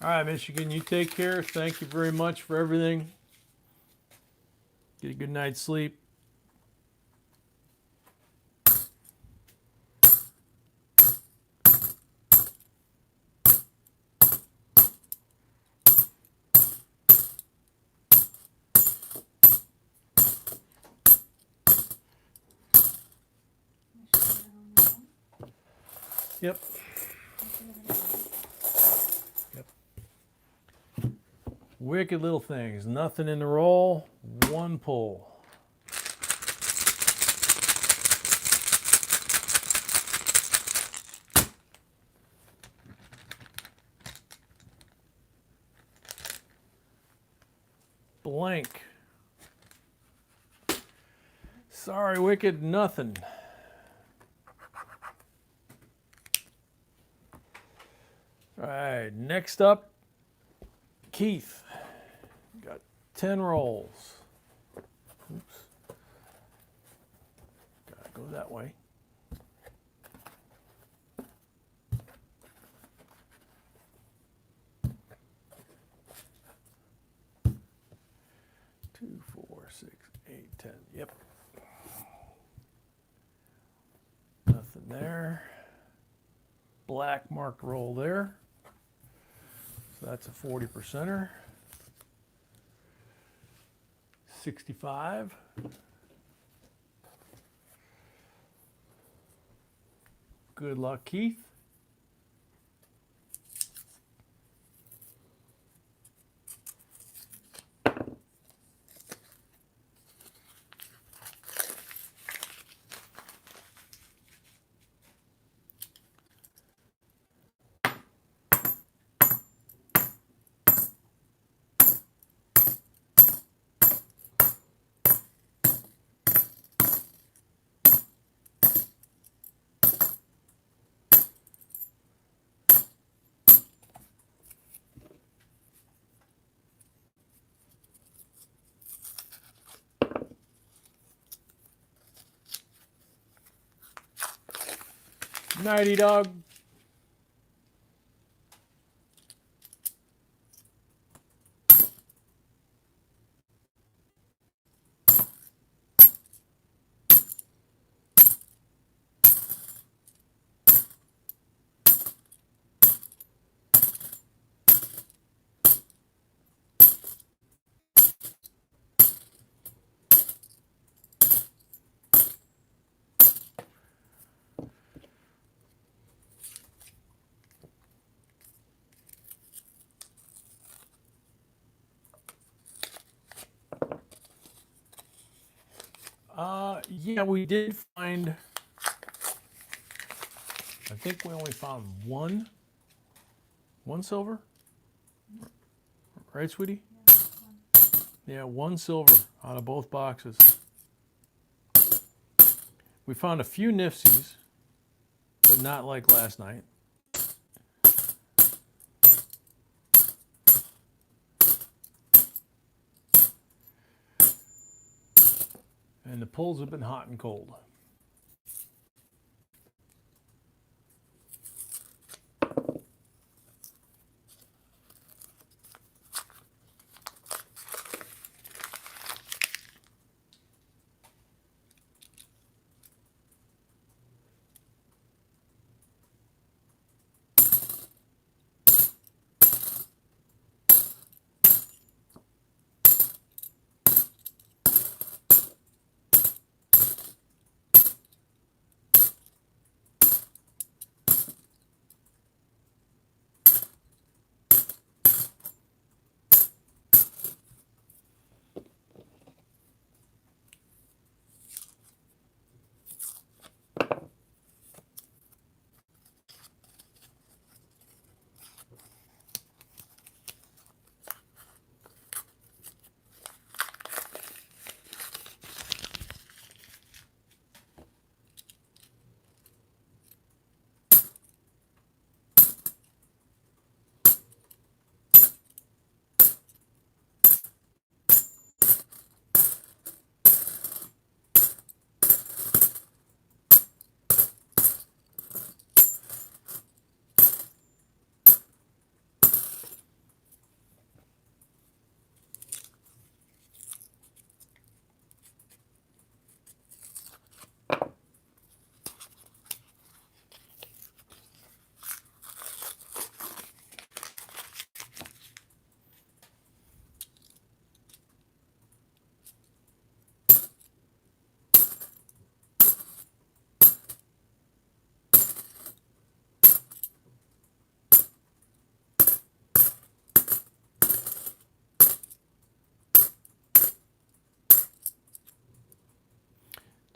All right, Michigan, you take care. Thank you very much for everything. Get a good night's sleep. Yep. Wicked Little Things. Nothing in the roll. 1 pull. Blank. Sorry, Wicked. Nothing. All right. Next up, Keith. Got 10 rolls. Oops. Gotta go that way. Two, 4, 6, 8, 10. Yep. Nothing there. Black marked roll there. So that's a 40%er. 65. Good luck, Keith. Nighty dog. Yeah, we did find, I think we only found one silver. Right, sweetie? Yeah, one. Yeah, one silver out of both boxes. We found a few nifsies, but not like last night. And the pulls have been hot and cold.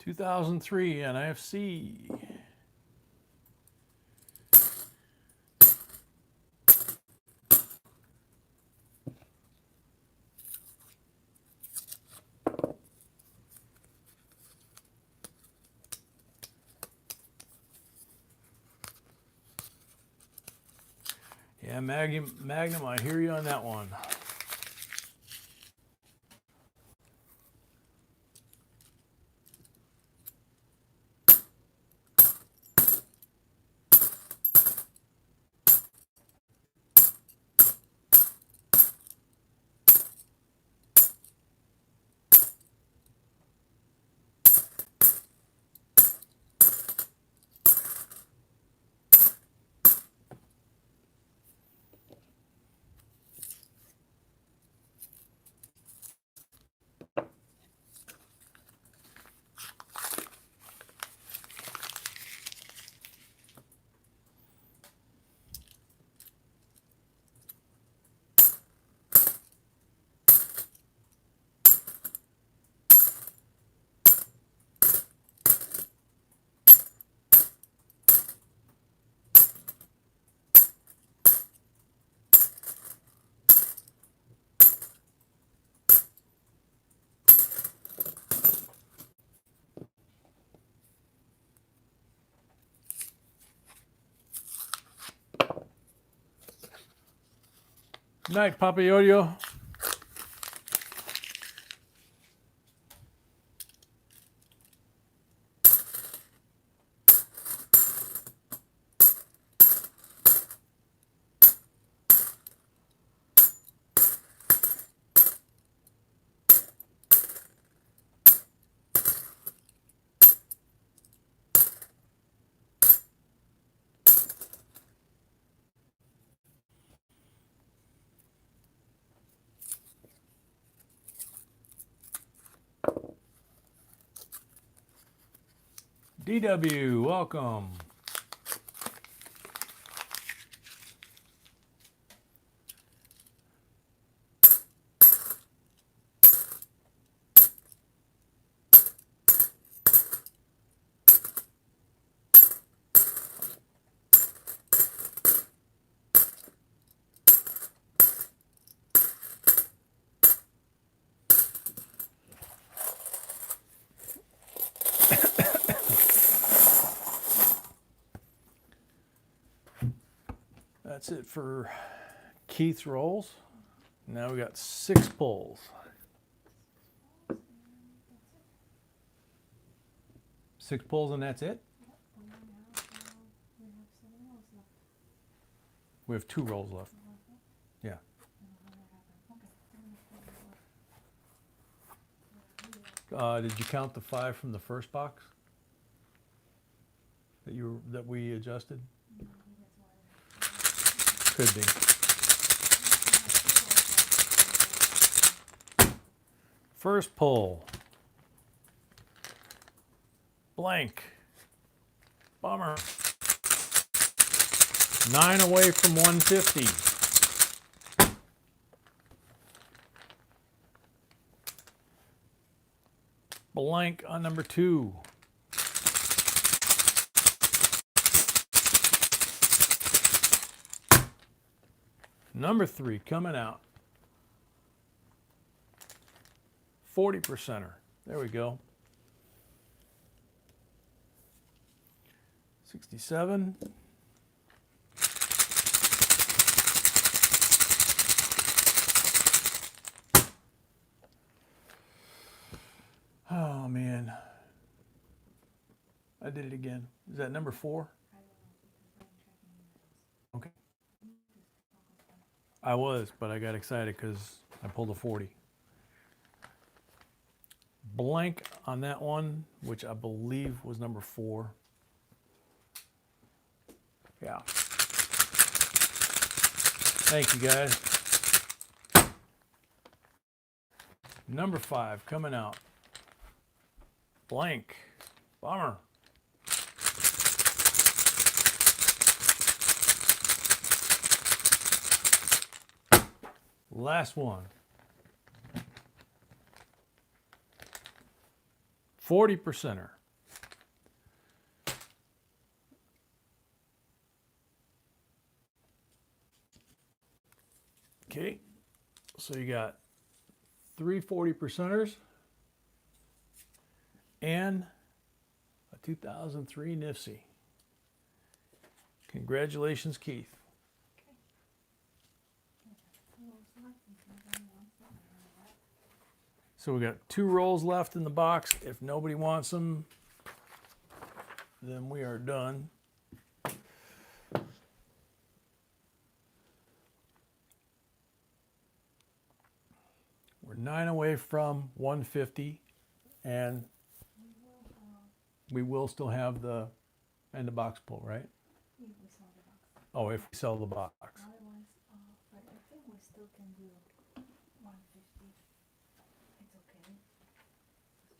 (2003) NIFC. Yeah, Magnum, I hear you on that one. Night, Papa Yo-Yo. DW, welcome. That's it for Keith's rolls. Now we got 6 pulls. 6 pulls and that's it? We have 2 rolls left. Yeah. Did you count the 5 from the first box that we adjusted? Could be. First pull. Blank. Bummer. 9 away from 150. Blank on number 2. Number 3 coming out. 40%er. There we go. 67. Oh man. I did it again. Is that number 4? Okay. I was, but I got excited because I pulled a 40. Blank on that one, which I believe was number 4. Yeah. Thank you guys. Number 5 coming out. Blank. Bummer. Last one. 40%er. Okay, so you got 3 40%ers and a 2003 Nifty. Congratulations, Keith. So we got 2 rolls left in the box. If nobody wants them, then we are done. We're 9 away from 150, and we will still have the end of box pull, right? If we sell the box. Oh, if we sell the box. Otherwise, but I think we still can do 150. It's okay.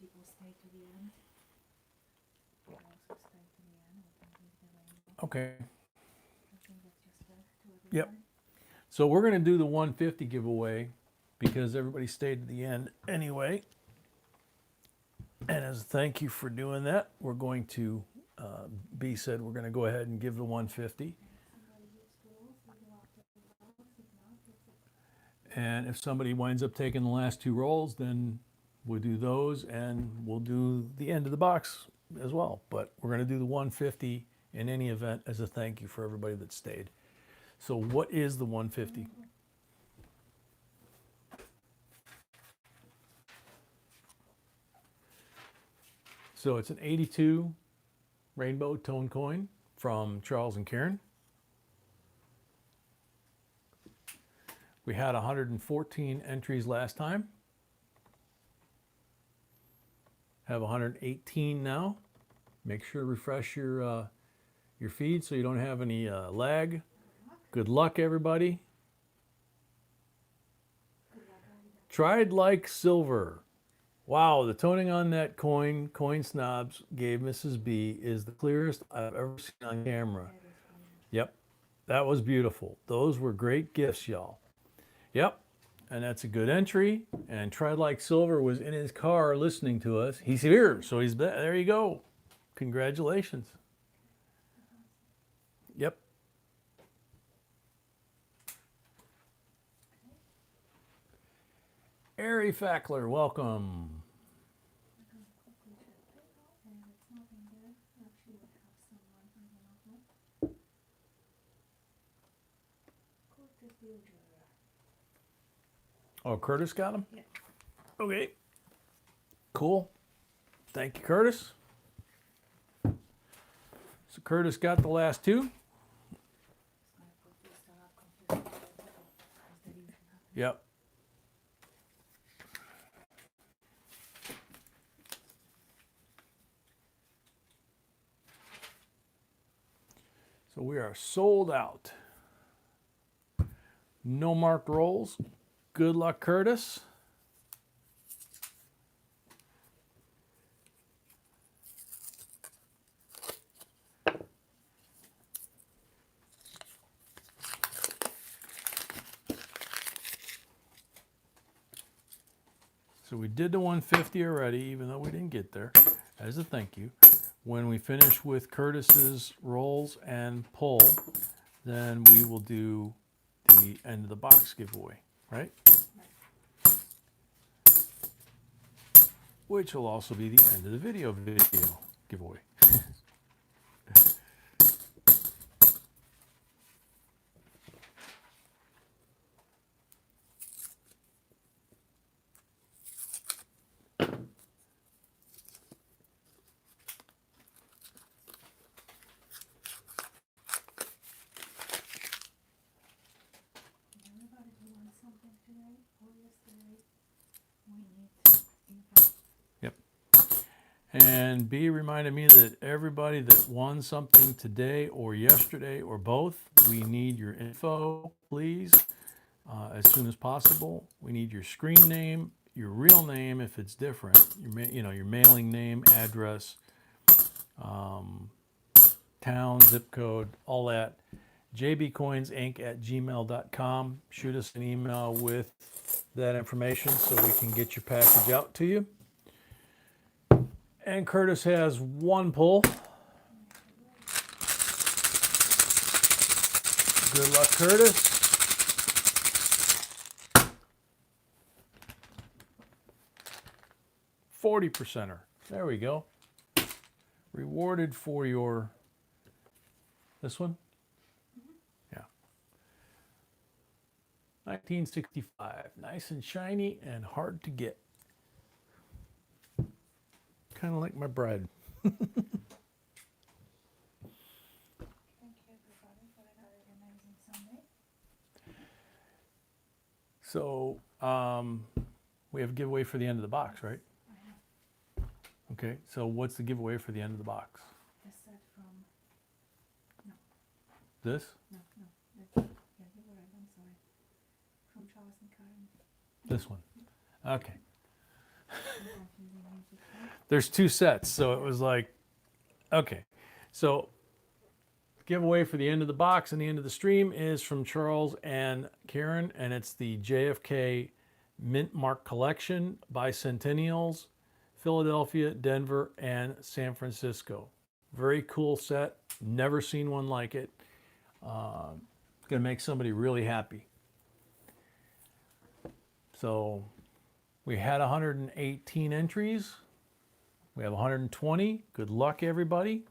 People stay to the end. We also stay to the end. We can leave the rainbow. Okay. I think that's just fair to everyone. Yep. So we're going to do the 150 giveaway because everybody stayed to the end anyway. And as a thank you for doing that, we're going to, B said we're going to go ahead and give the 150. And if somebody winds up taking the last 2 rolls, then we'll do those and we'll do the end of the box as well. But we're going to do the 150 in any event as a thank you for everybody that stayed. So what is the 150? So it's an 82 rainbow tone coin from Charles and Karen. We had 114 entries last time. Have 118 now. Make sure to refresh your feed so you don't have any lag. Good luck, everybody. Tried like silver. Wow, the toning on that coin snobs gave Mrs. B is the clearest I've ever seen on camera. Yep, that was beautiful. Those were great gifts, y'all. Yep, and that's a good entry. And Tried like silver was in his car listening to us. He's here, so he's there. You go. Congratulations. Yep. Ari Fackler, welcome. computer. Oh, Curtis got them? Yeah. Okay. Cool. Thank you, Curtis. So Curtis got the last two. Just gonna put this on our computer. Is that even happening? Yep. So we are sold out. No marked rolls. Good luck, Curtis. So we did the 150 already, even though we didn't get there, as a thank you. When we finish with Curtis's rolls and pull, then we will do the end of the box giveaway, right? Which will also be the end of the video giveaway. Everybody who won something today or yesterday, we need info. Yep. And B reminded me that everybody that won something today or yesterday or both, we need your info, please, as soon as possible. We need your screen name, your real name if it's different, your mailing name, address, town, zip code, all that. JBCOINSINC@gmail.com. Shoot us an email with that information so we can get your package out to you. And Curtis has one pull. Good luck, Curtis. $40%er. There we go. Rewarded for your, this one? Yeah. 1965. Nice and shiny and hard to get. Kind of like my bread. Thank you everybody for another amazing Sunday. So we have a giveaway for the end of the box, right? I know. Okay, so what's the giveaway for the end of the box? The set from This? no. Yeah, you were right, I'm sorry. From Charles and Karen. This one. Okay. I'm confusing music, right? There's two sets, so it was like, okay. So giveaway for the end of the box and the end of the stream is from Charles and Karen, and it's the JFK Mint Mark Collection Bicentennials, Philadelphia, Denver, and San Francisco. Very cool set. Never seen one like it. Gonna make somebody really happy. So we had 118 entries. We have 120. Good luck, everybody.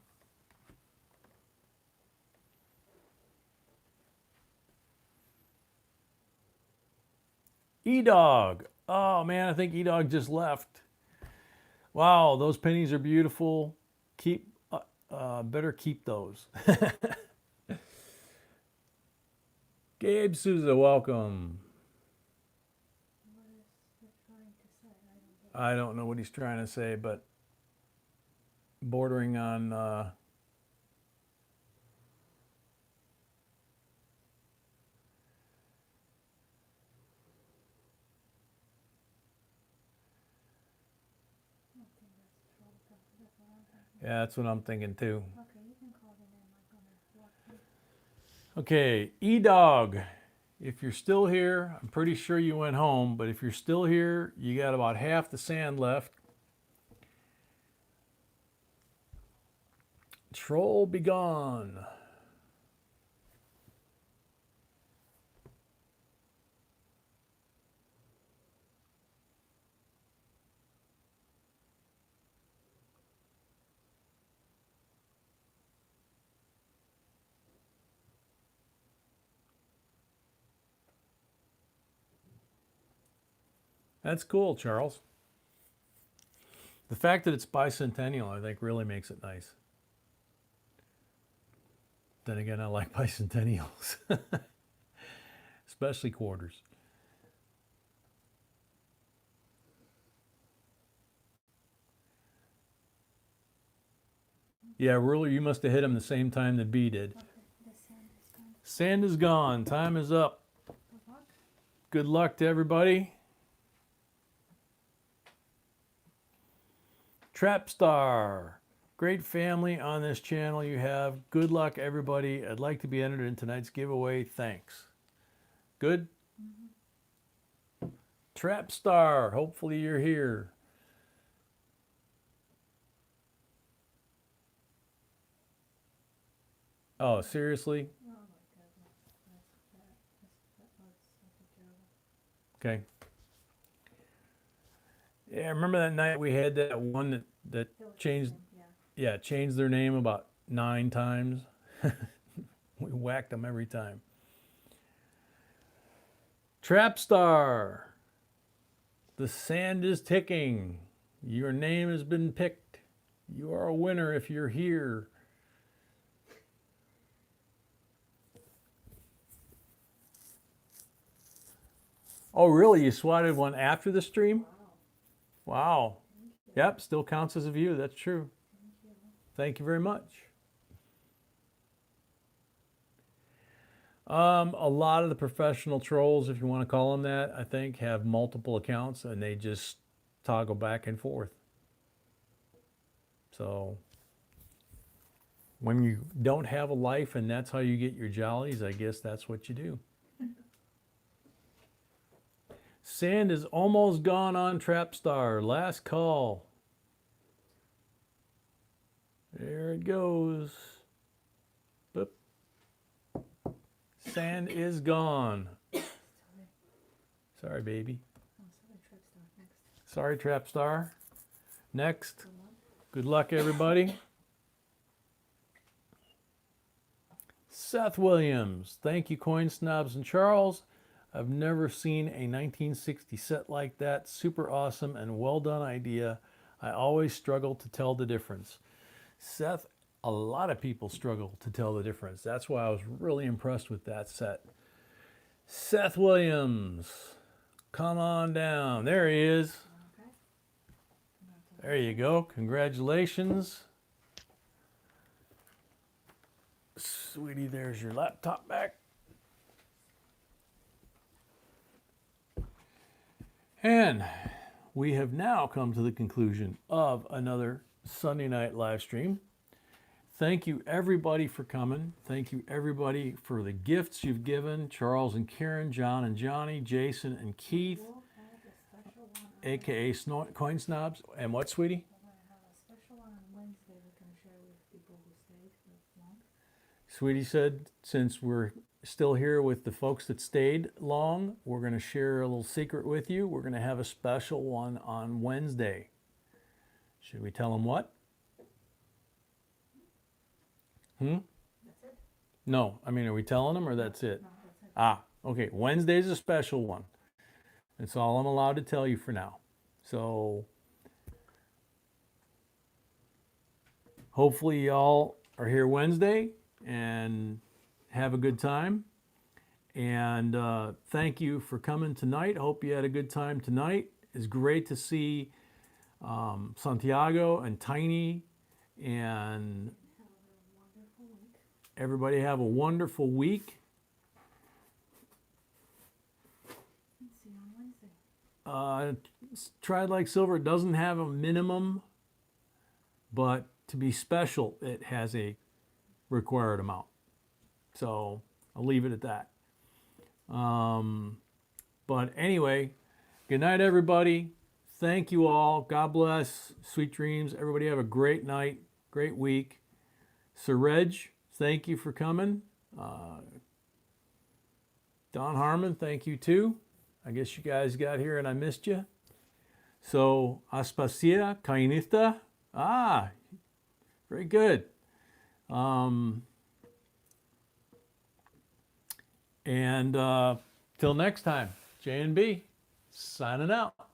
E-Dog. Oh man, I think E-Dog just left. Wow, those pennies are beautiful. Better keep those. Gabe Souza, welcome. What is he trying to say? I don't know what he's trying to say, but bordering on I think that's troll talk. That's what I'm thinking. yeah, that's what I'm thinking too. Okay, you can call the name. I'm gonna walk you. Okay, E-Dog, if you're still here, I'm pretty sure you went home, but if you're still here, you got about half the sand left. Troll be gone. That's cool, Charles. The fact that it's bicentennial, I think, really makes it nice. Then again, I like bicentennials, especially quarters. Yeah, ruler, you must have hit him the same time that B did. Okay, the sand is gone. Sand is gone. Time is up. Good luck. Good luck to everybody. Trapstar. Great family on this channel you have. Good luck, everybody. I'd like to be entered in tonight's giveaway. Thanks. Good? Trapstar. Hopefully you're here. Oh, seriously? Oh my goodness. Okay. Yeah, remember that night we had that one that changed, Yeah. yeah, changed their name about 9 times? We whacked them every time. Trapstar. The sand is ticking. Your name has been picked. You are a winner if you're here. Oh, really? You swatted one after the stream? Wow. Yep, still counts as a view. That's true. Thank you very much. A lot of the professional trolls, if you want to call them that, I think have multiple accounts and they just toggle back and forth. So when you don't have a life and that's how you get your jollies, I guess that's what you do. Sand is almost gone on Trapstar. Last call. There it goes. Boop. Sand is gone. Sorry, baby. Sorry, Trapstar. Next. Good luck, everybody. Seth Williams. Thank you, Coin Snobs and Charles. I've never seen a 1960 set like that. Super awesome and well done idea. I always struggle to tell the difference. Seth, a lot of people struggle to tell the difference. That's why I was really impressed with that set. Seth Williams, come on down. There he is. Okay. There you go. Congratulations. Sweetie, there's your laptop back. And we have now come to the conclusion of another Sunday night live stream. Thank you everybody for coming. Thank you everybody for the gifts you've given. Charles and Karen, John and Johnny, Jason and Keith, We'll have a special one. aka Coin Snobs. And what, sweetie? We're going to have a special one on Wednesday we can share with people who stayed for long. Sweetie said, since we're still here with the folks that stayed long, we're going to share a little secret with you. We're going to have a special one on Wednesday. Should we tell them what? That's it? No, I mean, are we telling them or that's it? No, that's it. Ah, okay. Wednesday's a special one. That's all I'm allowed to tell you for now. So hopefully y'all are here Wednesday and have a good time. And thank you for coming tonight. Hope you had a good time tonight. It's great to see Santiago and Tiny and everybody have a wonderful week. See you on Wednesday. Tried Like Silver doesn't have a minimum, but to be special, it has a required amount. So I'll leave it at that. But anyway, good night, everybody. Thank you all. God bless. Sweet dreams. Everybody have a great night, great week. Sir Reg, thank you for coming. Don Harmon, thank you too. I guess you guys got here and I missed you. So, Aspasia, Kainista. Ah, very good. And till next time, J and B signing out.